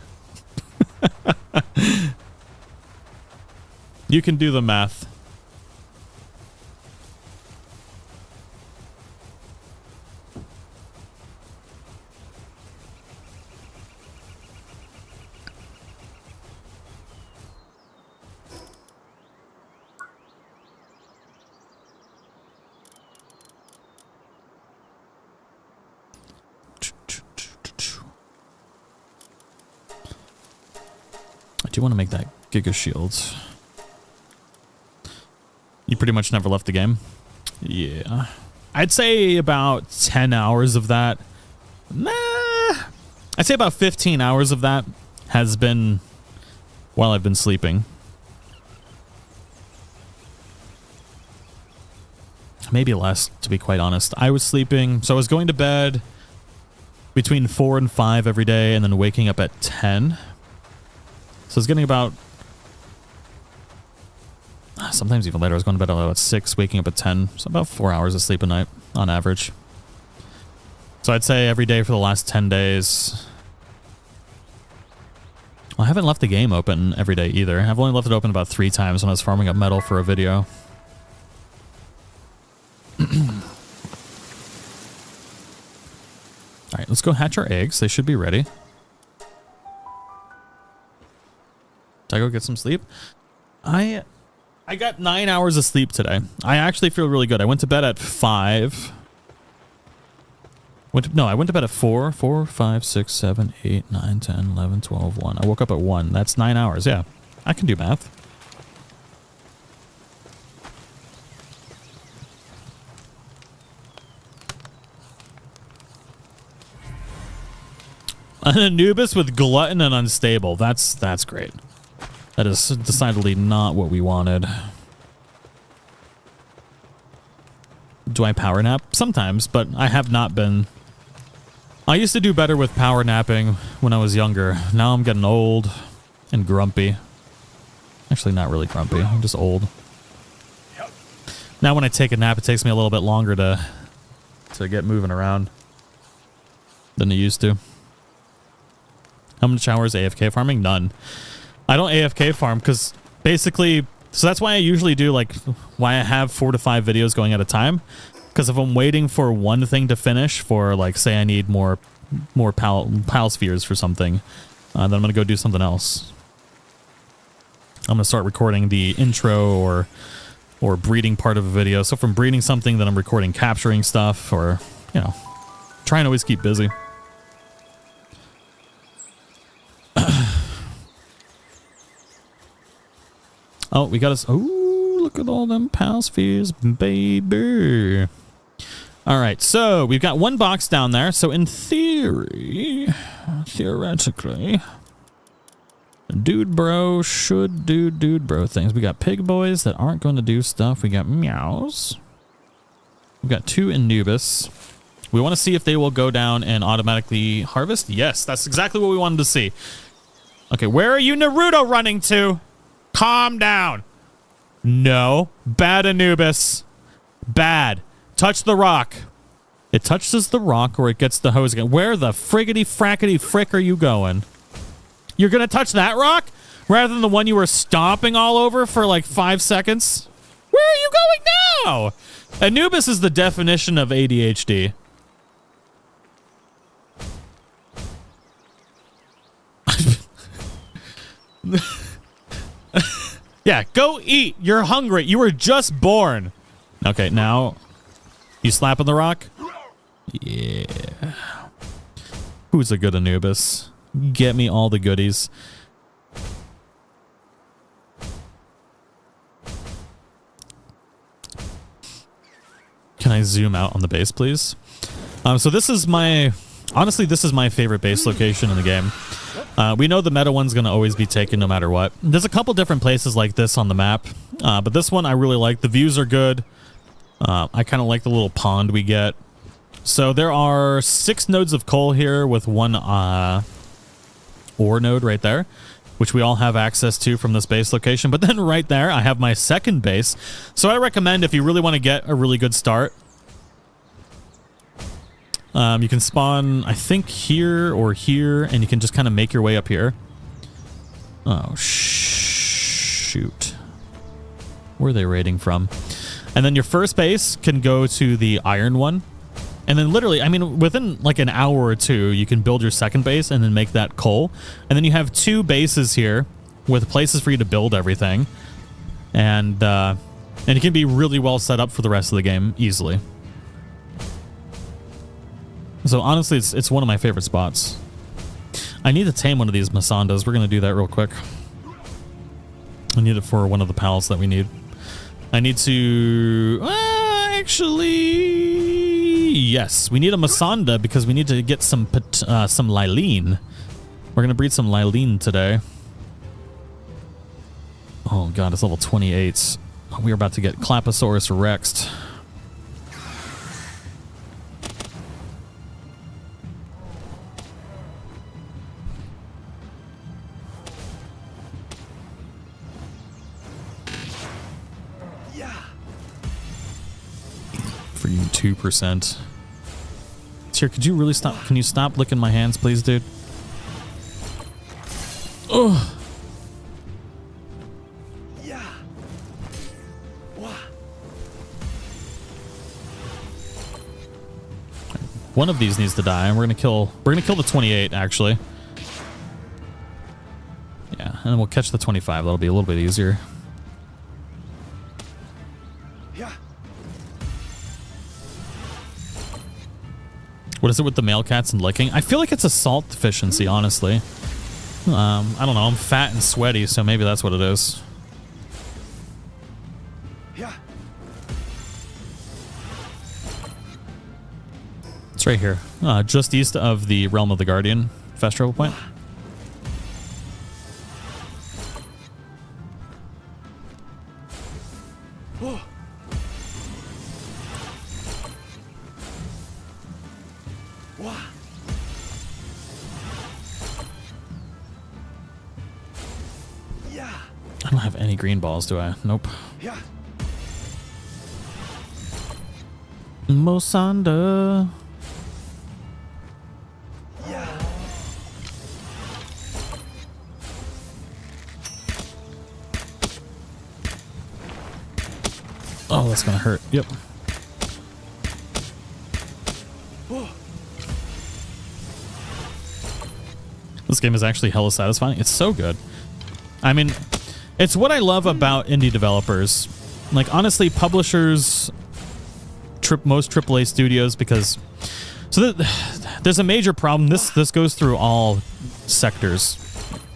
You can do the math. I do want to make that Giga Shield. You pretty much never left the game? Yeah. I'd say about 10 hours of that. Nah. I'd say about 15 hours of that has been while I've been sleeping. Maybe less, to be quite honest. I was sleeping, so I was going to bed between 4 and 5 every day and then waking up at 10. So it's getting about, sometimes even later. I was going to bed at about 6, waking up at 10. So about 4 hours of sleep a night on average. So I'd say every day for the last 10 days. Well, I haven't left the game open every day either. I've only left it open about 3 times when I was farming up metal for a video. Alright, let's go hatch our eggs. They should be ready. Did I go get some sleep? I got 9 hours of sleep today. I actually feel really good. I went to bed at 5. I went to bed at 4. 4, 5, 6, 7, 8, 9, 10, 11, 12, 1. I woke up at 1. That's 9 hours. Yeah, I can do math. An Anubis with glutton and unstable. That's great. That is decidedly not what we wanted. Do I power nap? Sometimes, but I have not been. I used to do better with power napping when I was younger. Now I'm getting old and grumpy. Actually, not really grumpy. I'm just old. Now when I take a nap, it takes me a little bit longer to get moving around than it used to. How much hours AFK farming? None. I don't AFK farm because basically, so that's why I usually do, like, why I have 4 to 5 videos going at a time. Because if I'm waiting for one thing to finish for, like, say I need more pal spheres for something, then I'm going to go do something else. I'm going to start recording the intro or breeding part of a video. So if I'm breeding something, then I'm recording capturing stuff or, you know, trying to always keep busy. Oh, we got us. Oh, look at all them pal spheres, baby. All right, so we've got 1 box down there. So in theoretically, Dude Bro should do Dude Bro things. We got pig boys that aren't going to do stuff. We got meows. We've got 2 Anubis. We want to see if they will go down and automatically harvest. Yes, that's exactly what we wanted to see. Okay, where are you, Naruto, running to? Calm down. No. Bad Anubis. Bad. Touch the rock. It touches the rock or it gets the hose again. Where the friggity frackety frick are you going? You're going to touch that rock rather than the one you were stomping all over for like 5 seconds? Where are you going now? Anubis is the definition of ADHD. Yeah, go eat. You're hungry. You were just born. Okay, now you slapping the rock? Yeah. Who's a good Anubis? Get me all the goodies. Can I zoom out on the base, please? So this is my... Honestly, this is my favorite base location in the game. We know the meta one's going to always be taken no matter what. There's a couple different places like this on the map, but this one I really like. The views are good. I kind of like the little pond we get. So there are 6 nodes of coal here with 1 ore node right there, which we all have access to from this base location. But then right there, I have my second base. So I recommend if you really want to get a really good start, you can spawn, I think, here or here, and you can just kind of make your way up here. Oh, shoot. Where are they raiding from? And then your first base can go to the iron one. And then literally, I mean, within like an hour or two, you can build your second base and then make that coal. And then you have 2 bases here with places for you to build everything. And it can be really well set up for the rest of the game easily. So honestly, it's one of my favorite spots. I need to tame one of these Masandas. We're going to do that real quick. I need it for one of the pals that we need. I need to... actually... Yes, we need a Masanda because we need to get some Lylene. We're going to breed some Lylene today. Oh god, it's level 28. We're about to get Claposaurus Rexed. For you 2%. Here, could you really stop? Can you stop licking my hands, please, dude? Oh. Yeah. One of these needs to die, and we're gonna kill the 28 actually. Yeah, and then we'll catch the 25. That'll be a little bit easier. What is it with the male cats and licking? I feel like it's a salt deficiency, honestly. I don't know. I'm fat and sweaty, so maybe that's what it is. Yeah. It's right here, just east of the Realm of the Guardian festival point. I don't have any green balls, do I? Nope. Yeah. Mosanda. Yeah. Oh, that's gonna hurt. Yep. This game is actually hella satisfying. It's so good. I mean, it's what I love about indie developers. Like, honestly, publishers, most AAA studios, because... So there's a major problem. This goes through all sectors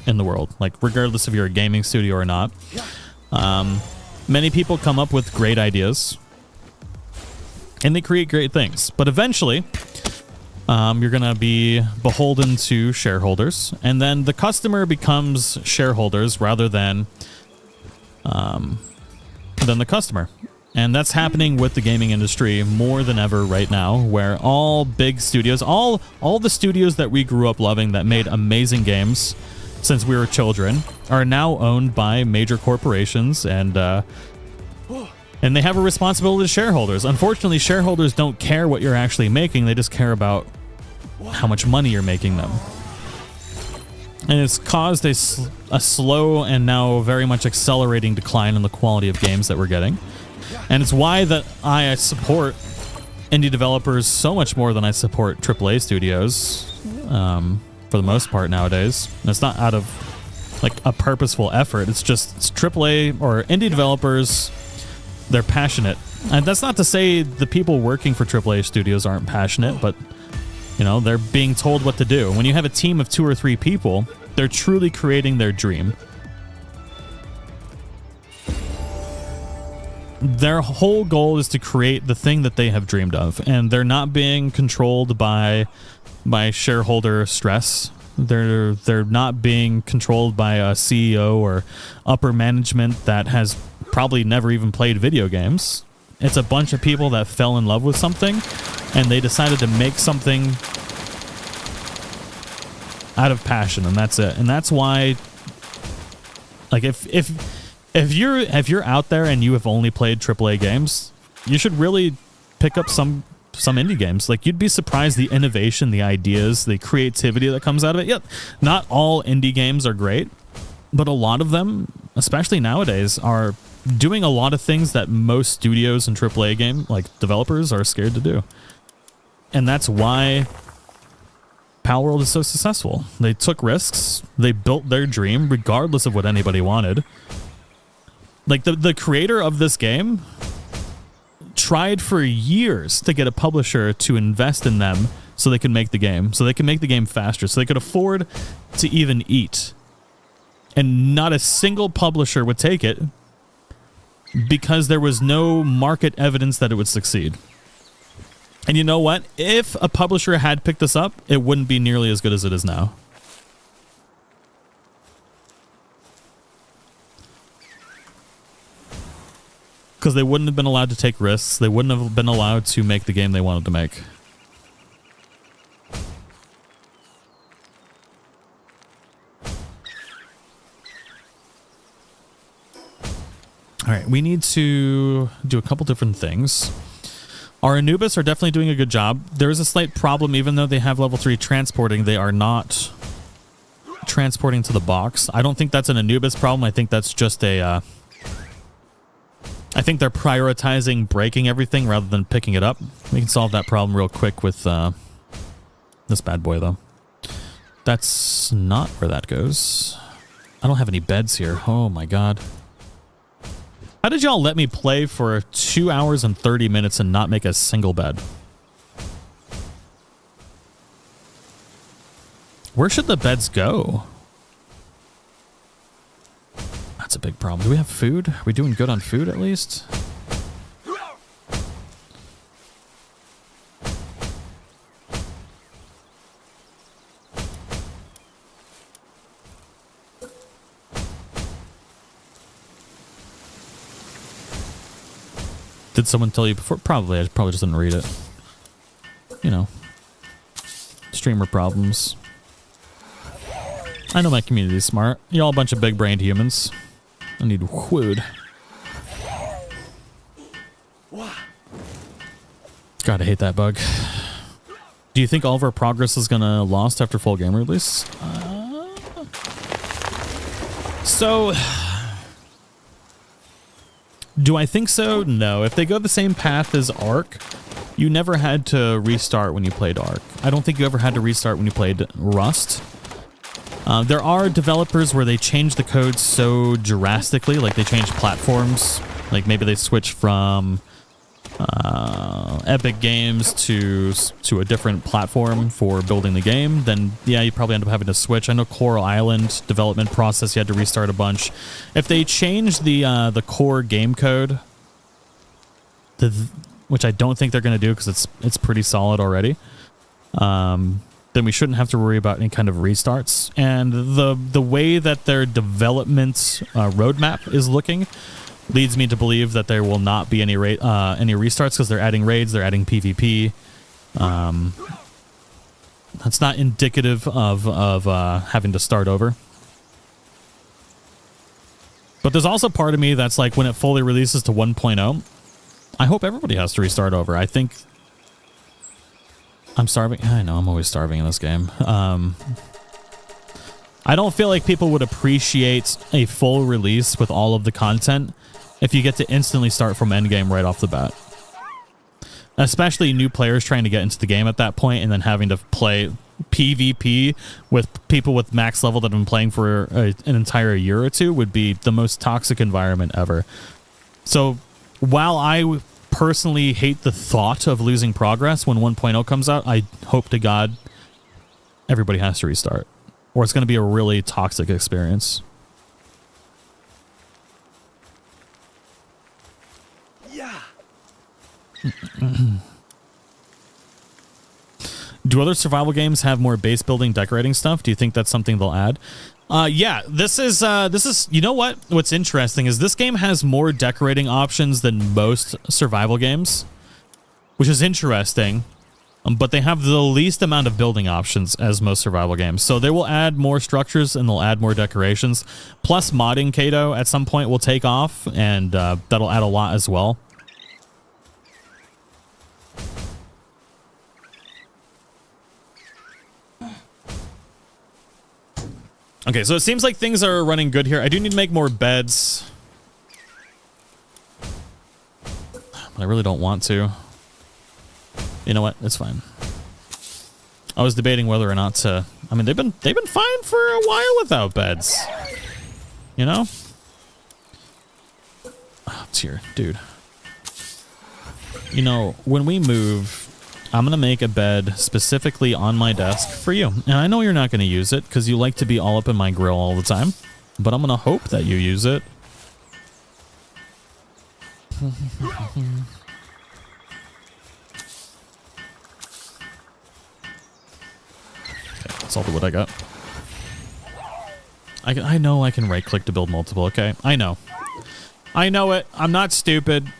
in the world, like, regardless if you're a gaming studio or not. Many people come up with great ideas, and they create great things. But eventually... you're going to be beholden to shareholders, and then the customer becomes shareholders rather than the customer. And that's happening with the gaming industry more than ever right now, where all big studios, all the studios that we grew up loving that made amazing games since we were children are now owned by major corporations, and they have a responsibility to shareholders. Unfortunately, shareholders don't care what you're actually making. They just care about how much money you're making them. And it's caused a slow and now very much accelerating decline in the quality of games that we're getting. And it's why that I support indie developers so much more than I support AAA studios, for the most part nowadays. And it's not out of like a purposeful effort. It's just it's AAA or indie developers. They're passionate. And that's not to say the people working for AAA studios aren't passionate, but you know, they're being told what to do. When you have a team of 2 or 3 people, they're truly creating their dream. their whole goal is to create the thing that they have dreamed of, and they're not being controlled by shareholder stress. They're not being controlled by a CEO or upper management that has probably never even played video games. It's a bunch of people that fell in love with something, and they decided to make something out of passion, and that's it. And that's why, like, if you're out there and you have only played AAA games, you should really pick up some indie games. Like, you'd be surprised the innovation, the ideas, the creativity that comes out of it. Yep, not all indie games are great, but a lot of them, especially nowadays, are doing a lot of things that most studios and AAA game developers are scared to do. And that's why Palworld is so successful. They took risks. They built their dream regardless of what anybody wanted. Like, the creator of this game tried for years to get a publisher to invest in them so they can make the game, so they can make the game faster, so they could afford to even eat. And not a single publisher would take it because there was no market evidence that it would succeed. And you know what? If a publisher had picked this up, it wouldn't be nearly as good as it is now. Because they wouldn't have been allowed to take risks. They wouldn't have been allowed to make the game they wanted to make. All right, we need to do a couple different things. Our Anubis are definitely doing a good job. There is a slight problem. Even though they have level 3 transporting, they are not transporting to the box. I don't think that's an Anubis problem. I think that's just a... I think they're prioritizing breaking everything rather than picking it up. We can solve that problem real quick with this bad boy, though. That's not where that goes. I don't have any beds here. Oh, my God. How did y'all let me play for 2 hours and 30 minutes and not make a single bed? Where should the beds go? That's a big problem. Do we have food? Are we doing good on food at least? Did someone tell you before? Probably. I probably just didn't read it. You know. Streamer problems. I know my community's smart. You're all a bunch of big-brained humans. I need food. God, I hate that bug. Do you think all of our progress is gonna lost after full game release? So... Do I think so? No. If they go the same path as Ark, you never had to restart when you played Ark. I don't think you ever had to restart when you played Rust. There are developers where they change the code so drastically, like they change platforms. Like maybe they switch from Epic Games to a different platform for building the game. Then yeah, you probably end up having to switch. I know Coral Island development process, you had to restart a bunch. If they change the core game code, which I don't think they're going to do because it's pretty solid already, then we shouldn't have to worry about any kind of restarts. And the way that their development roadmap is looking leads me to believe that there will not be any restarts because they're adding raids, they're adding PvP. That's not indicative of having to start over. But there's also part of me that's like, when it fully releases to 1.0, I hope everybody has to restart over. I think I'm starving. I know, I'm always starving in this game. I don't feel like people would appreciate a full release with all of the content if you get to instantly start from Endgame right off the bat. Especially new players trying to get into the game at that point and then having to play PvP with people with max level that have been playing for an entire year or two would be the most toxic environment ever. So while I personally hate the thought of losing progress when 1.0 comes out, I hope to God everybody has to restart, or it's going to be a really toxic experience. Do other survival games have more base building decorating stuff? Do you think that's something they'll add? Yeah, this is, you know what? What's interesting is this game has more decorating options than most survival games, which is interesting, but they have the least amount of building options as most survival games. So they will add more structures and they'll add more decorations. Plus modding, Kato, at some point will take off, and that'll add a lot as well. Okay, so it seems like things are running good here. I do need to make more beds. But I really don't want to. You know what? It's fine. I was debating whether or not to... I mean, they've been fine for a while without beds. You know? Oh, it's here. Dude. You know, when we move... I'm going to make a bed specifically on my desk for you. And I know you're not going to use it because you like to be all up in my grill all the time. But I'm going to hope that you use it. Okay, that's all the wood I got. I know I can right click to build multiple, okay? I know. I know it. I'm not stupid.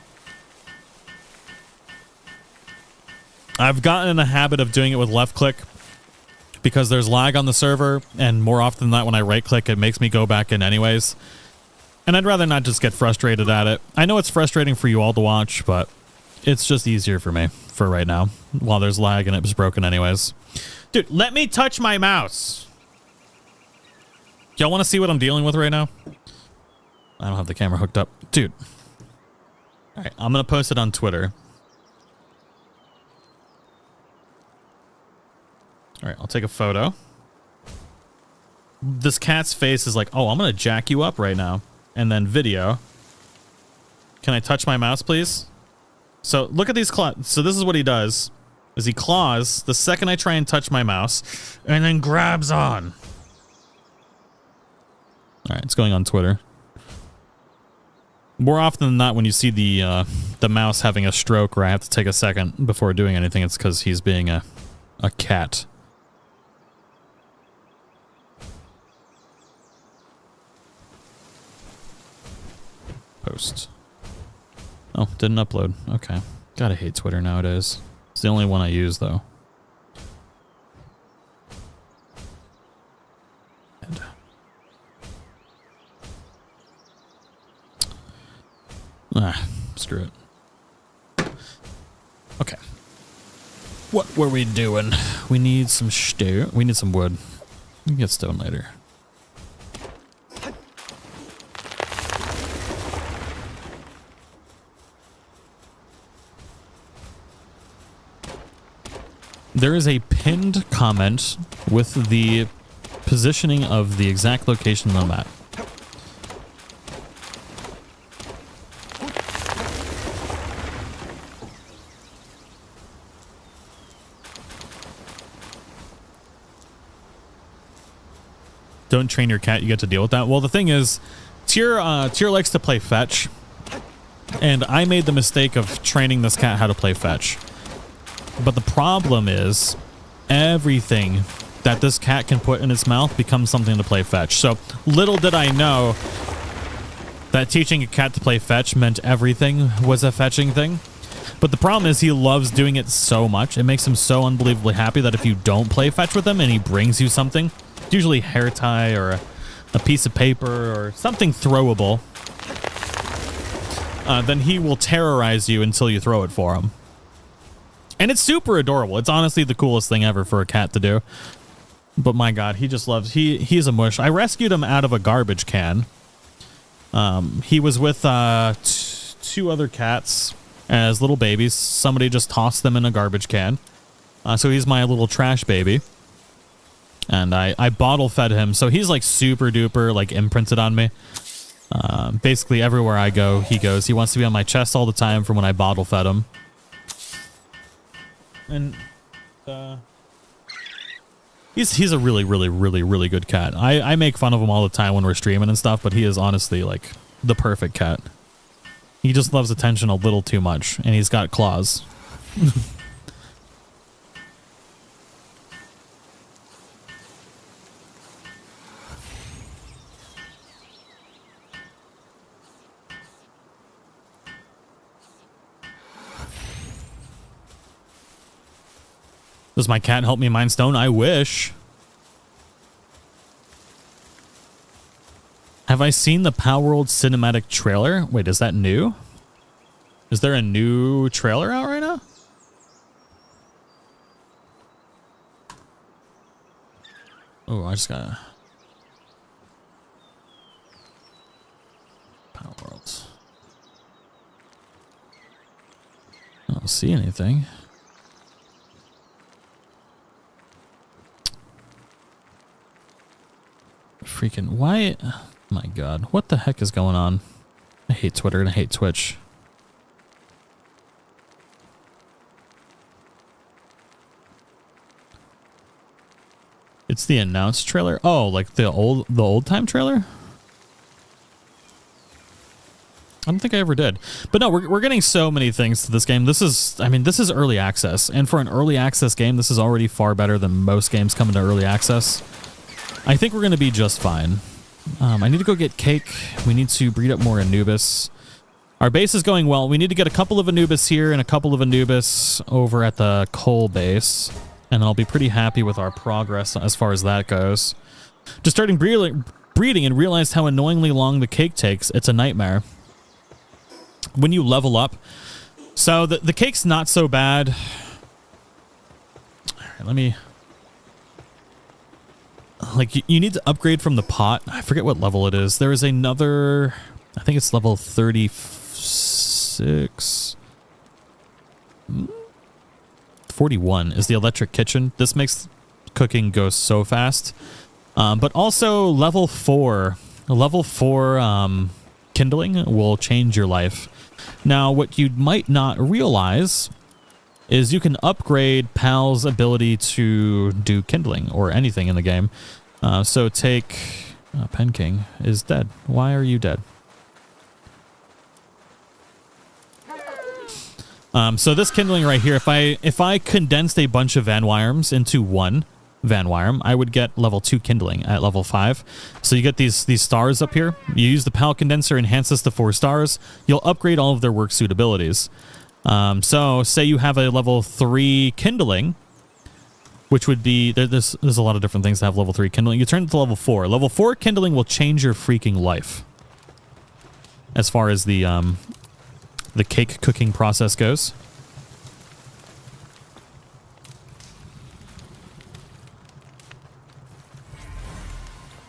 I've gotten in a habit of doing it with left click because there's lag on the server, and more often than not when I right click it makes me go back in anyways. And I'd rather not just get frustrated at it. I know it's frustrating for you all to watch, but it's just easier for me for right now while there's lag and it was broken anyways. Dude, let me touch my mouse. Y'all want to see what I'm dealing with right now? I don't have the camera hooked up. Dude. All right, I'm going to post it on Twitter. All right, I'll take a photo. This cat's face is like, oh, I'm going to jack you up right now. And then video. Can I touch my mouse, please? So look at these claws. So this is what he does, is he claws the second I try and touch my mouse and then grabs on. All right, it's going on Twitter. More often than not, when you see the mouse having a stroke where I have to take a second before doing anything, it's because he's being a cat. Post. Oh, didn't upload. Okay. Gotta hate Twitter nowadays. It's the only one I use, though. And screw it. Okay. What were we doing? We need some stone. We need some wood. We can get stone later. There is a pinned comment with the positioning of the exact location on the map. Don't train your cat, you get to deal with that. Well, the thing is, Tyr likes to play fetch, and I made the mistake of training this cat how to play fetch. But the problem is, everything that this cat can put in its mouth becomes something to play fetch. So little did I know that teaching a cat to play fetch meant everything was a fetching thing. But the problem is he loves doing it so much. It makes him so unbelievably happy that if you don't play fetch with him and he brings you something, it's usually hair tie or a piece of paper or something throwable, then he will terrorize you until you throw it for him. And it's super adorable. It's honestly the coolest thing ever for a cat to do. But my God, he just loves... He's a mush. I rescued him out of a garbage can. He was with two other cats as little babies. Somebody just tossed them in a garbage can. So he's my little trash baby. And I bottle fed him. So he's like super duper like imprinted on me. Basically everywhere I go, he goes. He wants to be on my chest all the time from when I bottle fed him. And he's a really, really, really, really good cat. I make fun of him all the time when we're streaming and stuff, but he is honestly like the perfect cat. He just loves attention a little too much, and he's got claws. Does my cat help me mine stone? I wish. Have I seen the Palworld cinematic trailer? Wait, is that new? Is there a new trailer out right now? Oh, I just gotta... Palworld. I don't see anything. Freaking why? My God, what the heck is going on? I hate Twitter and I hate Twitch. It's the announced trailer. Oh, like the old time trailer. I don't think I ever did. But no, we're getting so many things to this game. This is, I mean, this is early access, and for an early access game, this is already far better than most games coming to early access. I think we're going to be just fine. I need to go get cake. We need to breed up more Anubis. Our base is going well. We need to get a couple of Anubis here and a couple of Anubis over at the coal base. And I'll be pretty happy with our progress as far as that goes. Just starting breeding and realized how annoyingly long the cake takes. It's a nightmare. When you level up. So the cake's not so bad. All right, let me... Like, you need to upgrade from the pot. I forget what level it is. There is another... I think it's level 36. 41 is the electric kitchen. This makes cooking go so fast. But also level 4. Level 4 kindling will change your life. Now, what you might not realize is you can upgrade Pal's ability to do kindling or anything in the game. So take... Pen King is dead. Why are you dead? So this kindling right here, if I condensed a bunch of Van Wyrms into one Van Wyrm, I would get level 2 kindling at level 5. So you get these stars up here. You use the Pal condenser, enhance this to 4 stars. You'll upgrade all of their work suit abilities. So say you have a level 3 kindling, which would be, there's a lot of different things to have level 3 kindling. You turn it to level 4. Level 4 kindling will change your freaking life. As far as the cake cooking process goes.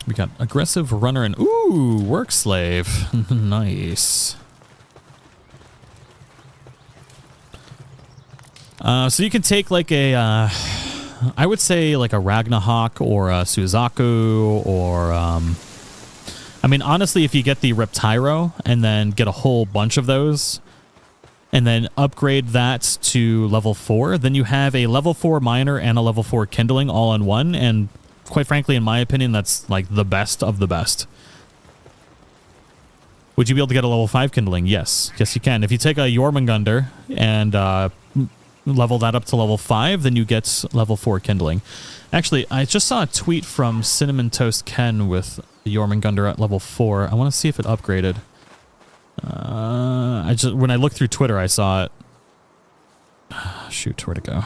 We got aggressive runner and ooh, work slave. Nice. So you can take like a, I would say like a Ragnahawk or a Suzaku or, I mean, honestly, if you get the Reptyro and then get a whole bunch of those and then upgrade that to level 4, then you have a level 4 miner and a level 4 kindling all in one. And quite frankly, in my opinion, that's like the best of the best. Would you be able to get a level 5 kindling? Yes. Yes, you can. If you take a Jormungandr and level that up to level 5, then you get level 4 kindling. Actually, I just saw a tweet from Cinnamon Toast Ken with Jormungandr at level 4. I want to see if it upgraded. When I looked through Twitter, I saw it. Shoot, where'd it go?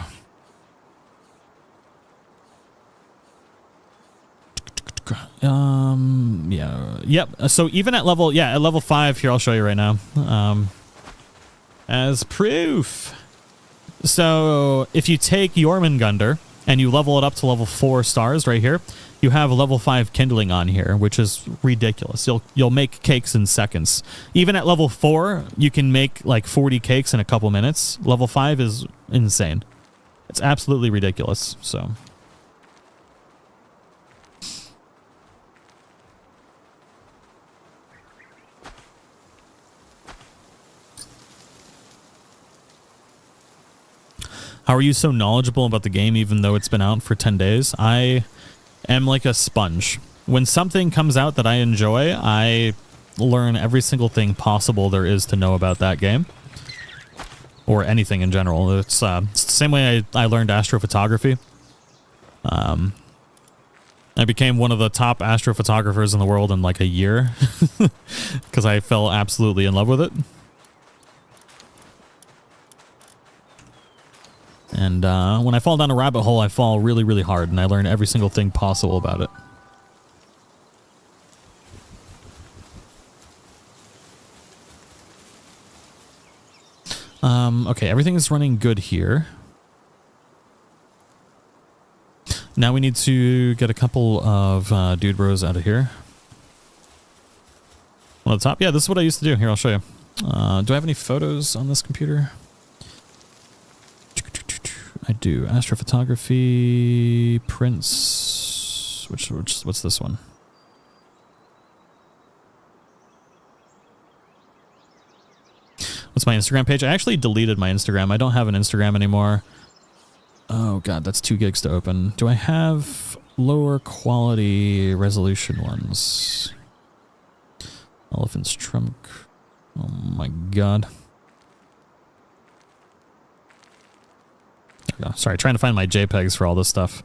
Yeah. Yep. So even at level, at level 5 here, I'll show you right now. As proof. So if you take Jormungandr and you level it up to level 4 stars right here, you have a level 5 kindling on here, which is ridiculous. You'll make cakes in seconds. Even at level 4, you can make like 40 cakes in a couple minutes. Level 5 is insane. It's absolutely ridiculous. So how are you so knowledgeable about the game even though it's been out for 10 days? I am like a sponge. When something comes out that I enjoy, I learn every single thing possible there is to know about that game. Or anything in general. It's the same way I learned astrophotography. I became one of the top astrophotographers in the world in like a year. Because I fell absolutely in love with it. And when I fall down a rabbit hole, I fall really, really hard. And I learn every single thing possible about it. Okay, everything is running good here. Now we need to get a couple of dude bros out of here. On the top? Yeah, this is what I used to do. Here, I'll show you. Do I have any photos on this computer? I do. Astrophotography, prints. What's this one? What's my Instagram page? I actually deleted my Instagram. I don't have an Instagram anymore. Oh god, that's 2 gigs to open. Do I have lower quality resolution ones? Elephant's trunk. Oh my god. There we go. Sorry, trying to find my JPEGs for all this stuff.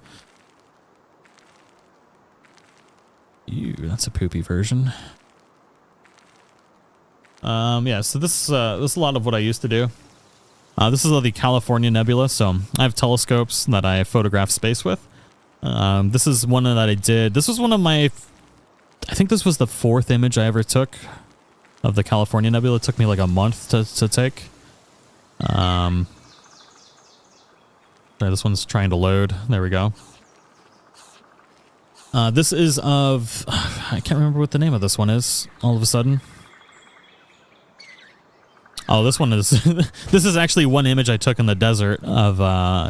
Ew, that's a poopy version. Yeah, so this is a lot of what I used to do. This is the California Nebula, so I have telescopes that I photograph space with. This is one that I did. This was one of my... I think this was the 4th image I ever took of the California Nebula. It took me like a month to take. Sorry, this one's trying to load. There we go. This is of... I can't remember what the name of this one is all of a sudden. Oh, this one is... this is actually one image I took in the desert of...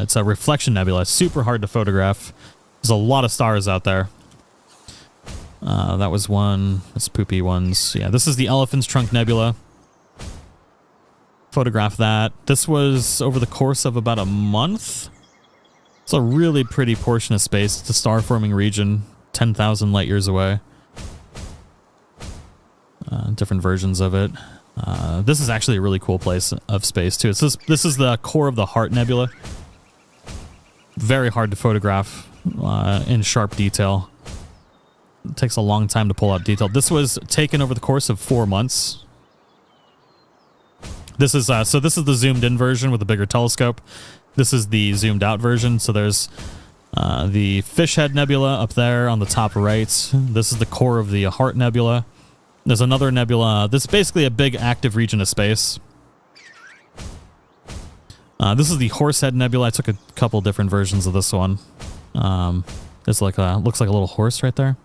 it's a reflection nebula. Super hard to photograph. There's a lot of stars out there. That was one. That's poopy ones. Yeah, this is the Elephant's Trunk Nebula. Photograph that. This was over the course of about a month. It's a really pretty portion of space. It's a star-forming region. 10,000 light years away. Different versions of it. This is actually a really cool place of space too. This is the core of the Heart Nebula. Very hard to photograph in sharp detail. It takes a long time to pull out detail. This was taken over the course of 4 months. This is so this is the zoomed in version with a bigger telescope. This is the zoomed out version. So there's the Fishhead Nebula up there on the top right. This is the core of the Heart Nebula. There's another nebula. This is basically a big active region of space. This is the Horsehead Nebula. I took a couple different versions of this one. There's like a, looks like a little horse right there.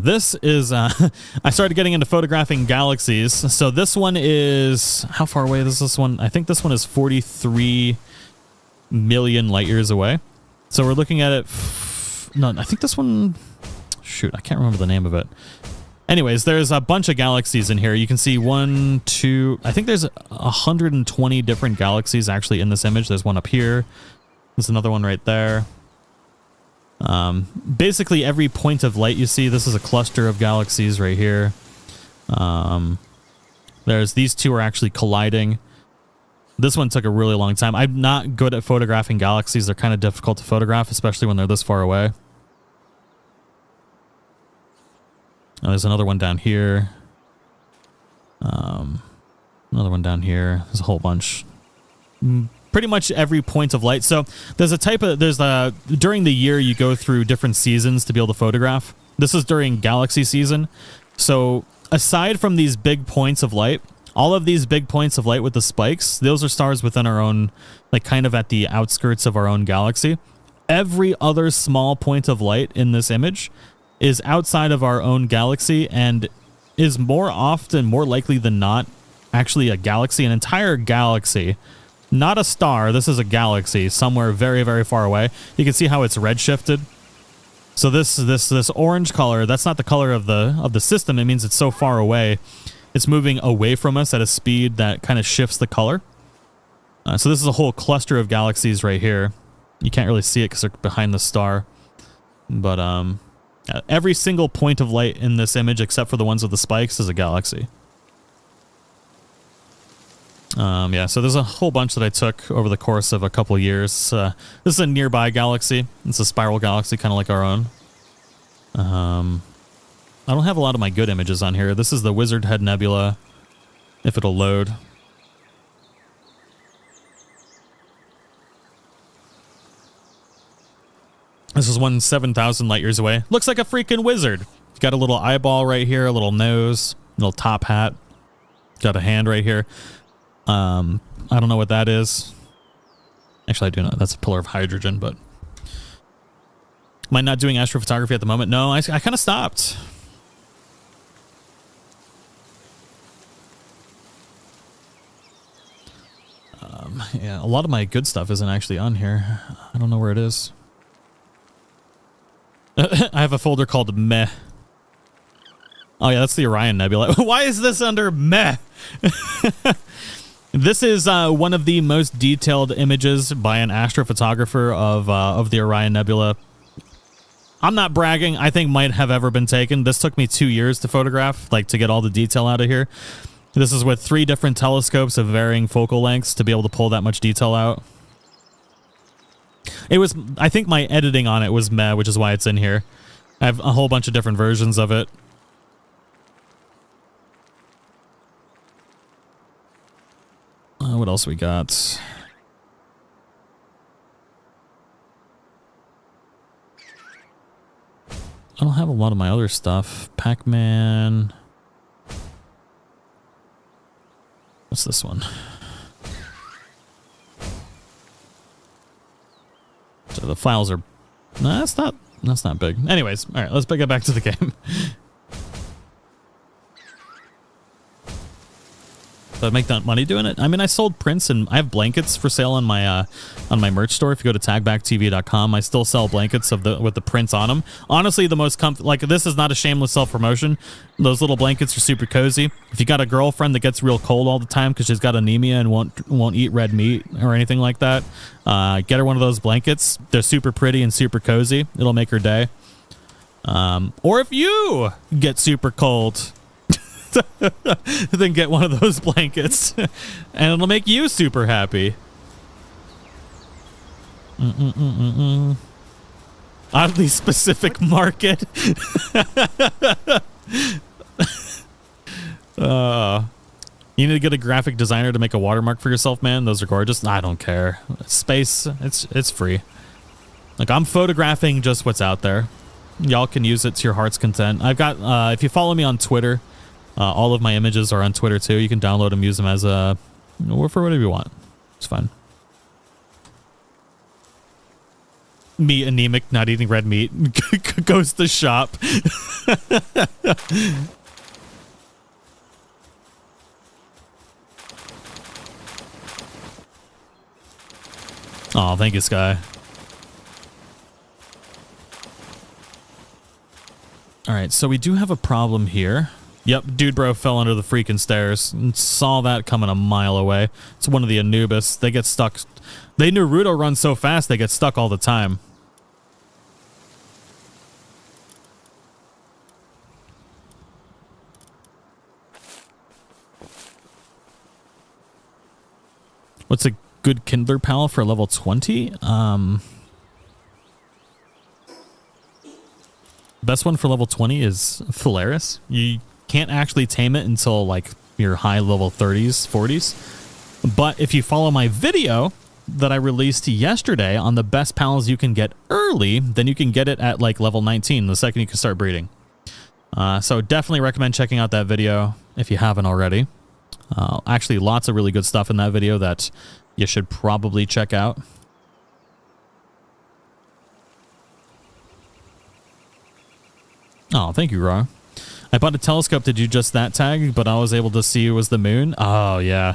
This is, I started getting into photographing galaxies. So this one is, how far away is this one? I think this one is 43 million light years away. So we're looking at it, no, I think this one, shoot, I can't remember the name of it. Anyways, there's a bunch of galaxies in here. You can see 1, 2, I think there's 120 different galaxies actually in this image. There's one up here. There's another one right there. Basically every point of light you see, this is a cluster of galaxies right here. There's these two are actually colliding. This one took a really long time. I'm not good at photographing galaxies. They're kind of difficult to photograph, especially when they're this far away. Oh, there's another one down here. Another one down here. There's a whole bunch. Pretty much every point of light. So there's a type of, during the year you go through different seasons to be able to photograph. This is during galaxy season. So aside from these big points of light, all of these big points of light with the spikes, those are stars within our own, like kind of at the outskirts of our own galaxy. Every other small point of light in this image is outside of our own galaxy and is more often, more likely than not, actually a galaxy, an entire galaxy. Not a star, this is a galaxy somewhere very, very far away. You can see how it's redshifted. So this orange color, that's not the color of the system. It means it's so far away. It's moving away from us at a speed that kind of shifts the color. So this is a whole cluster of galaxies right here. You can't really see it because they're behind the star. But every single point of light in this image, except for the ones with the spikes, is a galaxy. Yeah, so there's a whole bunch that I took over the course of a couple years. This is a nearby galaxy. It's a spiral galaxy, kind of like our own. I don't have a lot of my good images on here. This is the Wizard Head Nebula, if it'll load. This is one 7,000 light years away. Looks like a freaking wizard. Got a little eyeball right here, a little nose, little top hat. Got a hand right here. I don't know what that is. Actually, I do know. That's a pillar of hydrogen, but... Am I not doing astrophotography at the moment? No, I kind of stopped. Yeah, a lot of my good stuff isn't actually on here. I don't know where it is. I have a folder called Meh. Oh yeah, that's the Orion Nebula. Why is this under Meh? This is one of the most detailed images by an astrophotographer of the Orion Nebula. I'm not bragging. I think might have ever been taken. This took me 2 years to photograph, like to get all the detail out of here. This is with 3 different telescopes of varying focal lengths to be able to pull that much detail out. It was, I think my editing on it was meh, which is why it's in here. I have a whole bunch of different versions of it. What else we got? I don't have a lot of my other stuff. Pac-Man. What's this one? So the files are... No, that's not big. Anyways, all right, let's get back to the game. So I make that money doing it. I mean, I sold prints and I have blankets for sale on my merch store. If you go to TagBackTV.com, I still sell blankets with the prints on them. Honestly, the most like this is not a shameless self-promotion. Those little blankets are super cozy. If you got a girlfriend that gets real cold all the time because she's got anemia and won't eat red meat or anything like that, get her one of those blankets. They're super pretty and super cozy. It'll make her day. Or if you get super cold, then get one of those blankets and it'll make you super happy. Oddly specific market. You need to get a graphic designer to make a watermark for yourself, man. Those are gorgeous. I don't care. Space, it's free. Like, I'm photographing just what's out there. Y'all can use it to your heart's content. I've got, if you follow me on Twitter, all of my images are on Twitter too. You can download them, use them as a, or for whatever you want. It's fine. Me anemic, not eating red meat, goes to shop. Oh, thank you, Sky. All right, so we do have a problem here. Yep, dude bro fell under the freaking stairs and saw that coming a mile away. It's one of the Anubis. They get stuck. They Naruto run so fast they get stuck all the time. What's a good Kindler pal for level 20? Best one for level 20 is Phalaris. You can't actually tame it until like your high level 30s, 40s. But if you follow my video that I released yesterday on the best pals you can get early, then you can get it at like level 19 the second you can start breeding. So definitely recommend checking out that video if you haven't already. Actually, lots of really good stuff in that video that you should probably check out. Oh, thank you, Ra. I bought a telescope to do just that tag, but I was able to see it was the moon. Oh, yeah.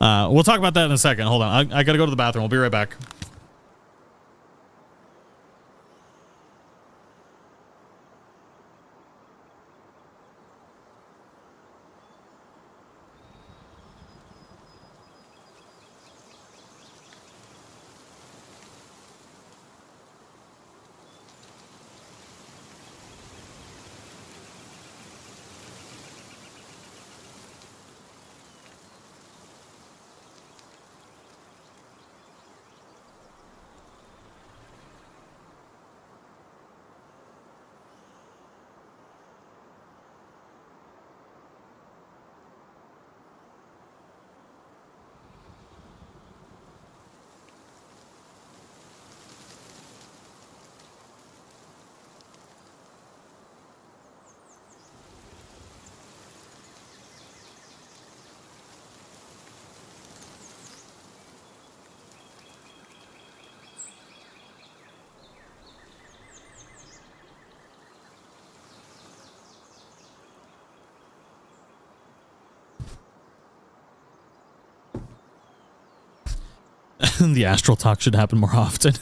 We'll talk about that in a second. Hold on. I gotta go to the bathroom. We'll be right back. The astral talk should happen more often.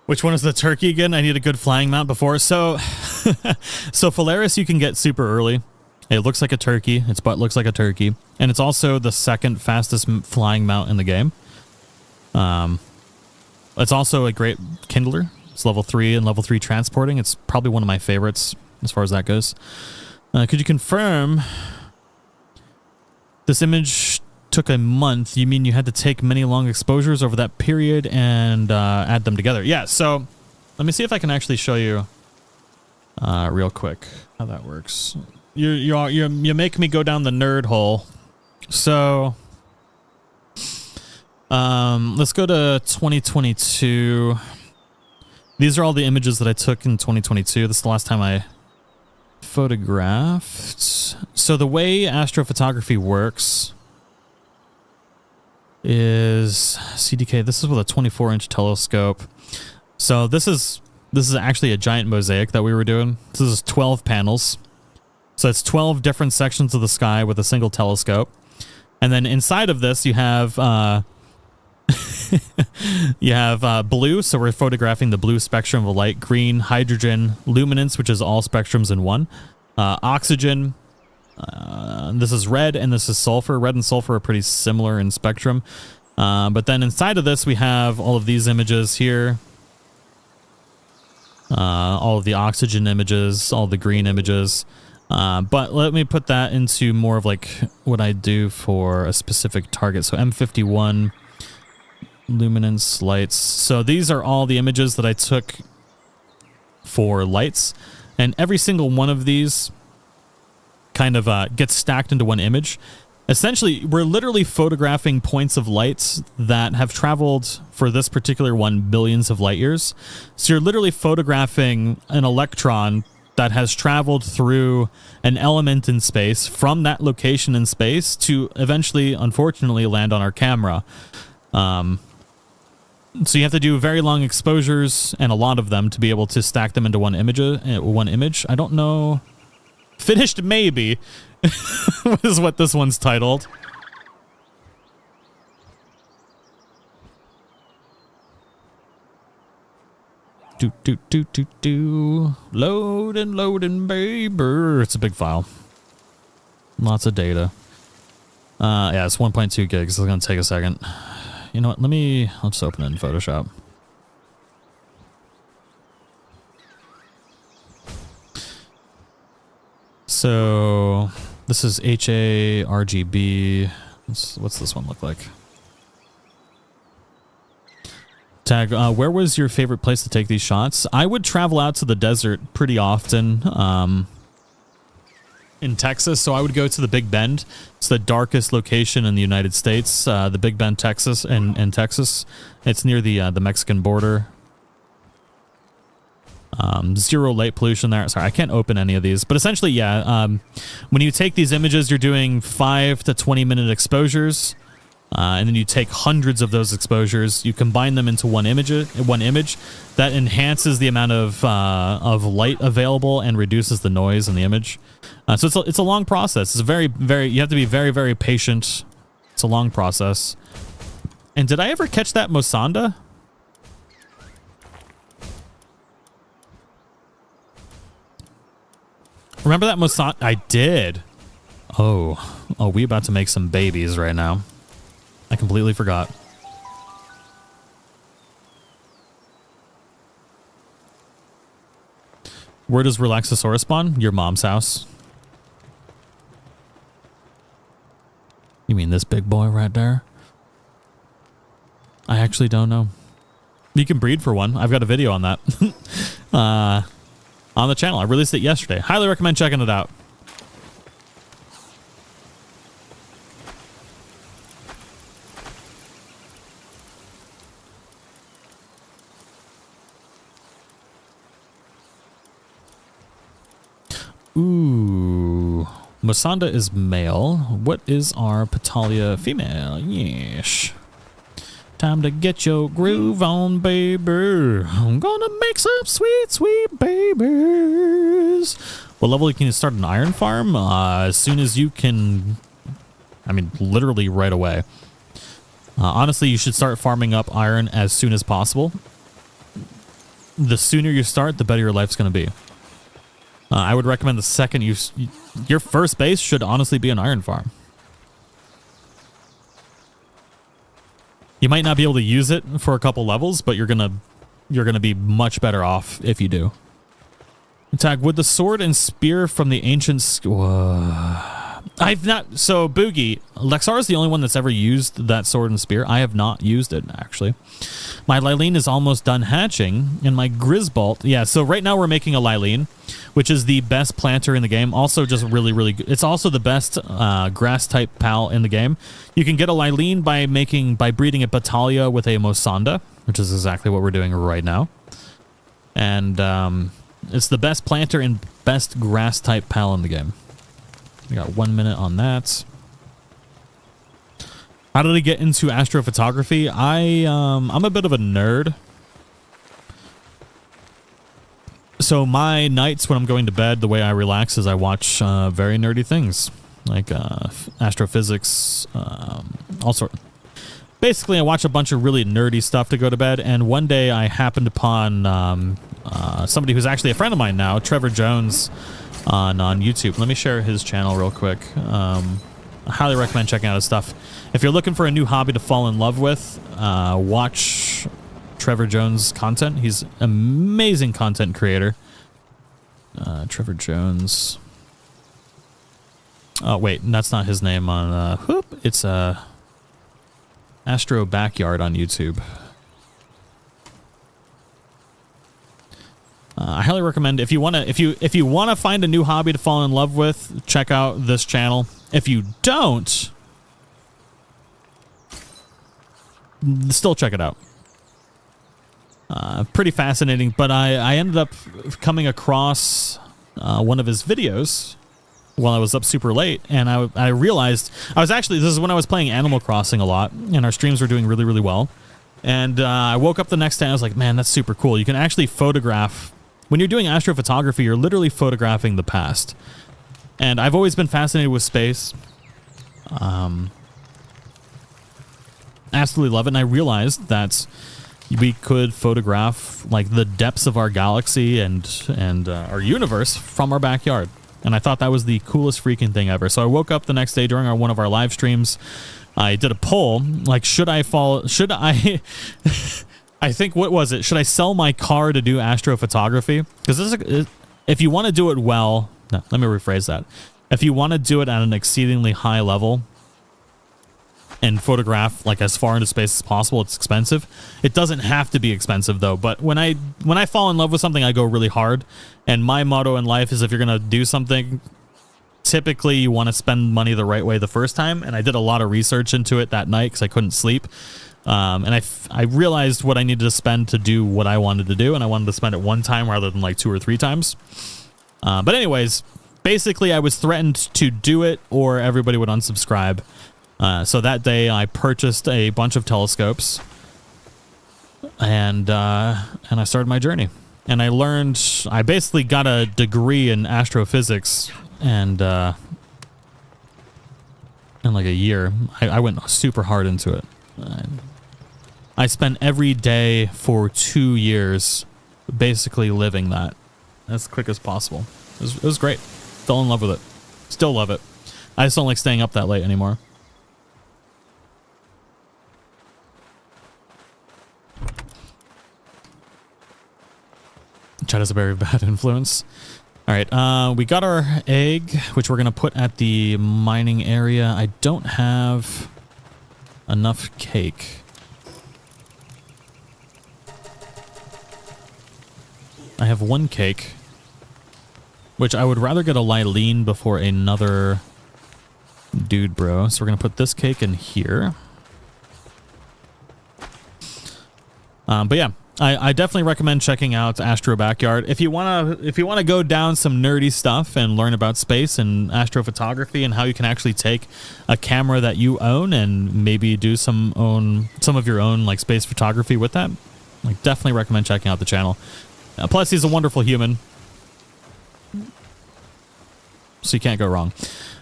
Which one is the turkey again? I need a good flying mount before. So, so Polaris you can get super early. It looks like a turkey. Its butt looks like a turkey. And it's also the second fastest flying mount in the game. It's also a great kindler. It's level 3 and level 3 transporting. It's probably one of my favorites as far as that goes. Could you confirm this image took a month? You mean you had to take many long exposures over that period and add them together? Yeah, so let me see if I can actually show you real quick how that works. You make me go down the nerd hole. So let's go to 2022. These are all the images that I took in 2022. This is the last time I photographed. So the way astrophotography works is CDK. This is with a 24-inch telescope. So this is actually a giant mosaic that we were doing. This is 12 panels. So it's 12 different sections of the sky with a single telescope. And then inside of this you have blue, so we're photographing the blue spectrum of light, green, hydrogen, luminance, which is all spectrums in one, oxygen, this is red, and this is sulfur. Red and sulfur are pretty similar in spectrum. But then inside of this we have all of these images here. All of the oxygen images, all the green images. But let me put that into more of like what I do for a specific target. So M51, luminance, lights. So these are all the images that I took for lights. And every single one of these kind of gets stacked into one image. Essentially, we're literally photographing points of light that have traveled, for this particular one, billions of light years. So you're literally photographing an electron that has traveled through an element in space from that location in space to eventually, unfortunately, land on our camera. So you have to do very long exposures and a lot of them to be able to stack them into one image. I don't know. Finished maybe is what this one's titled. Loading, baby. It's a big file. Lots of data. Yeah, it's 1.2 gigs. It's gonna take a second. You know what? I'll just open it in Photoshop. So this is HA RGB. What's this one look like? Tag, where was your favorite place to take these shots? I would travel out to the desert pretty often in Texas, so I would go to the Big Bend. It's the darkest location in the United States, the Big Bend, Texas, in Texas. It's near the Mexican border. Zero light pollution there. Sorry, I can't open any of these, but essentially, yeah, when you take these images, you're doing 5 to 20 minute exposures. And then you take hundreds of those exposures, you combine them into one image that enhances the amount of light available and reduces the noise in the image. So it's a long process. It's you have to be very, very patient. It's a long process. And did I ever catch that Mosanda? Remember that Mosanda? I did. Oh, we about to make some babies right now. I completely forgot. Where does Relaxosaurus spawn? Your mom's house. You mean this big boy right there? I actually don't know. You can breed for one. I've got a video on that. On the channel. I released it yesterday. Highly recommend checking it out. Ooh, Mosanda is male. What is our Patalia female? Yes. Time to get your groove on, baby. I'm gonna make some sweet, sweet babies. What level can you start an iron farm? As soon as you can. I mean, literally right away. Honestly, you should start farming up iron as soon as possible. The sooner you start, the better your life's going to be. I would recommend the second your first base should honestly be an iron farm. You might not be able to use it for a couple levels, but you're gonna be much better off if you do. Tag, would the sword and spear from the ancients... I've not... So, Boogie, Lexar is the only one that's ever used that sword and spear. I have not used it, actually. My Lylene is almost done hatching, and my Grisbolt... Yeah, so right now we're making a Lylene, which is the best planter in the game. Also just really, really good. It's also the best grass-type pal in the game. You can get a Lylene by breeding a Battalia with a Mosanda, which is exactly what we're doing right now. And it's the best planter and best grass-type pal in the game. We got 1 minute on that. How did I get into astrophotography? I'm a bit of a nerd. So my nights when I'm going to bed, the way I relax is I watch very nerdy things. Like astrophysics, all sorts. Basically, I watch a bunch of really nerdy stuff to go to bed. And one day I happened upon somebody who's actually a friend of mine now, Trevor Jones, on YouTube. Let me share his channel real quick. I highly recommend checking out his stuff. If you're looking for a new hobby to fall in love with, watch Trevor Jones content. He's an amazing content creator. Trevor Jones. Oh, wait, that's not his name on... it's Astro Backyard on YouTube. I highly recommend if you want to find a new hobby to fall in love with, check out this channel. If you don't, still check it out. Pretty fascinating, but I ended up coming across one of his videos while I was up super late, and I realized this is when I was playing Animal Crossing a lot, and our streams were doing really, really well. And I woke up the next day and I was like, man, that's super cool. You can actually photograph. When you're doing astrophotography, you're literally photographing the past. And I've always been fascinated with space. Absolutely love it. And I realized that we could photograph like the depths of our galaxy and our universe from our backyard. And I thought that was the coolest freaking thing ever. So I woke up the next day during one of our live streams. I did a poll, like, should I I think, what was it? Should I sell my car to do astrophotography? Because if you want to do it well... No, let me rephrase that. If you want to do it at an exceedingly high level and photograph like as far into space as possible, it's expensive. It doesn't have to be expensive, though. But when I fall in love with something, I go really hard. And my motto in life is if you're going to do something... Typically, you want to spend money the right way the first time, and I did a lot of research into it that night because I couldn't sleep. And I realized what I needed to spend to do what I wanted to do, and I wanted to spend it one time rather than like 2 or 3 times. But anyways, basically, I was threatened to do it or everybody would unsubscribe. So that day, I purchased a bunch of telescopes, and I started my journey. And I basically got a degree in astrophysics. And in like a year, I went super hard into it. I spent every day for 2 years basically living that as quick as possible. It was great. Fell in love with it. Still love it. I just don't like staying up that late anymore. Chat is a very bad influence. All right, we got our egg, which we're going to put at the mining area. I don't have enough cake. I have 1 cake, which I would rather get a Lylene before another dude bro. So we're going to put this cake in here. But yeah. I definitely recommend checking out Astro Backyard. If you wanna go down some nerdy stuff and learn about space and astrophotography and how you can actually take a camera that you own and maybe do some of your own like space photography with that, like definitely recommend checking out the channel. Plus, he's a wonderful human, so you can't go wrong.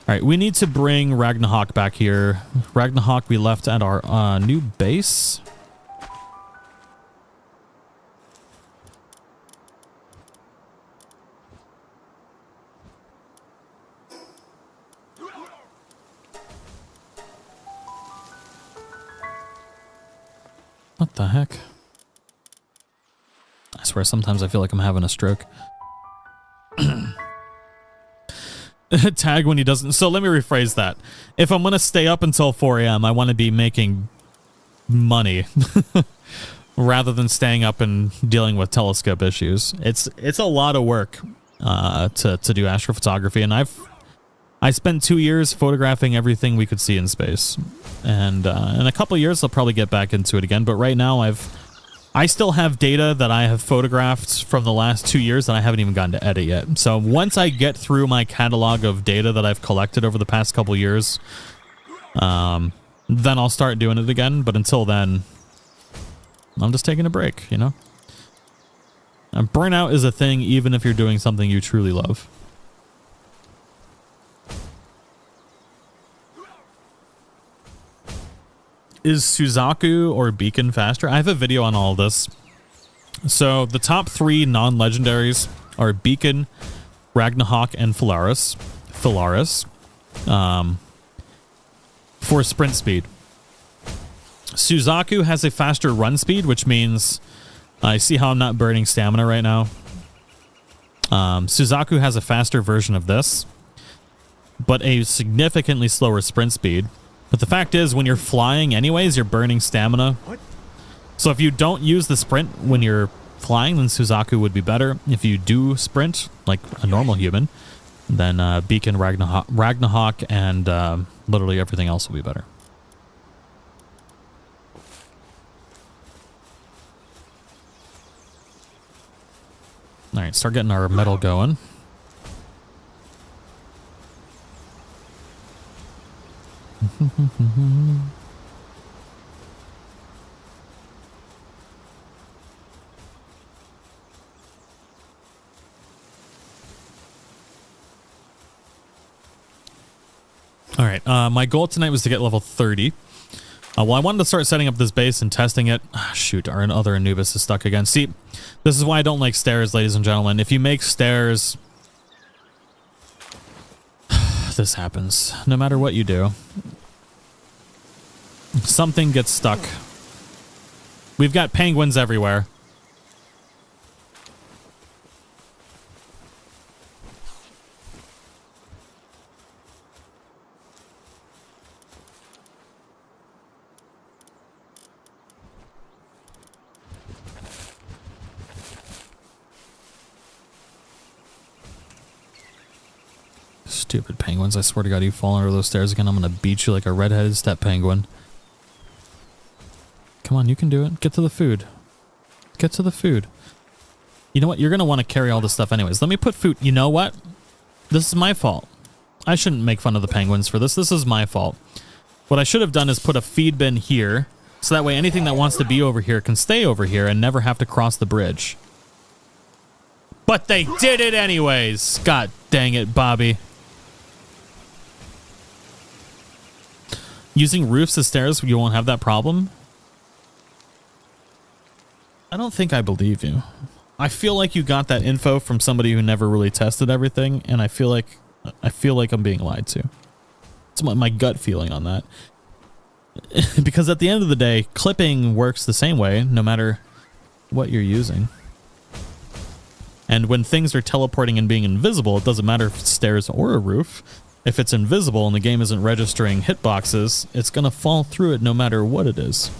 right, we need to bring Ragnarok back here. Ragnarok we left at our new base. What the heck? I swear sometimes I feel like I'm having a stroke. Tag when he doesn't. So let me rephrase that. If I'm going to stay up until 4 a.m., I want to be making money rather than staying up and dealing with telescope issues. It's a lot of work to do astrophotography, and I spent 2 years photographing everything we could see in space. And in a couple of years, I'll probably get back into it again. But right now, I still have data that I have photographed from the last 2 years that I haven't even gotten to edit yet. So once I get through my catalog of data that I've collected over the past couple of years, then I'll start doing it again. But until then, I'm just taking a break, you know? And burnout is a thing even if you're doing something you truly love. Is Suzaku or Beacon faster? I have a video on all of this. So the top 3 non-legendaries are Beacon, Ragnarok, and Phalaris. For sprint speed. Suzaku has a faster run speed, which means I see how I'm not burning stamina right now. Suzaku has a faster version of this, but a significantly slower sprint speed. But the fact is, when you're flying anyways, you're burning stamina. What? So if you don't use the sprint when you're flying, then Suzaku would be better. If you do sprint, like a normal human, then Beacon, Ragnarok, and literally everything else will be better. All right, start getting our metal going. All right, my goal tonight was to get level 30. Well, I wanted to start setting up this base and testing it. Shoot, our other Anubis is stuck again. See, this is why I don't like stairs, ladies and gentlemen. If you make stairs, this happens. No matter what you do, something gets stuck. We've got penguins everywhere. Stupid penguins. I swear to God, you fall under those stairs again, I'm going to beat you like a redheaded step penguin. Come on, you can do it. Get to the food. Get to the food. You know what? You're going to want to carry all this stuff anyways. Let me put food. You know what? This is my fault. I shouldn't make fun of the penguins for this. This is my fault. What I should have done is put a feed bin here, so that way anything that wants to be over here can stay over here and never have to cross the bridge. But they did it anyways. God dang it, Bobby. Using roofs as stairs, you won't have that problem? I don't think I believe you. I feel like you got that info from somebody who never really tested everything, and I feel like I'm being lied to. It's my gut feeling on that. Because at the end of the day, clipping works the same way, no matter what you're using. And when things are teleporting and being invisible, it doesn't matter if it's stairs or a roof. If it's invisible and the game isn't registering hitboxes, it's going to fall through it no matter what it is.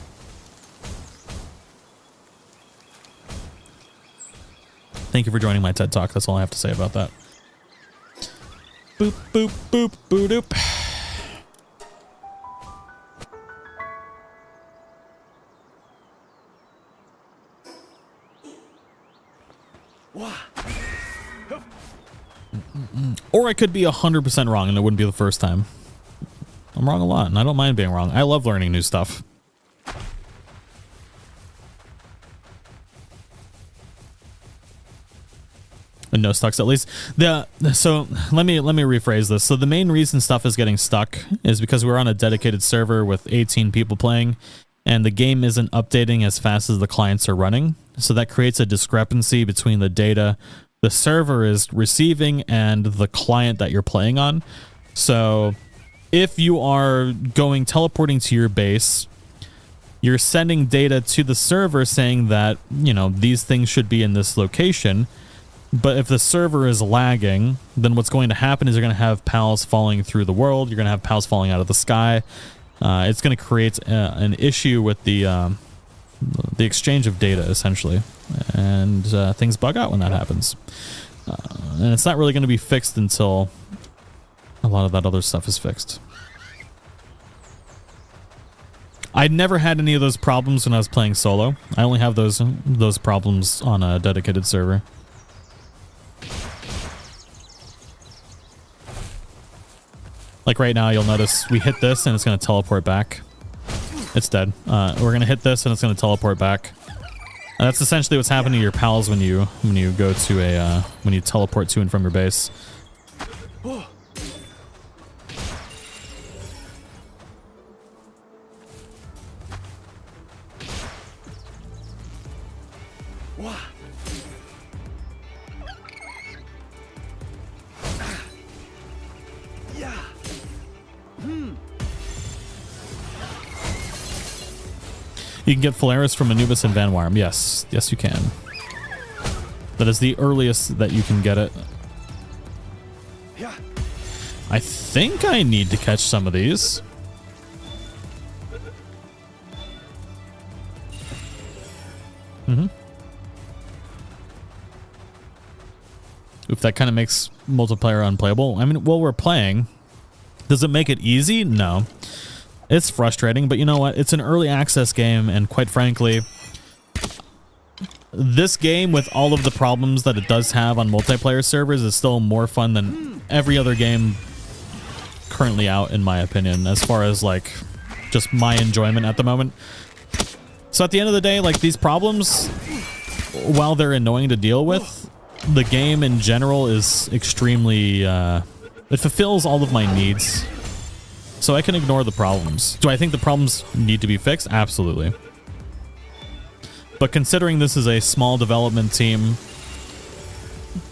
Thank you for joining my TED Talk. That's all I have to say about that. Boop, boop, boop, boo doop. Or I could be 100% wrong and it wouldn't be the first time. I'm wrong a lot and I don't mind being wrong. I love learning new stuff. And no stucks, at least. So let me rephrase this. So the main reason stuff is getting stuck is because we're on a dedicated server with 18 people playing, and the game isn't updating as fast as the clients are running. So that creates a discrepancy between the data the server is receiving and the client that you're playing on. So if you are teleporting to your base, you're sending data to the server saying that, you know, these things should be in this location. But if the server is lagging, then what's going to happen is you're going to have pals falling through the world. You're going to have pals falling out of the sky. It's going to create an issue with the exchange of data, essentially. And things bug out when that happens. And it's not really going to be fixed until a lot of that other stuff is fixed. I'd never had any of those problems when I was playing solo. I only have those problems on a dedicated server. Like right now, you'll notice we hit this and it's going to teleport back. It's dead. We're going to hit this and it's going to teleport back. And that's essentially what's happening to your pals when you go to a when you teleport to and from your base. You can get Polaris from Anubis and Van Warm. Yes. Yes, you can. That is the earliest that you can get it. I think I need to catch some of these. Oof, that kind of makes multiplayer unplayable. I mean, while we're playing, does it make it easy? No. It's frustrating, but you know what? It's an early access game, and quite frankly, this game, with all of the problems that it does have on multiplayer servers, is still more fun than every other game currently out, in my opinion, as far as, like, just my enjoyment at the moment. So at the end of the day, like, these problems, while they're annoying to deal with, the game in general is extremely, it fulfills all of my needs. So I can ignore the problems. Do I think the problems need to be fixed? Absolutely. But considering this is a small development team,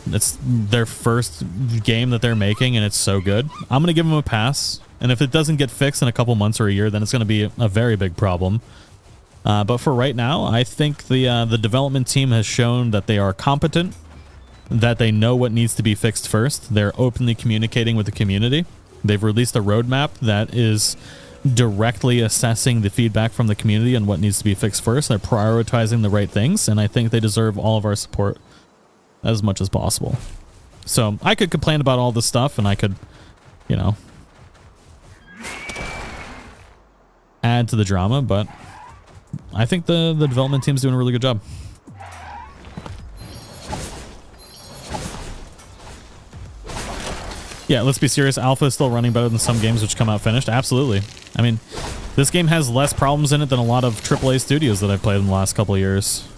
it's their first game that they're making and it's so good, I'm going to give them a pass. And if it doesn't get fixed in a couple months or a year, then it's going to be a very big problem. But for right now, I think the development team has shown that they are competent, that they know what needs to be fixed first. They're openly communicating with the community. They've released a roadmap that is directly assessing the feedback from the community and what needs to be fixed first. They're prioritizing the right things, and I think they deserve all of our support as much as possible. So I could complain about all this stuff, and I could, you know, add to the drama, but I think the development team's doing a really good job. Yeah, let's be serious. Alpha is still running better than some games which come out finished. Absolutely. I mean, this game has less problems in it than a lot of AAA studios that I've played in the last couple of years.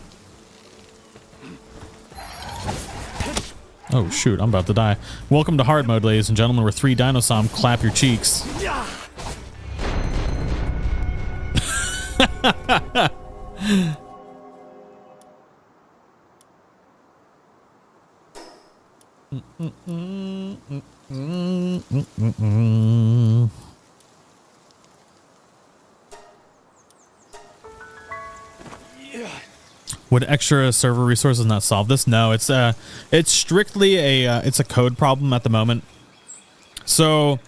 Oh, shoot. I'm about to die. Welcome to hard mode, ladies and gentlemen, where 3 Dinosaur clap your cheeks. Would extra server resources not solve this? No, it's strictly it's a code problem at the moment. So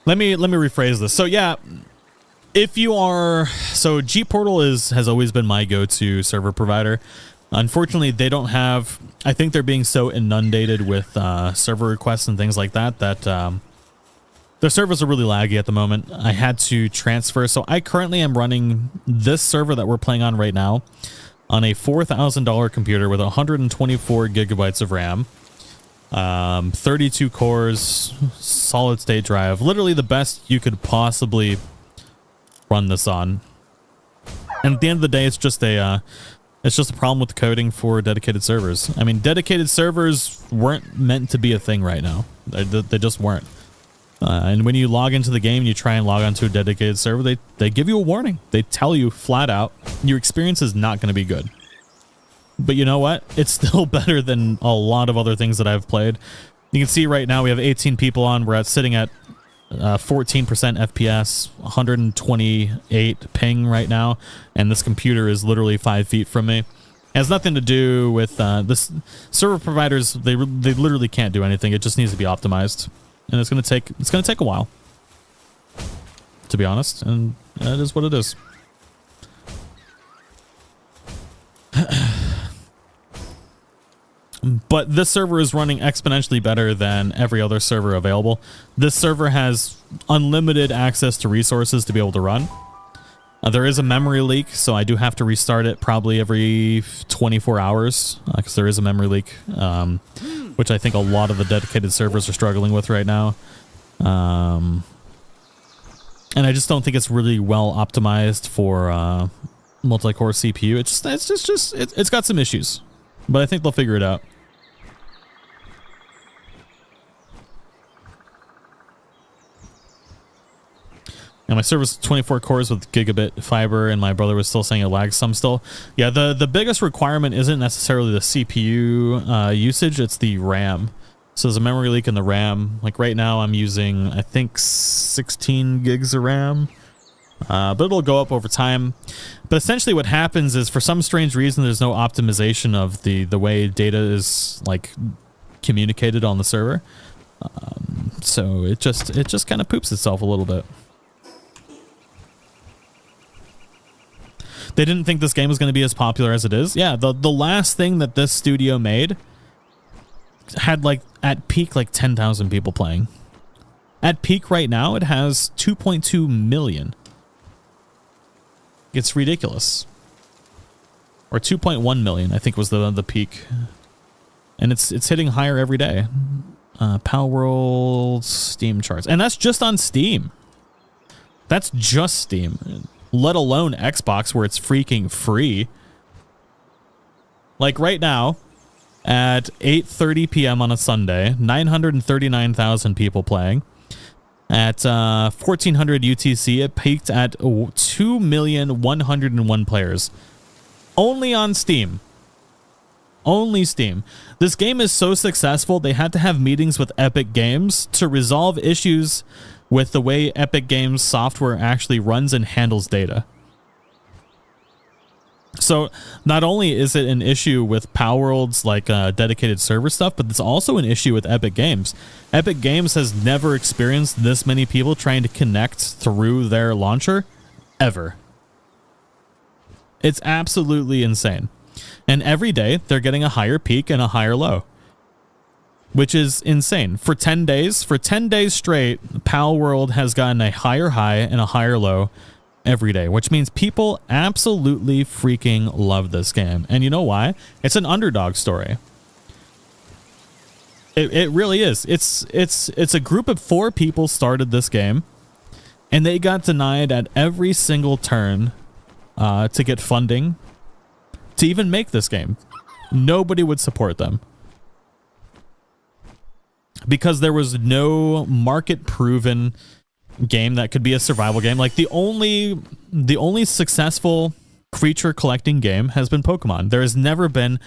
let me rephrase this. So yeah, if you are Gportal has always been my go-to server provider. Unfortunately, they don't have, I think they're being so inundated with server requests and things like that their servers are really laggy at the moment. I had to transfer. So I currently am running this server that we're playing on right now on a $4,000 computer with 124 gigabytes of RAM, 32 cores, solid state drive, literally the best you could possibly run this on. And at the end of the day, it's just a It's just a problem with the coding for dedicated servers. I mean, dedicated servers weren't meant to be a thing right now. They just weren't. And when you log into the game and you try and log onto a dedicated server, they give you a warning. They tell you flat out, your experience is not going to be good. But you know what? It's still better than a lot of other things that I've played. You can see right now we have 18 people on. We're sitting at 14% FPS, 128 ping right now, and this computer is literally 5 feet from me. It has nothing to do with this server providers. They literally can't do anything. It just needs to be optimized, and it's gonna take a while, to be honest. And that is what it is. But this server is running exponentially better than every other server available. This server has unlimited access to resources to be able to run. There is a memory leak, so I do have to restart it probably every 24 hours because there is a memory leak, which I think a lot of the dedicated servers are struggling with right now. And I just don't think it's really well optimized for multi-core CPU. It's got some issues, but I think they'll figure it out. And my server's 24 cores with gigabit fiber, and my brother was still saying it lags some still. Yeah, the biggest requirement isn't necessarily the CPU usage, it's the RAM. So there's a memory leak in the RAM. Like right now I'm using, I think, 16 gigs of RAM. But it'll go up over time. But essentially what happens is, for some strange reason, there's no optimization of the way data is like communicated on the server. So it just kind of poops itself a little bit. They didn't think this game was going to be as popular as it is. Yeah, the last thing that this studio made had like at peak like 10,000 people playing. At peak right now it has 2.2 million. It's ridiculous. Or 2.1 million, I think, was the peak. And it's hitting higher every day. Palworld Steam charts. And that's just on Steam. That's just Steam. Let alone Xbox, where it's freaking free. Like right now, at 8:30 p.m. on a Sunday, 939,000 people playing. At 1400 UTC, it peaked at 2,101,000 players. Only on Steam. Only Steam. This game is so successful, they had to have meetings with Epic Games to resolve issues with the way Epic Games software actually runs and handles data. So not only is it an issue with Palworld's like dedicated server stuff, but it's also an issue with Epic Games. Epic Games has never experienced this many people trying to connect through their launcher ever. It's absolutely insane. And every day they're getting a higher peak and a higher low, which is insane. For 10 days straight, Palworld has gotten a higher high and a higher low every day, which means people absolutely freaking love this game. And you know why? It's an underdog story. It really is. It's a group of 4 people started this game, and they got denied at every single turn to get funding to even make this game. Nobody would support them, because there was no market proven game that could be a survival game. Like the only successful creature collecting game has been Pokemon. There has never been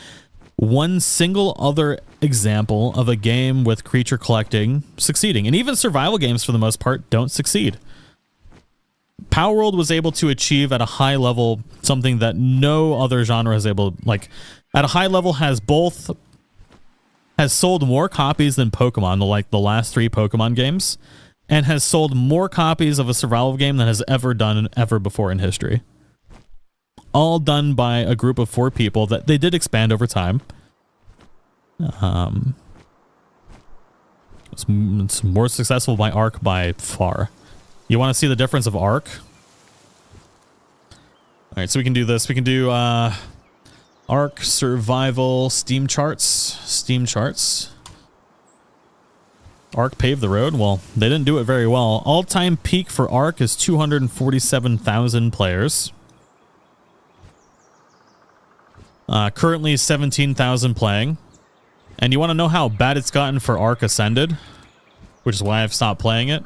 one single other example of a game with creature collecting succeeding. And even survival games for the most part don't succeed. Palworld was able to achieve at a high level something that no other genre has able, like at a high level has sold more copies than Pokemon, like the last 3 Pokemon games, and has sold more copies of a survival game than has ever done ever before in history. All done by a group of 4 people that they did expand over time. It's more successful by Arc by far. You want to see the difference of Arc? All right, so we can do this. We can do Arc survival Steam charts. Arc paved the road. Well, they didn't do it very well. All-time peak for Arc is 247,000 players. Currently 17,000 playing. And you want to know how bad it's gotten for Ark Ascended? Which is why I've stopped playing it.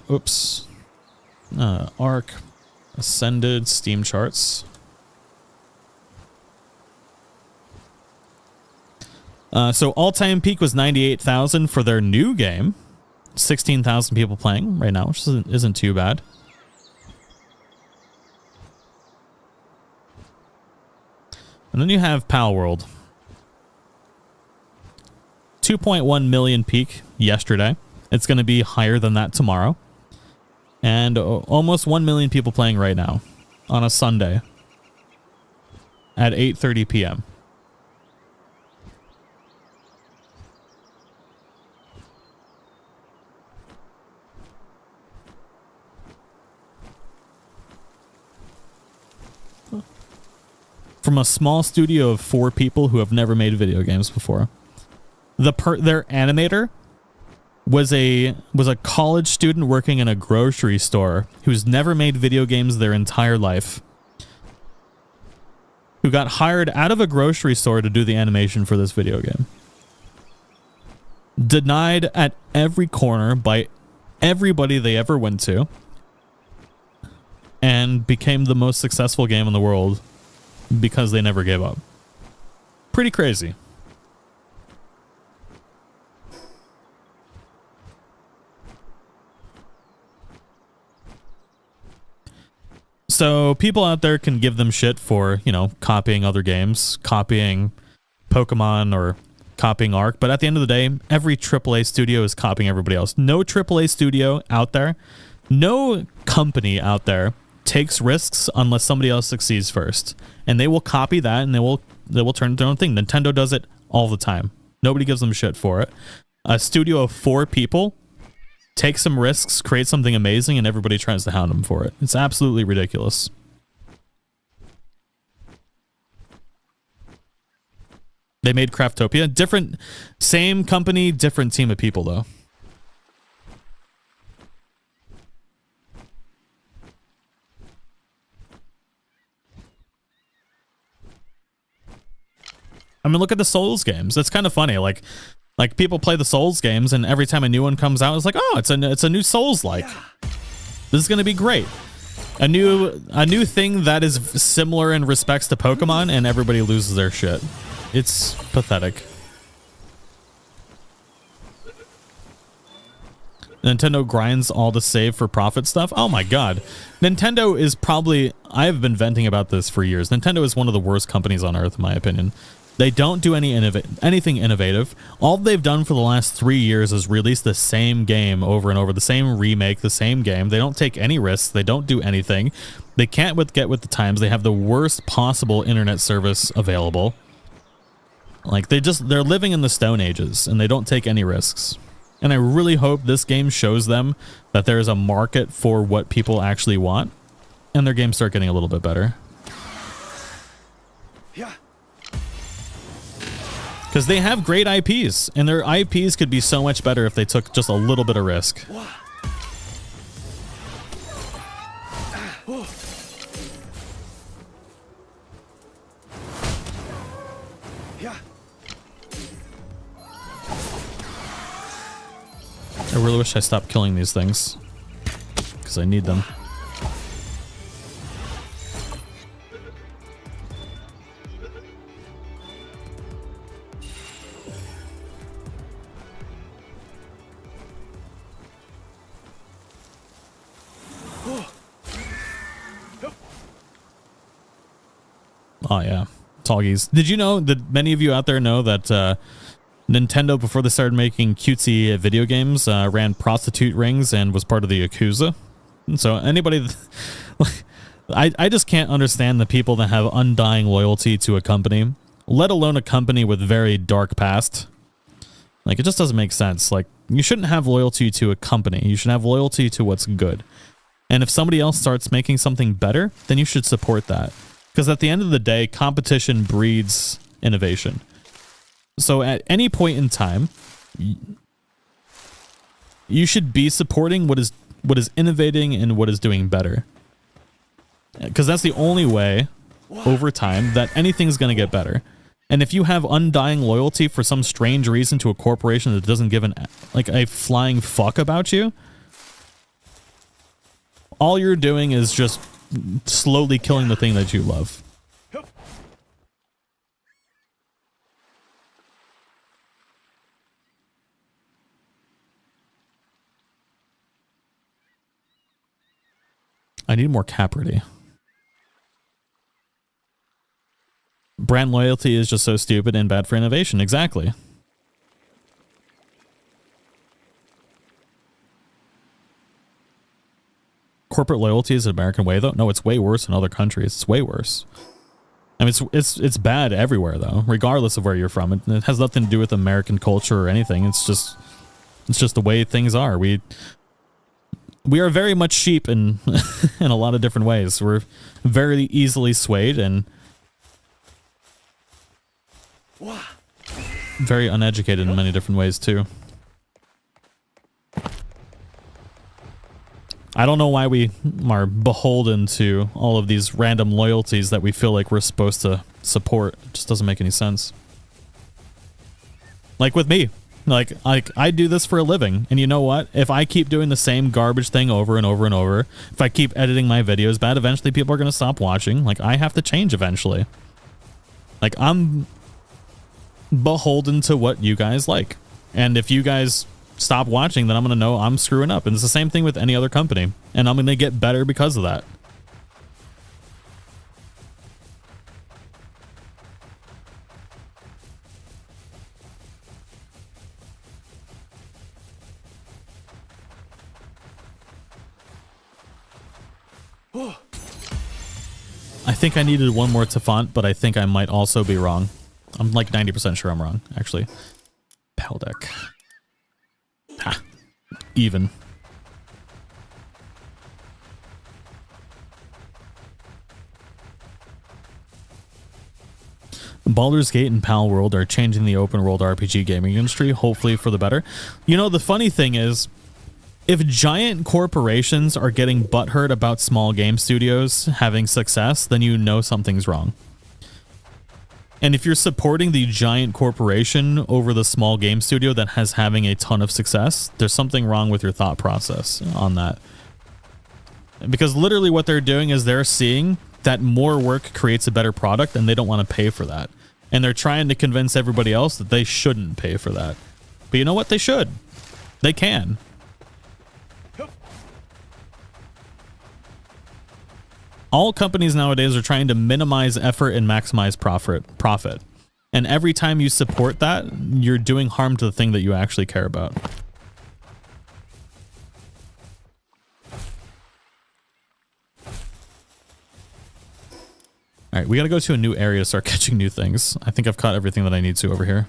Oops. Ark Ascended Steam charts. So all-time peak was 98,000 for their new game. 16,000 people playing right now, which isn't too bad. And then you have Palworld. 2.1 million peak yesterday. It's going to be higher than that tomorrow. And almost 1 million people playing right now on a Sunday at 8:30 p.m. From a small studio of 4 people who have never made video games before. Their animator was a college student working in a grocery store who's never made video games their entire life, who got hired out of a grocery store to do the animation for this video game. Denied at every corner by everybody they ever went to, and became the most successful game in the world because they never gave up. Pretty crazy. So people out there can give them shit for, you know, copying other games, copying Pokemon or copying Ark. But at the end of the day, every AAA studio is copying everybody else. No AAA studio out there, no company out there takes risks unless somebody else succeeds first. And they will copy that and they will turn their own thing. Nintendo does it all the time. Nobody gives them shit for it. A studio of 4 people take some risks, create something amazing, and everybody tries to hound them for it. It's absolutely ridiculous. They made Craftopia. Same company, different team of people, though. I mean, look at the Souls games. It's kind of funny. Like people play the Souls games, and every time a new one comes out, it's like, oh, it's a new Souls-like. This is gonna be great. A new thing that is similar in respects to Pokemon, and everybody loses their shit. It's pathetic. Nintendo grinds all the save for profit stuff. Oh my god. Nintendo is probably... I've been venting about this for years. Nintendo is one of the worst companies on earth, in my opinion. They don't do anything innovative. All they've done for the last 3 years is release the same game over and over, the same remake, the same game. They don't take any risks. They don't do anything. They can't get with the times. They have the worst possible internet service available. Like, they're living in the Stone Ages, and they don't take any risks. And I really hope this game shows them that there is a market for what people actually want, and their games start getting a little bit better. Yeah. Because they have great IPs, and their IPs could be so much better if they took just a little bit of risk. Yeah. I really wish I stopped killing these things, because I need them. Oh yeah, Toggies. Did you know that many of you out there know that Nintendo, before they started making cutesy video games, ran prostitute rings and was part of the Yakuza? And so anybody... I just can't understand the people that have undying loyalty to a company, let alone a company with very dark past. Like, it just doesn't make sense. Like, you shouldn't have loyalty to a company. You should have loyalty to what's good. And if somebody else starts making something better, then you should support that. Because at the end of the day, competition breeds innovation. So at any point in time, you should be supporting what is innovating and what is doing better. Because that's the only way over time that anything's going to get better. And if you have undying loyalty for some strange reason to a corporation that doesn't give a flying fuck about you, all you're doing is just slowly killing the thing that you love. I need more Capridy. Brand loyalty is just so stupid and bad for innovation. Exactly. Corporate loyalty is an American way, though. No, it's way worse in other countries. It's way worse. I mean, it's bad everywhere, though, regardless of where you're from. It has nothing to do with American culture or anything. It's just the way things are. We are very much sheep in in a lot of different ways. We're very easily swayed and very uneducated in many different ways too. I don't know why we are beholden to all of these random loyalties that we feel like we're supposed to support. It just doesn't make any sense. Like with me. Like I do this for a living, and you know what? If I keep doing the same garbage thing over and over and over, if I keep editing my videos bad, eventually people are going to stop watching. Like, I have to change eventually. Like, I'm beholden to what you guys like. And if you guys stop watching, then I'm going to know I'm screwing up. And it's the same thing with any other company. And I'm going to get better because of that. I think I needed one more Tafant, but I think I might also be wrong. I'm like 90% sure I'm wrong, actually. Pal deck. Ha. Even. Baldur's Gate and Palworld are changing the open world RPG gaming industry, hopefully for the better. You know, the funny thing is, if giant corporations are getting butthurt about small game studios having success, then you know something's wrong. And if you're supporting the giant corporation over the small game studio that has having a ton of success, there's something wrong with your thought process on that. Because literally what they're doing is they're seeing that more work creates a better product, and they don't want to pay for that. And they're trying to convince everybody else that they shouldn't pay for that. But you know what? They should. They can. All companies nowadays are trying to minimize effort and maximize profit. And every time you support that, you're doing harm to the thing that you actually care about. All right, we got to go to a new area to start catching new things. I think I've caught everything that I need to over here.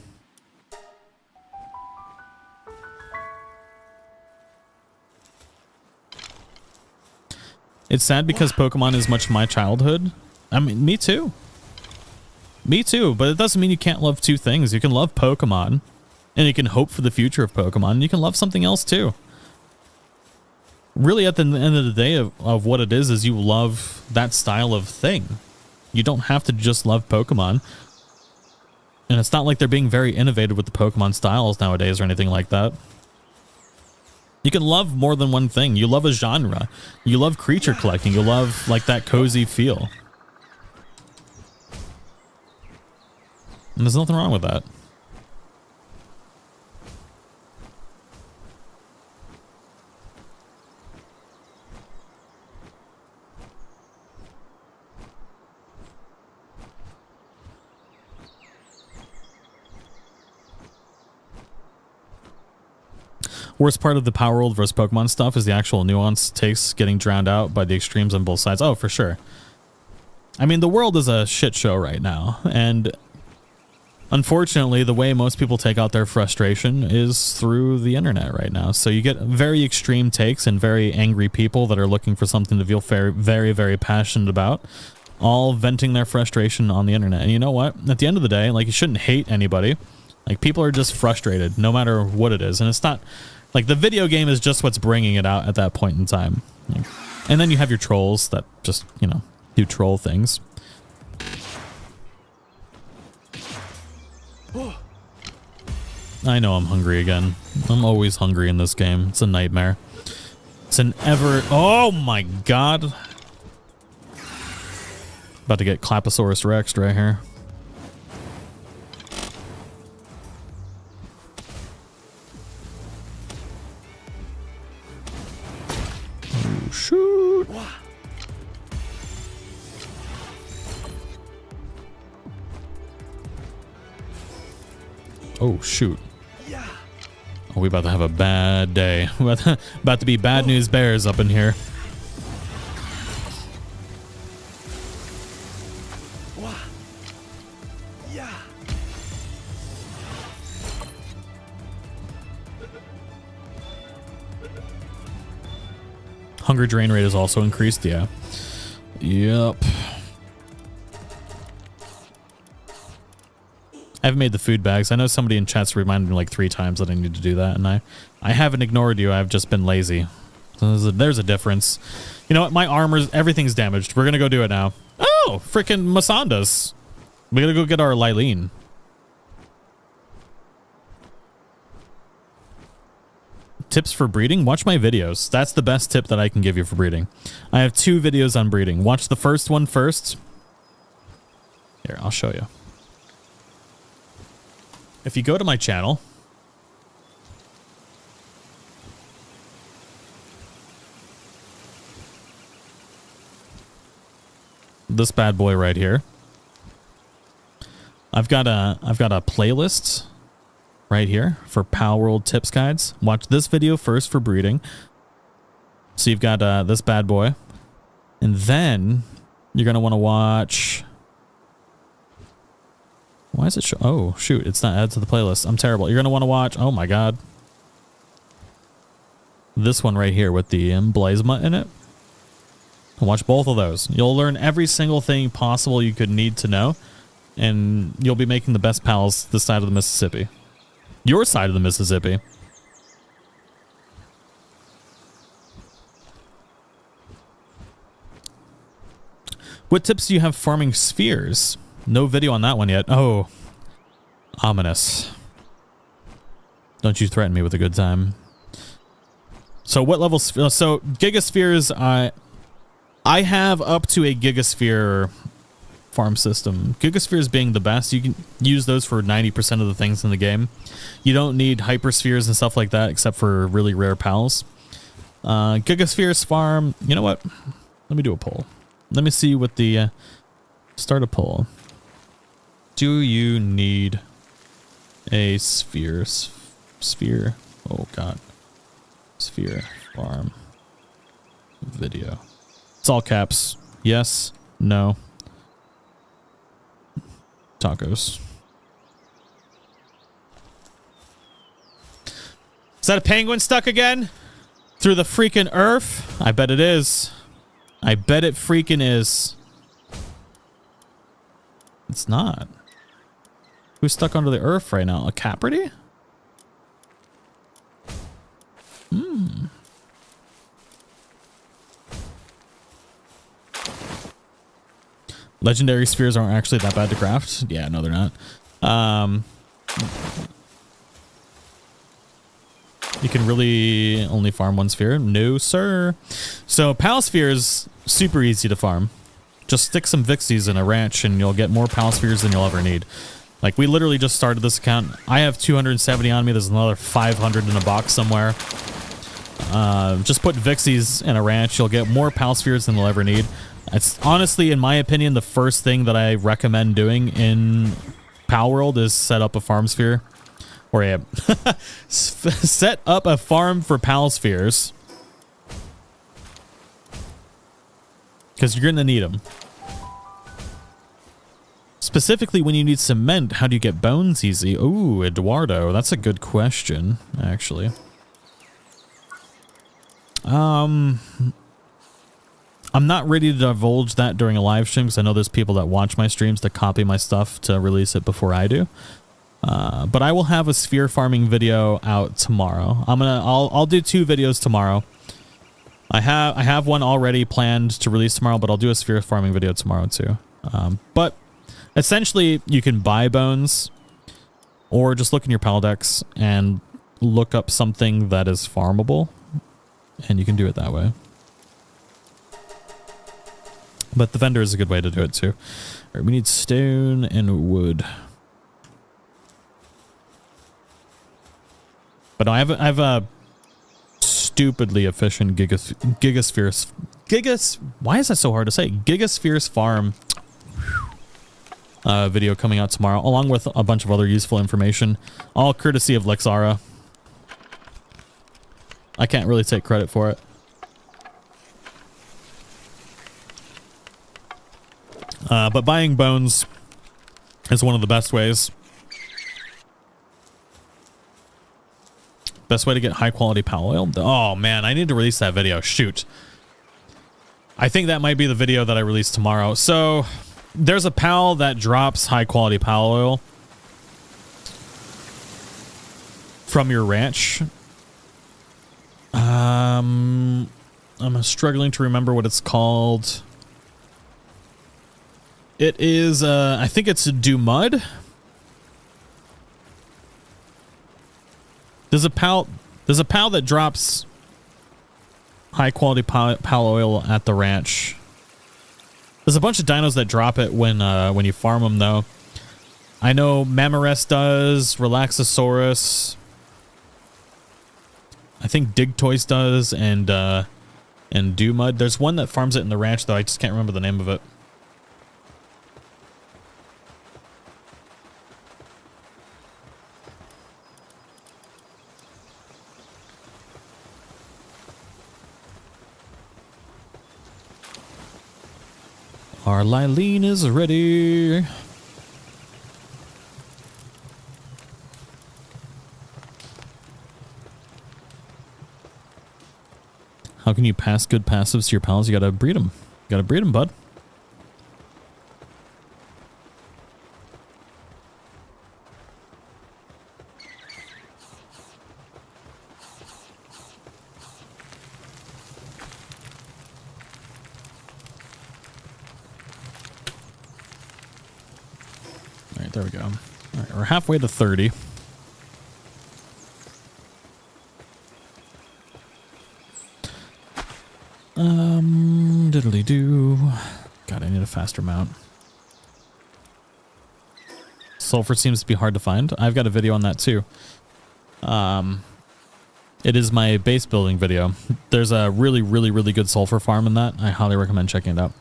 It's sad because Pokemon is much my childhood. I mean, me too. Me too, but it doesn't mean you can't love two things. You can love Pokemon, and you can hope for the future of Pokemon, and you can love something else too. Really, at the end of the day of what it is you love that style of thing. You don't have to just love Pokemon. And it's not like they're being very innovative with the Pokemon styles nowadays or anything like that. You can love more than one thing. You love a genre. You love creature collecting. You love like that cozy feel. And there's nothing wrong with that. Worst part of the Palworld versus Pokemon stuff is the actual nuance takes getting drowned out by the extremes on both sides. Oh, for sure. I mean, the world is a shit show right now, and unfortunately, the way most people take out their frustration is through the internet right now. So you get very extreme takes and very angry people that are looking for something to feel very, very, very passionate about, all venting their frustration on the internet. And you know what? At the end of the day, like, you shouldn't hate anybody. Like, people are just frustrated, no matter what it is. And it's not... Like, the video game is just what's bringing it out at that point in time. And then you have your trolls that just, you know, do troll things. I know I'm hungry again. I'm always hungry in this game. It's a nightmare. It's an ever... Oh my god. About to get Claposaurus Rex right here. Oh, shoot. Oh, shoot. Oh, we about to have a bad day. About to be bad news bears up in here. Hunger drain rate is also increased, yeah. Yep. I haven't made the food bags. I know somebody in chat's reminded me like 3 times that I need to do that, and I haven't ignored you. I've just been lazy. So there's a difference. You know what? My armor's... everything's damaged. We're gonna go do it now. Oh! Frickin' Masandas. We gotta go get our Lylene. Tips for breeding? Watch my videos. That's the best tip that I can give you for breeding. I have 2 videos on breeding. Watch the first one first. Here, I'll show you. If you go to my channel, this bad boy right here, I've got a playlist right here for Palworld tips guides. Watch this video first for breeding. So you've got this bad boy, and then you're gonna want to watch. Why is it show? Oh, shoot. It's not added to the playlist. I'm terrible. You're going to want to watch... Oh, my God. This one right here with the emblazonment in it. Watch both of those. You'll learn every single thing possible you could need to know. And you'll be making the best pals this side of the Mississippi. Your side of the Mississippi. What tips do you have farming spheres? No video on that one yet. Oh, ominous. Don't you threaten me with a good time. So what level? So gigaspheres, I have up to a gigasphere farm system. Gigaspheres being the best. You can use those for 90% of the things in the game. You don't need hyperspheres and stuff like that except for really rare pals. Gigaspheres farm. You know what? Let me do a poll. Let me see what the start a poll. Do you need a sphere? Sphere. Oh God. Sphere farm video. It's all caps. Yes. No. Tacos. Is that a penguin stuck again? Through the freaking earth? I bet it is. I bet it freaking is. It's not. Who's stuck under the earth right now? A Capridy? Hmm. Legendary spheres aren't actually that bad to craft. Yeah, no, they're not. You can really only farm 1 sphere. No, sir. So Pal spheres, super easy to farm. Just stick some Vixies in a ranch and you'll get more Pal spheres than you'll ever need. Like, we literally just started this account. I have 270 on me. There's another 500 in a box somewhere. Just put Vixies in a ranch. You'll get more Pal spheres than you'll ever need. It's honestly, in my opinion, the first thing that I recommend doing in Palworld is set up a farm sphere. Or set up a farm for Pal spheres. Because you're going to need them. Specifically, when you need cement, how do you get bones easy? Ooh, Eduardo, that's a good question, actually. I'm not ready to divulge that during a live stream because I know there's people that watch my streams to copy my stuff to release it before I do. But I will have a sphere farming video out tomorrow. I'll do 2 videos tomorrow. I have one already planned to release tomorrow, but I'll do a sphere farming video tomorrow too. But essentially, you can buy bones Or just look in your PAL decks and look up something that is farmable, and you can do it that way. But the vendor is a good way to do it too. All right, we need stone and wood. But no, I have a stupidly efficient why is that so hard to say? Gigaspheres farm video coming out tomorrow, along with a bunch of other useful information, all courtesy of Lexara. I can't really take credit for it. But buying bones is one of the best ways. Best way to get high quality PAL oil. Oh man, I need to release that video. Shoot. I think that might be the video that I release tomorrow. So there's a PAL that drops high quality PAL oil from your ranch. I'm struggling to remember what it's called. It is, I think it's Do Mud. There's a PAL that drops high quality PAL oil at the ranch. There's a bunch of dinos that drop it when you farm them though. I know Mammoris does, Relaxosaurus. I think Dig Toys does, and Do Mud. There's one that farms it in the ranch though. I just can't remember the name of it. Our Lylene is ready. How can you pass good passives to your pals? You gotta breed them. You gotta breed them, bud. Alright, there we go. Alright, we're halfway to 30. Diddly-doo. God, I need a faster mount. Sulfur seems to be hard to find. I've got a video on that too. It is my base building video. There's a really good sulfur farm in that. I highly recommend checking it out.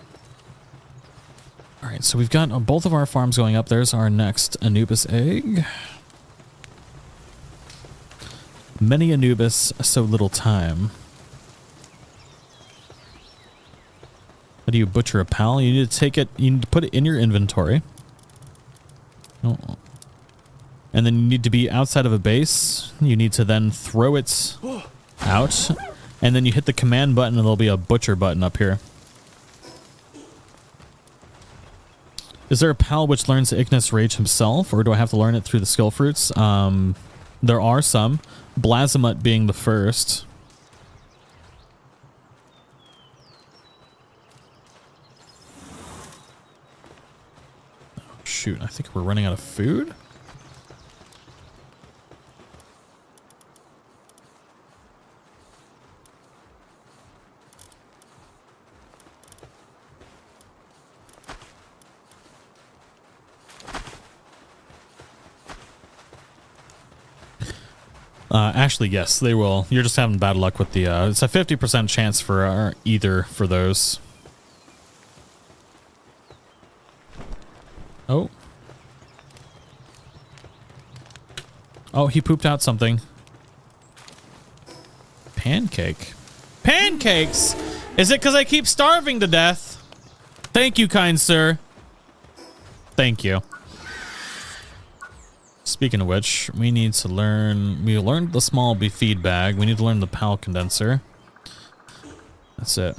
Alright, so we've got both of our farms going up. There's our next Anubis egg. Many Anubis, so little time. How do you butcher a PAL? You need to take it, you need to put it in your inventory. Oh. And then you need to be outside of a base. You need to then throw it out. And then you hit the command button and there'll be a butcher button up here. Is there a PAL which learns Ignis Rage himself, or do I have to learn it through the skill fruits? There are some. Blazamut being the first. Shoot, I think we're running out of food. Actually, yes, they will. You're just having bad luck with the, it's a 50% chance for either for those. Oh. Oh, he pooped out something. Pancake. Pancakes? Is it because I keep starving to death? Thank you, kind sir. Thank you. Speaking of which, we need to learn... We learned the small feed bag. We need to learn the PAL condenser. That's it.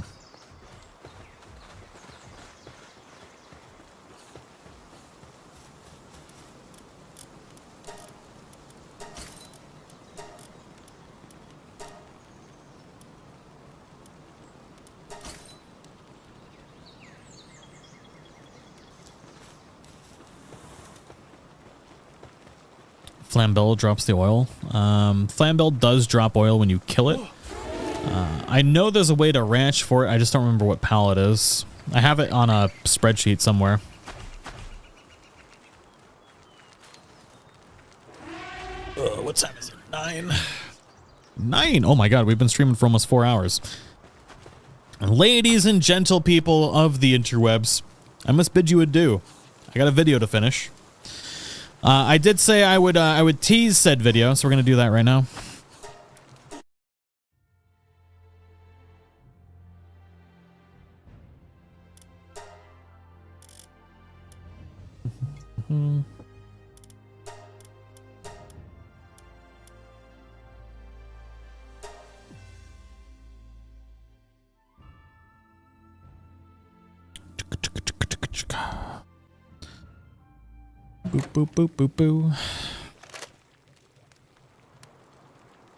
Flambeau drops the oil. Flambeau does drop oil when you kill it. I know there's a way to ranch for it. I just don't remember what palette it is. I have it on a spreadsheet somewhere. What time is it? 9. 9! Oh my god, we've been streaming for almost 4 hours. Ladies and gentle people of the interwebs, I must bid you adieu. I got a video to finish. I did say I would tease said video, so we're gonna do that right now. Boop, boop, boop, boop, boo.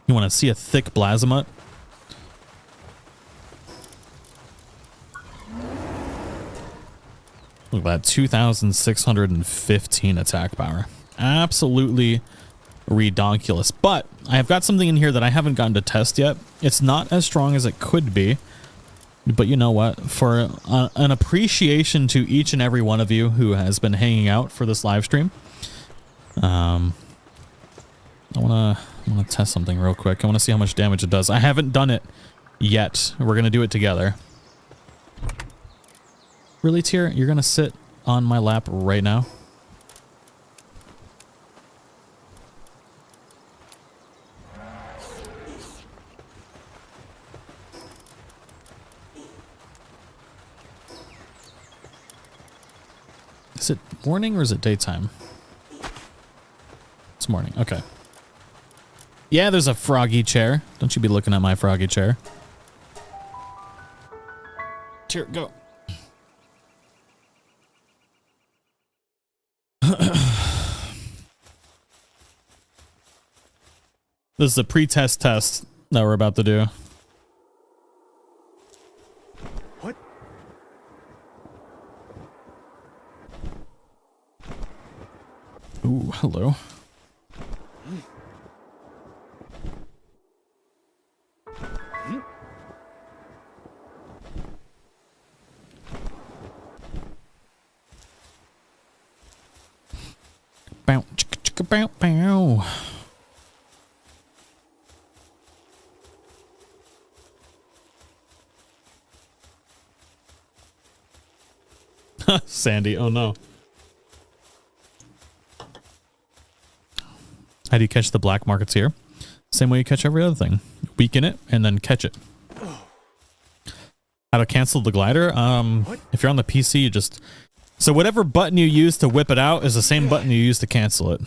You want to see a thick Blazamut? Look at that, 2,615 attack power. Absolutely redonkulous. But I have got something in here that I haven't gotten to test yet. It's not as strong as it could be. But you know what? For an appreciation to each and every one of you who has been hanging out for this live stream, I wanna test something real quick. I want to see how much damage it does. I haven't done it yet. We're gonna do it together. Really, Tyr? You're gonna sit on my lap right now? Is it morning or is it daytime? It's morning. Okay. Yeah, there's a froggy chair. Don't you be looking at my froggy chair. Here, go. This is a pre-test test that we're about to do. What? Ooh, hello. Bow, chicka, chicka, bow, bow. Sandy, oh no. How do you catch the black markets here? Same way you catch every other thing. Weaken it and then catch it. How to cancel the glider? If you're on the PC, you just... So whatever button you use to whip it out is the same button you use to cancel it.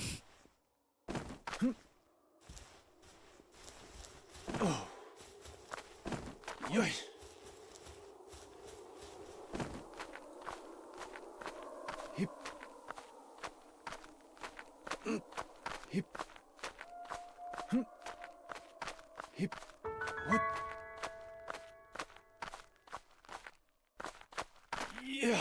What? Yeah.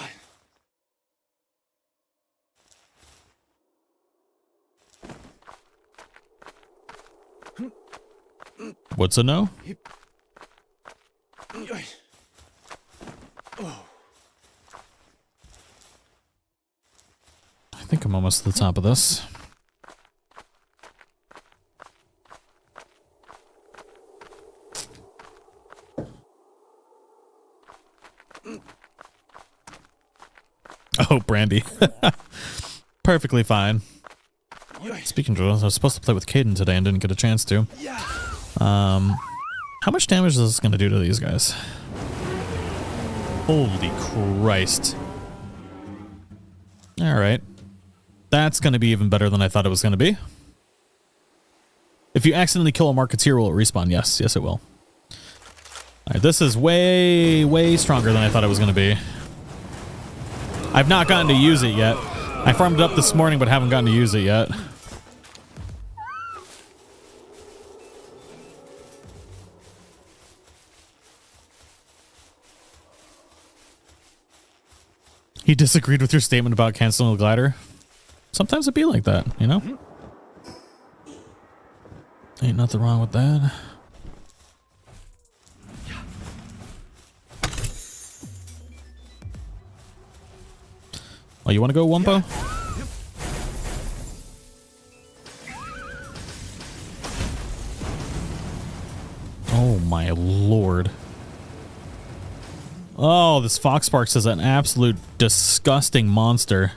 What's a no? I think I'm almost to the top of this. Oh, Brandy. Perfectly fine. Speaking of, I was supposed to play with Caden today and didn't get a chance to. How much damage is this going to do to these guys? Holy Christ. Alright. That's going to be even better than I thought it was going to be. If you accidentally kill a Marketeer, will it respawn? Yes. Yes, it will. Alright, this is way, way stronger than I thought it was going to be. I've not gotten to use it yet. I farmed it up this morning, but haven't gotten to use it yet. He disagreed with your statement about canceling the glider. Sometimes it be like that, you know? Ain't nothing wrong with that. Oh, you want to go, Wumpo? Oh my lord. Oh, this Foxparks is an absolute disgusting monster.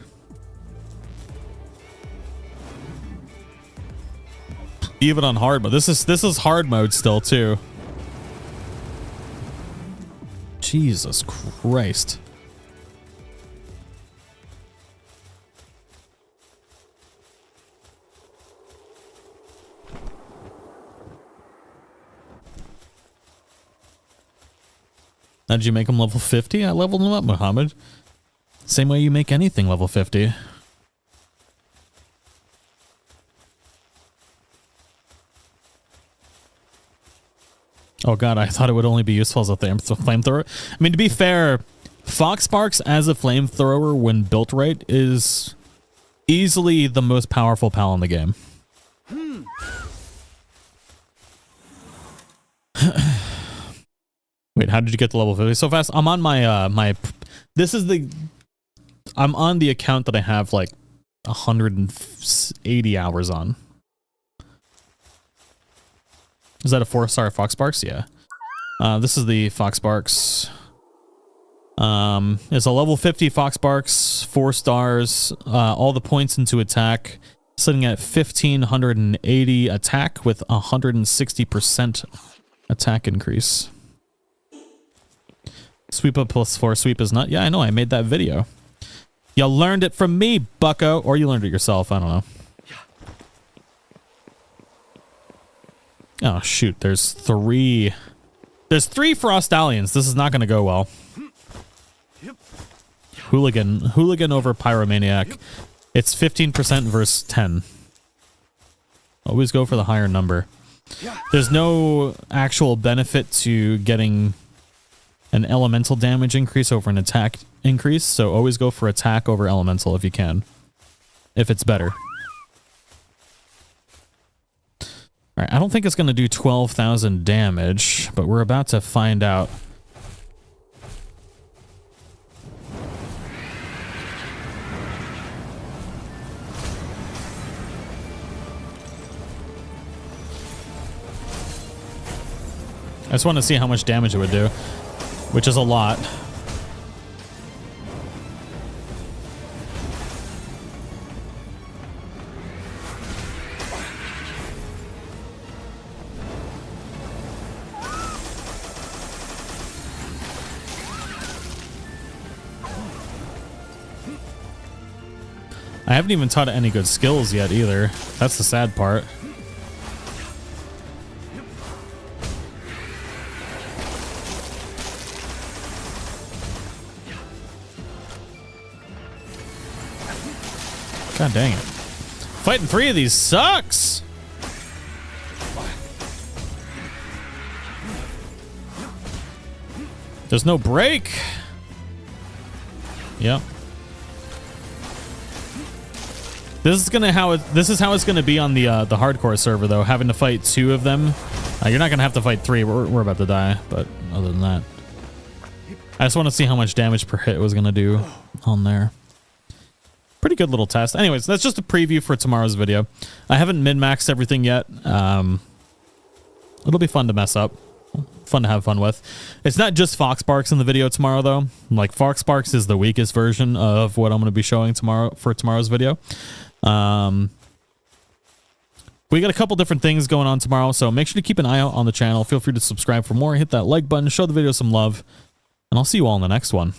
Even on hard mode. This is hard mode still too. Jesus Christ. Now, did you make him level 50? I leveled him up, Muhammad. Same way you make anything level 50. Oh god, I thought it would only be useful as a flamethrower. I mean, to be fair, Foxparks as a flamethrower when built right is easily the most powerful pal in the game. Wait, how did you get to level 50 so fast? I'm on my I'm on the account that I have like 180 hours on. Is that a 4-star Foxparks? Yeah. This is the Foxparks. It's a level 50 Foxparks, 4 stars, all the points into attack, sitting at 1580 attack with 160% attack increase. Sweep up plus 4 sweep is not. Yeah, I know. I made that video. You learned it from me, bucko. Or you learned it yourself. I don't know. Oh, shoot. There's 3. There's 3 Frostallions. This is not going to go well. Hooligan over Pyromaniac. It's 15% versus 10. Always go for the higher number. There's no actual benefit to getting an elemental damage increase over an attack increase, so always go for attack over elemental if you can. If it's better. Alright, I don't think it's going to do 12,000 damage, but we're about to find out. I just want to see how much damage it would do, which is a lot. I haven't even taught it any good skills yet either. That's the sad part. God dang it. Fighting 3 of these sucks! There's no break. Yep. This is how it's gonna be on the hardcore server though, having to fight 2 of them. You're not gonna have to fight 3. We're about to die, but other than that. I just want to see how much damage per hit it was gonna do on there. Pretty good little test. Anyways, that's just a preview for tomorrow's video. I haven't min-maxed everything yet. It'll be fun to mess up. Fun to have fun with. It's not just Foxparks in the video tomorrow, though. Like, Foxparks is the weakest version of what I'm going to be showing tomorrow for tomorrow's video. We got a couple different things going on tomorrow, so make sure to keep an eye out on the channel. Feel free to subscribe for more. Hit that like button. Show the video some love. And I'll see you all in the next one.